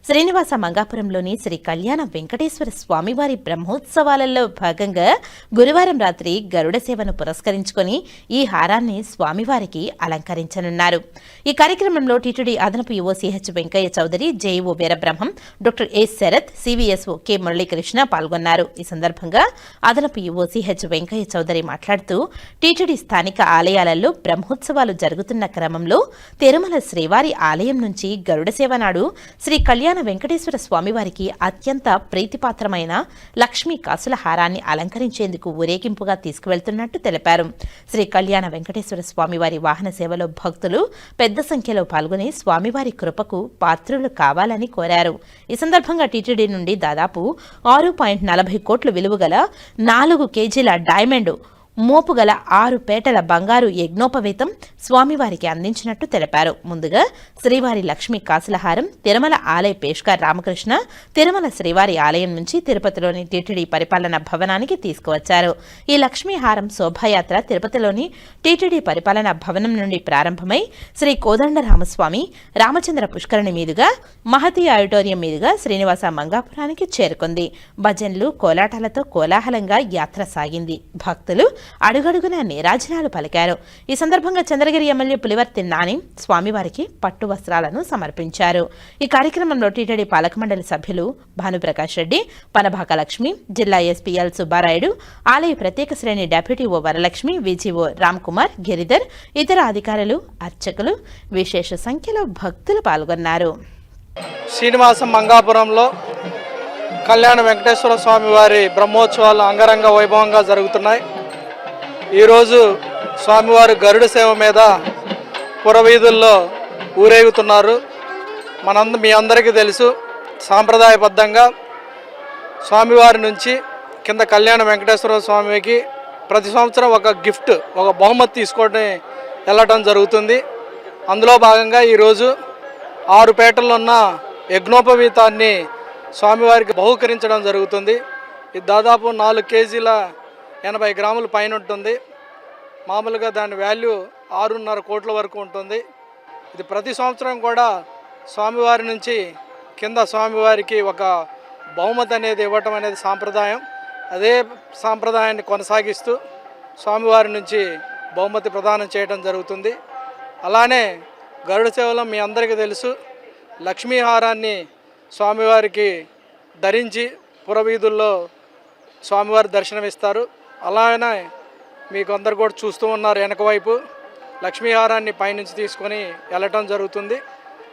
Speaker 1: శ్రీనివాస మంగాపురంలోని శ్రీ కళ్యాణ వెంకటేశ్వర స్వామివారి బ్రహ్మోత్సవాలలో భాగంగా గురువారం రాత్రి గరుడ సేవను పురస్కరించుకొని ఈ హారాన్ని స్వామివారికి అలంకరించనున్నారు. ఈ కార్యక్రమంలో టీటీడీ అదనపు EO CH Venkaiah Chowdary, JEO Veerabrahmam, doctor A Sarath, CVSO K Muralikrishna పాల్గొన్నారు. ఈ సందర్భంగా అదనపు ఈవో సిహెచ్ వెంకయ్య చౌదరి మాట్లాడుతూ టీటీడీ స్థానిక ఆలయాలలో బ్రహ్మోత్సవాలు జరుగుతున్న క్రమంలో తిరుమల శ్రీవారి ఆలయం నుంచి గరుడ సేవ నాడు శ్రీ కళ్యాణ వెంకటేశ్వర స్వామివారికి అత్యంత ప్రీతిపాత్రమైన లక్ష్మీ కాసుల హారాన్ని అలంకరించేందుకు ఊరేగింపుగా తీసుకువెళ్తున్నట్టు తెలిపారు. శ్రీ కళ్యాణ వెంకటేశ్వర స్వామివారి వాహన సేవలో భక్తులు పెద్ద సంఖ్యలో పాల్గొని స్వామివారి కృపకు పాత్రులు కావాలని కోరారు. ఈ సందర్భంగా టీటీడీ నుండి దాదాపు 6.40 కోట్ల విలువ గల 4 కేజీల డైమండ్ మోపుగల 6 పేటల బంగారు యజ్ఞోపవేతం స్వామివారికి అందించినట్టు తెలిపారు. ముందుగా శ్రీవారి లక్ష్మీ కాసులహారం తిరుమల ఆలయ పేష్కార్ రామకృష్ణ తిరుమల శ్రీవారి ఆలయం నుంచి తిరుపతిలోని టీటీడీ పరిపాలనా భవనానికి తీసుకువచ్చారు. ఈ లక్ష్మీహారం శోభాయాత్ర తిరుపతిలోని టీటీడీ పరిపాలనా భవనం నుండి ప్రారంభమై శ్రీ కోదండరామస్వామి రామచంద్ర పుష్కరిణి మీదుగా మహతి ఆడిటోరియం మీదుగా శ్రీనివాస మంగాపురానికి చేరుకుంది. భజన్లు కోలాటాలతో కోలాహలంగా యాత్ర సాగింది. భక్తులు అడుగడుగున నీరాజనాలు పలికారు. ఈ సందర్భంగా చంద్రగిరి ఎమ్మెల్యే పులివర్తి నాని స్వామివారికి పట్టు వస్త్రాలను సమర్పించారు. ఈ కార్యక్రమంలో టీటీడీ పాలక మండలి సభ్యులు భానుప్రకాష్ రెడ్డి, పనభాక లక్ష్మి, జిల్లా ఎస్పీ ఎల్ సుబ్బారాయుడు, ఆలయ ప్రత్యేక శ్రేణి డెప్యూటీ ఓ వరలక్ష్మి, విజిఓ రామ్ కుమార్, గిరిధర్, ఇతర అధికారులు, అర్చకులు, విశేష సంఖ్యలో భక్తులు పాల్గొన్నారు.
Speaker 10: శ్రీనివాస మంగాపురంలో కళ్యాణ వెంకటేశ్వర స్వామి వారి బ్రహ్మోత్సవాలు అంగరంగ వైభవంగా జరుగుతున్నాయి. ఈరోజు స్వామివారి గరుడ సేవ మీద పురవీధుల్లో ఊరేగుతున్నారు. మీ అందరికీ తెలుసు, సాంప్రదాయబద్ధంగా స్వామివారి నుంచి కింద కళ్యాణ వెంకటేశ్వర స్వామికి ప్రతి సంవత్సరం ఒక గిఫ్ట్, ఒక బహుమతి తీసుకొని వెళ్ళటం జరుగుతుంది. అందులో భాగంగా ఈరోజు 6 పేటల్లో ఉన్న యజ్ఞోపవీతాన్ని స్వామివారికి బహూకరించడం జరుగుతుంది. ఇది దాదాపు 4 కేజీల 80 గ్రాముల పైన ఉంటుంది. మామూలుగా దాని వాల్యూ 6.5 కోట్ల వరకు ఉంటుంది. ఇది ప్రతి సంవత్సరం కూడా స్వామివారి నుంచి కింద స్వామివారికి ఒక బహుమతి అనేది ఇవ్వటం అనేది సాంప్రదాయం. అదే సాంప్రదాయాన్ని కొనసాగిస్తూ స్వామివారి నుంచి బహుమతి ప్రదానం చేయడం జరుగుతుంది. అలానే గరుడ సేవలో మీ అందరికీ తెలుసు, లక్ష్మీహారాన్ని స్వామివారికి ధరించి పురవీధుల్లో స్వామివారి దర్శనమిస్తారు. అలానే మీకు అందరు కూడా చూస్తూ ఉన్నారు, వెనక వైపు లక్ష్మీహారాన్ని పైనుంచి తీసుకొని వెళ్ళటం జరుగుతుంది.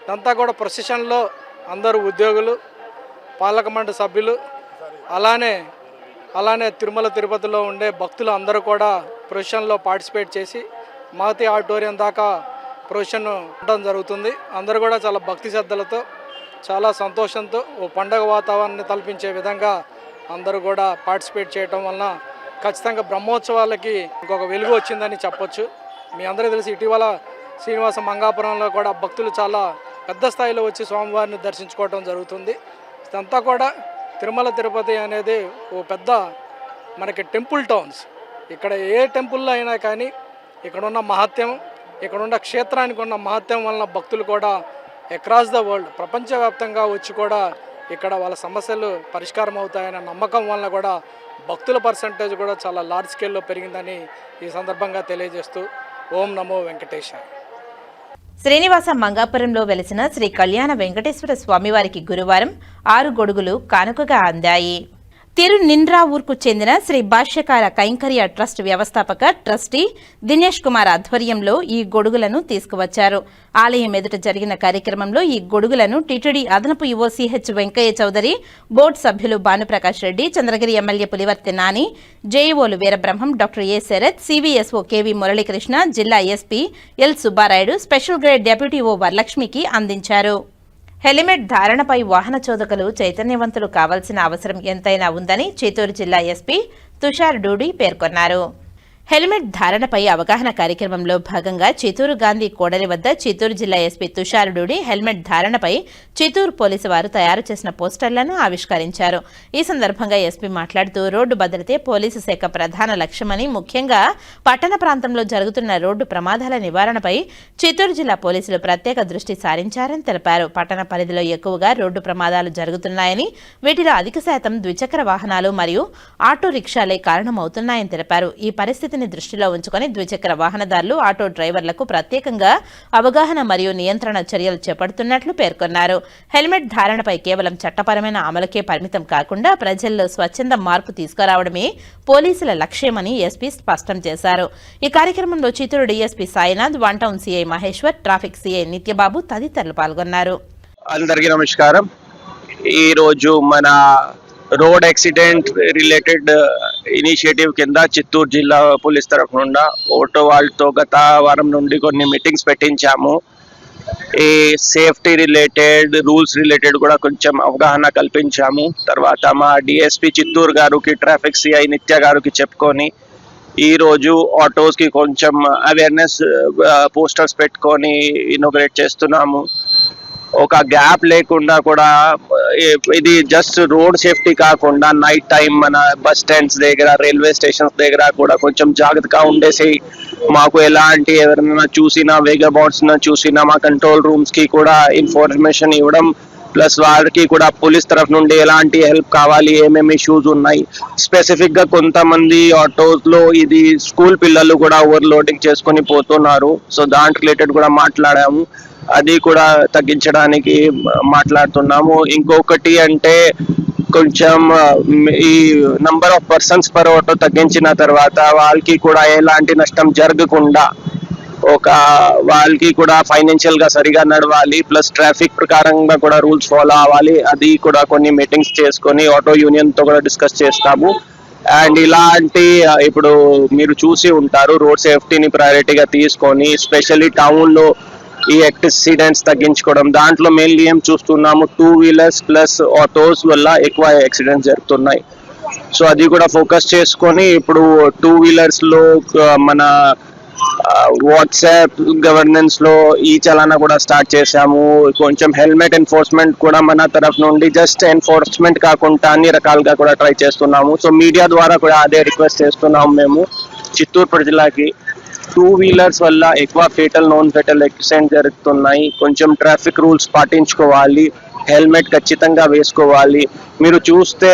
Speaker 10: ఇదంతా కూడా ప్రొసెషన్లో అందరూ ఉద్యోగులు, పాలక మండలి సభ్యులు, అలానే తిరుమల తిరుపతిలో ఉండే భక్తులు అందరూ కూడా ప్రొసెషన్లో పార్టిసిపేట్ చేసి మహతి ఆడిటోరియం దాకా ప్రొసెషన్ ఉండడం జరుగుతుంది. అందరూ కూడా చాలా భక్తి శ్రద్ధలతో, చాలా సంతోషంతో ఓ పండగ వాతావరణాన్ని తలపించే విధంగా అందరూ కూడా పార్టిసిపేట్ చేయడం వలన ఖచ్చితంగా బ్రహ్మోత్సవాలకి ఇంకొక వెలుగు వచ్చిందని చెప్పొచ్చు. మీ అందరికీ తెలిసి ఇటీవల శ్రీనివాస మంగాపురంలో కూడా భక్తులు చాలా పెద్ద స్థాయిలో వచ్చి స్వామివారిని దర్శించుకోవడం జరుగుతుంది. ఇదంతా కూడా తిరుమల తిరుపతి అనేది ఓ పెద్ద మనకి టెంపుల్ టౌన్స్. ఇక్కడ ఏ టెంపుల్లో అయినా కానీ ఇక్కడున్న మహత్యం, ఇక్కడున్న క్షేత్రానికి ఉన్న మహత్యం వలన భక్తులు కూడా అక్రాస్ ద వరల్డ్, ప్రపంచవ్యాప్తంగా వచ్చి కూడా ఇక్కడ వాళ్ళ సమస్యలు పరిష్కారం అవుతాయన్న నమ్మకం వలన కూడా భక్తుల పర్సంటేజ్ కూడా చాలా లార్జ్ స్కేల్లో పెరిగిందని ఈ సందర్భంగా తెలియజేస్తూ ఓం నమో వెంకటేశాయ.
Speaker 1: శ్రీనివాస మంగాపురంలో వెలిసిన శ్రీ కళ్యాణ వెంకటేశ్వర స్వామివారికి గురువారం 6 గొడుగులు కానుకగా అందాయి. తిరునిన్రావూర్కు చెందిన శ్రీ భాష్యకార కైంకర్య ట్రస్ట్ వ్యవస్థాపక ట్రస్టీ దినేష్ కుమార్ ఆధ్వర్యంలో ఈ గొడుగులను తీసుకువచ్చారు. ఆలయం ఎదుట జరిగిన కార్యక్రమంలో ఈ గొడుగులను టీటీడీ అదనపు EO CH Venkaiah Chowdary, board సభ్యులు భానుప్రకాష్ రెడ్డి, చంద్రగిరి ఎమ్మెల్యే పులివర్తి నాని, జేఈఓలు Veerabrahmam, doctor A Sarath, CVSO KV Muralikrishna, జిల్లా SP L Subbarayudu, special grade deputy EO వరలక్ష్మికి అందించారు. హెల్మెట్ ధారణపై వాహన చోదకులు చైతన్యవంతులు కావాల్సిన అవసరం ఎంతైనా ఉందని చిత్తూరు జిల్లా ఎస్పీ తుషార్ డూడి పేర్కొన్నారు. హెల్మెట్ ధారణపై అవగాహన కార్యక్రమంలో భాగంగా చిత్తూరు గాంధీ కోడలి వద్ద చిత్తూరు జిల్లా ఎస్పీ తుషార్ డూడి హెల్మెట్ ధారణపై చిత్తూరు పోలీసు వారు తయారు చేసిన పోస్టర్లను ఆవిష్కరించారు. ఈ సందర్భంగా ఎస్పీ మాట్లాడుతూ రోడ్డు భద్రతే పోలీసు శాఖ ప్రధాన లక్ష్యమని, ముఖ్యంగా పట్టణ ప్రాంతంలో జరుగుతున్న రోడ్డు ప్రమాదాల నివారణపై చిత్తూరు జిల్లా పోలీసులు ప్రత్యేక దృష్టి సారించారని తెలిపారు. పట్టణ పరిధిలో ఎక్కువగా రోడ్డు ప్రమాదాలు జరుగుతున్నాయని, వీటిలో అధిక శాతం ద్విచక్ర వాహనాలు మరియు ఆటో రిక్షాలే కారణమవుతున్నాయని తెలిపారు. ఈ పరిస్థితి దృష్టిలో ఉంచుకొని ద్విచక్ర వాహనదారులు, ఆటో డ్రైవర్లకు ప్రత్యేకంగా అవగాహన మరియు నియంత్రణ చర్యలు చేపడుతున్నట్లు పేర్కొన్నారు. హెల్మెట్ ధారణపై కేవలం చట్టపరమైన అమలుకే పరిమితం కాకుండా ప్రజల్లో స్వచ్ఛంద మార్పు తీసుకురావడమే పోలీసుల లక్ష్యమని ఎస్పీ స్పష్టం చేశారు. ఈ కార్యక్రమంలో Chittoor DSP Sainath, one town CI Maheshwar, traffic CI Nityababu తదితరులు పాల్గొన్నారు.
Speaker 16: అందరికీ నమస్కారం. ఈ రోజు మన రోడ్ యాక్సిడెంట్ రిలేటెడ్ ఇనిషియేటివ్ కింద చిత్తూరు జిల్లా పోలీస్ తరఫు నుండి ఆటో వాళ్ళతో గత వారం నుండి కొన్ని మీటింగ్స్ పెట్టించాము. ఈ సేఫ్టీ రిలేటెడ్, రూల్స్ రిలేటెడ్ కూడా కొంచెం అవగాహన కల్పించాము. తర్వాత మా డిఎస్పీ చిత్తూరు గారికి, ట్రాఫిక్ సిఐ నిత్య గారికి చెప్పుకొని ఈరోజు ఆటోస్కి కొంచెం అవేర్నెస్ పోస్టర్స్ పెట్టుకొని ఇన్నోగ్రేట్ చేస్తున్నాము. ఒక గ్యాప్ లేకుండా కూడా ఇది జస్ట్ రోడ్ సేఫ్టీ కాకుండా నైట్ టైం మన బస్ స్టాండ్స్ దగ్గర, రైల్వే స్టేషన్స్ దగ్గర కూడా కొంచెం జాగ్రత్తగా ఉండేసి మాకు ఎలాంటి ఎవరైనా చూసినా, వేగబౌండ్స్ చూసినా మా కంట్రోల్ రూమ్స్ కి కూడా ఇన్ఫర్మేషన్ ఇవ్వడం, ప్లస్ వారికి కూడా పోలీస్ తరఫు నుండి ఎలాంటి హెల్ప్ కావాలి, ఏమేమి ఇష్యూస్ ఉన్నాయి. స్పెసిఫిక్ గా కొంతమంది ఆటోస్ లో ఇది స్కూల్ పిల్లలు కూడా ఓవర్లోడింగ్ చేసుకొని పోతున్నారు. సో దాని రిలేటెడ్ కూడా మాట్లాడాము. అది కూడా తగ్గించడానికి మాట్లాడుతున్నాము. ఇంకొకటి అంటే కొంచెం ఈ number of persons per auto తగ్గించిన తర్వాత వాళ్ళకి కూడా ఎలాంటి నష్టం జరగకుండా వాళ్ళకి కూడా ఫైనాన్షియల్ గా సరిగా నడవాలి, ప్లస్ ట్రాఫిక్ ప్రకారంగా కూడా రూల్స్ ఫాలో అవ్వాలి. అది కూడా కొన్ని మీటింగ్స్ చేసుకొని ఆటో యూనియన్ తో కూడా డిస్కస్ చేస్తాము. అండ్ ఇలాంటి ఇప్పుడు మీరు చూసి ఉంటారు, రోడ్ సేఫ్టీని ప్రయారిటీగా తీసుకొని స్పెషల్లీ టౌన్లో ఈ యాక్సిడెంట్స్ తగ్గించుకోవడం. దాంట్లో మెయిన్లీ ఏం చూస్తున్నాము, 2 వీలర్స్ ప్లస్ ఆటోస్ వల్ల ఎక్కువ యాక్సిడెంట్స్ జరుగుతున్నాయి. సో అది కూడా ఫోకస్ చేసుకొని ఇప్పుడు 2 వీలర్స్లో మన వాట్సాప్ గవర్నెన్స్ లో ఈ చలానా కూడా స్టార్ట్ చేశాము. కొంచెం హెల్మెట్ ఎన్ఫోర్స్మెంట్ కూడా మన తరఫు నుండి జస్ట్ ఎన్ఫోర్స్మెంట్ కాకుండా అన్ని రకాలుగా కూడా ట్రై చేస్తున్నాము. సో మీడియా ద్వారా కూడా అదే రిక్వెస్ట్ చేస్తున్నాము మేము చిత్తూరు జిల్లాకి. 2 వీలర్స్ వల్ల ఎక్కువ ఫేటల్ నాన్ ఫేటల్ యాక్సిడెంట్ జరుగుతున్నాయి. కొంచెం ట్రాఫిక్ రూల్స్ పాటించుకోవాలి, హెల్మెట్ ఖచ్చితంగా వేసుకోవాలి. మీరు చూస్తే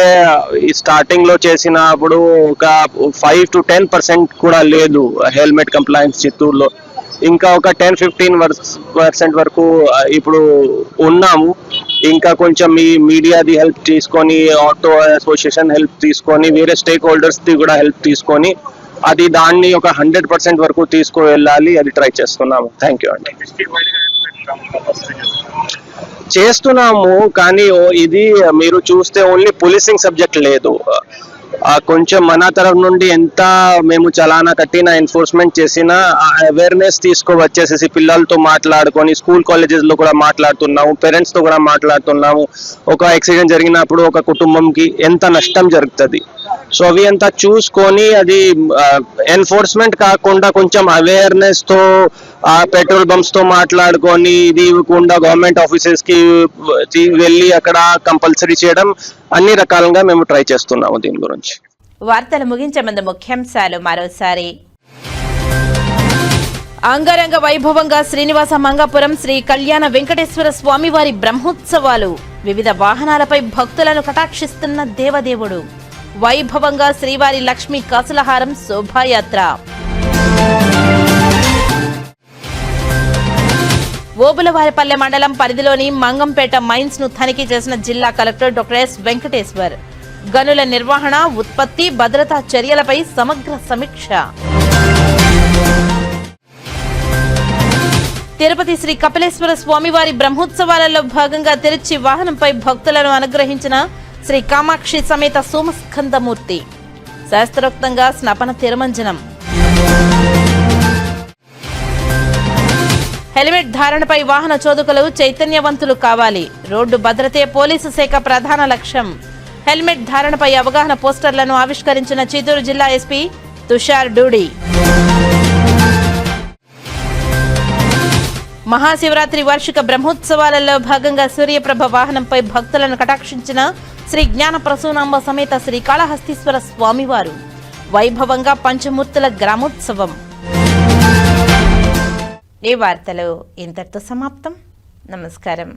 Speaker 16: ఈ స్టార్టింగ్ లో చేసినప్పుడు ఒక 5 to 10% కూడా లేదు హెల్మెట్ కంప్లైన్స్ చిత్తూరులో. ఇంకా ఒక 10-15% వరకు ఇప్పుడు ఉన్నాము. ఇంకా కొంచెం ఈ మీడియాది హెల్ప్ తీసుకొని, ఆటో అసోసియేషన్ హెల్ప్ తీసుకొని, వేరే స్టేక్ హోల్డర్స్ ది కూడా హెల్ప్ తీసుకొని అది దాన్ని ఒక 100% వరకు తీసుకువెళ్ళాలి. అది ట్రై చేస్తున్నాము. థ్యాంక్ యూ అండి. చేస్తున్నాము కానీ ఇది మీరు చూస్తే ఓన్లీ పోలీసింగ్ సబ్జెక్ట్ లేదు. కొంచెం మన తరఫు నుండి ఎంత మేము చలానా కట్టిన ఎన్ఫోర్స్మెంట్ చేసినా అవేర్నెస్ తీసుకువచ్చేసేసి పిల్లలతో మాట్లాడుకొని స్కూల్ కాలేజెస్ లో కూడా మాట్లాడుతున్నాము, పేరెంట్స్ తో కూడా మాట్లాడుతున్నాము. ఒక యాక్సిడెంట్ జరిగినప్పుడు ఒక కుటుంబంకి ఎంత నష్టం జరుగుతుంది, సో అవి అంతా చూసుకొని అది ఎన్ఫోర్స్మెంట్ కాకుండా కొంచెం అవేర్నెస్ తో పెట్రోల్ బంప్స్ తో మాట్లాడుకొని ఇది ఇవ్వకుండా గవర్నమెంట్ ఆఫీసెస్ కి వెళ్ళి అక్కడ కంపల్సరీ చేయడం అన్ని రకాలుగా మేము ట్రై చేస్తున్నాము దీని గురించి.
Speaker 1: వార్తలు ముగించే ముందు ముఖ్యాంశాలు మరోసారి. అంగరంగ వైభవంగా శ్రీనివాస మంగాపురం శ్రీ కళ్యాణ వెంకటేశ్వర స్వామివారి బ్రహ్మోత్సవాలు. వివిధ వాహనాలపై భక్తులను కటాక్షిస్తున్న దేవదేవుడు. వైభవంగా శ్రీవారి లక్ష్మీ కాసులహారం శోభాయాత్ర. ఓబులవారిపల్లె మండలం పరిధిలోని మంగంపేట మైన్స్ ను తనిఖీ చేసిన జిల్లా కలెక్టర్ డాక్టర్ ఎస్ వెంకటేశ్వర్. గనుల నిర్వహణ, ఉత్పత్తి, భద్రతా చర్యలపై సమగ్ర సమీక్ష. తిరుపతి శ్రీ కపిలేశ్వర స్వామివారి బ్రహ్మోత్సవాలలో భాగంగా తిరుచి వాహనంపై భక్తులను అనుగ్రహించిన శ్రీ కామాక్షి సమేత సోమస్కందమూర్తి. శాస్త్రోక్తంగా స్నపన తిరుమంజనం. హెల్మెట్ ధారణపై వాహన చోదకులు చైతన్యవంతులు కావాలి. రోడ్డు భద్రతే పోలీసు శాఖ ప్రధాన లక్ష్యం. హెల్మెట్ ధారణపై అవగాహన పోస్టర్లను ఆవిష్కరించిన చిత్తూరు జిల్లా ఎస్పీ తుషార్ డూడి. మహాశివరాత్రి వార్షిక బ్రహ్మోత్సవాలలో భాగంగా సూర్యప్రభ వాహనంపై భక్తులను కటాక్షించిన శ్రీ జ్ఞాన ప్రసూనాంబ సమేత శ్రీకాళహస్తీశ్వర స్వామివారు. వైభవంగా పంచమూర్తుల గ్రామోత్సవం. ఈ వార్తలు ఇంతటితో సమాప్తం. నమస్కారం.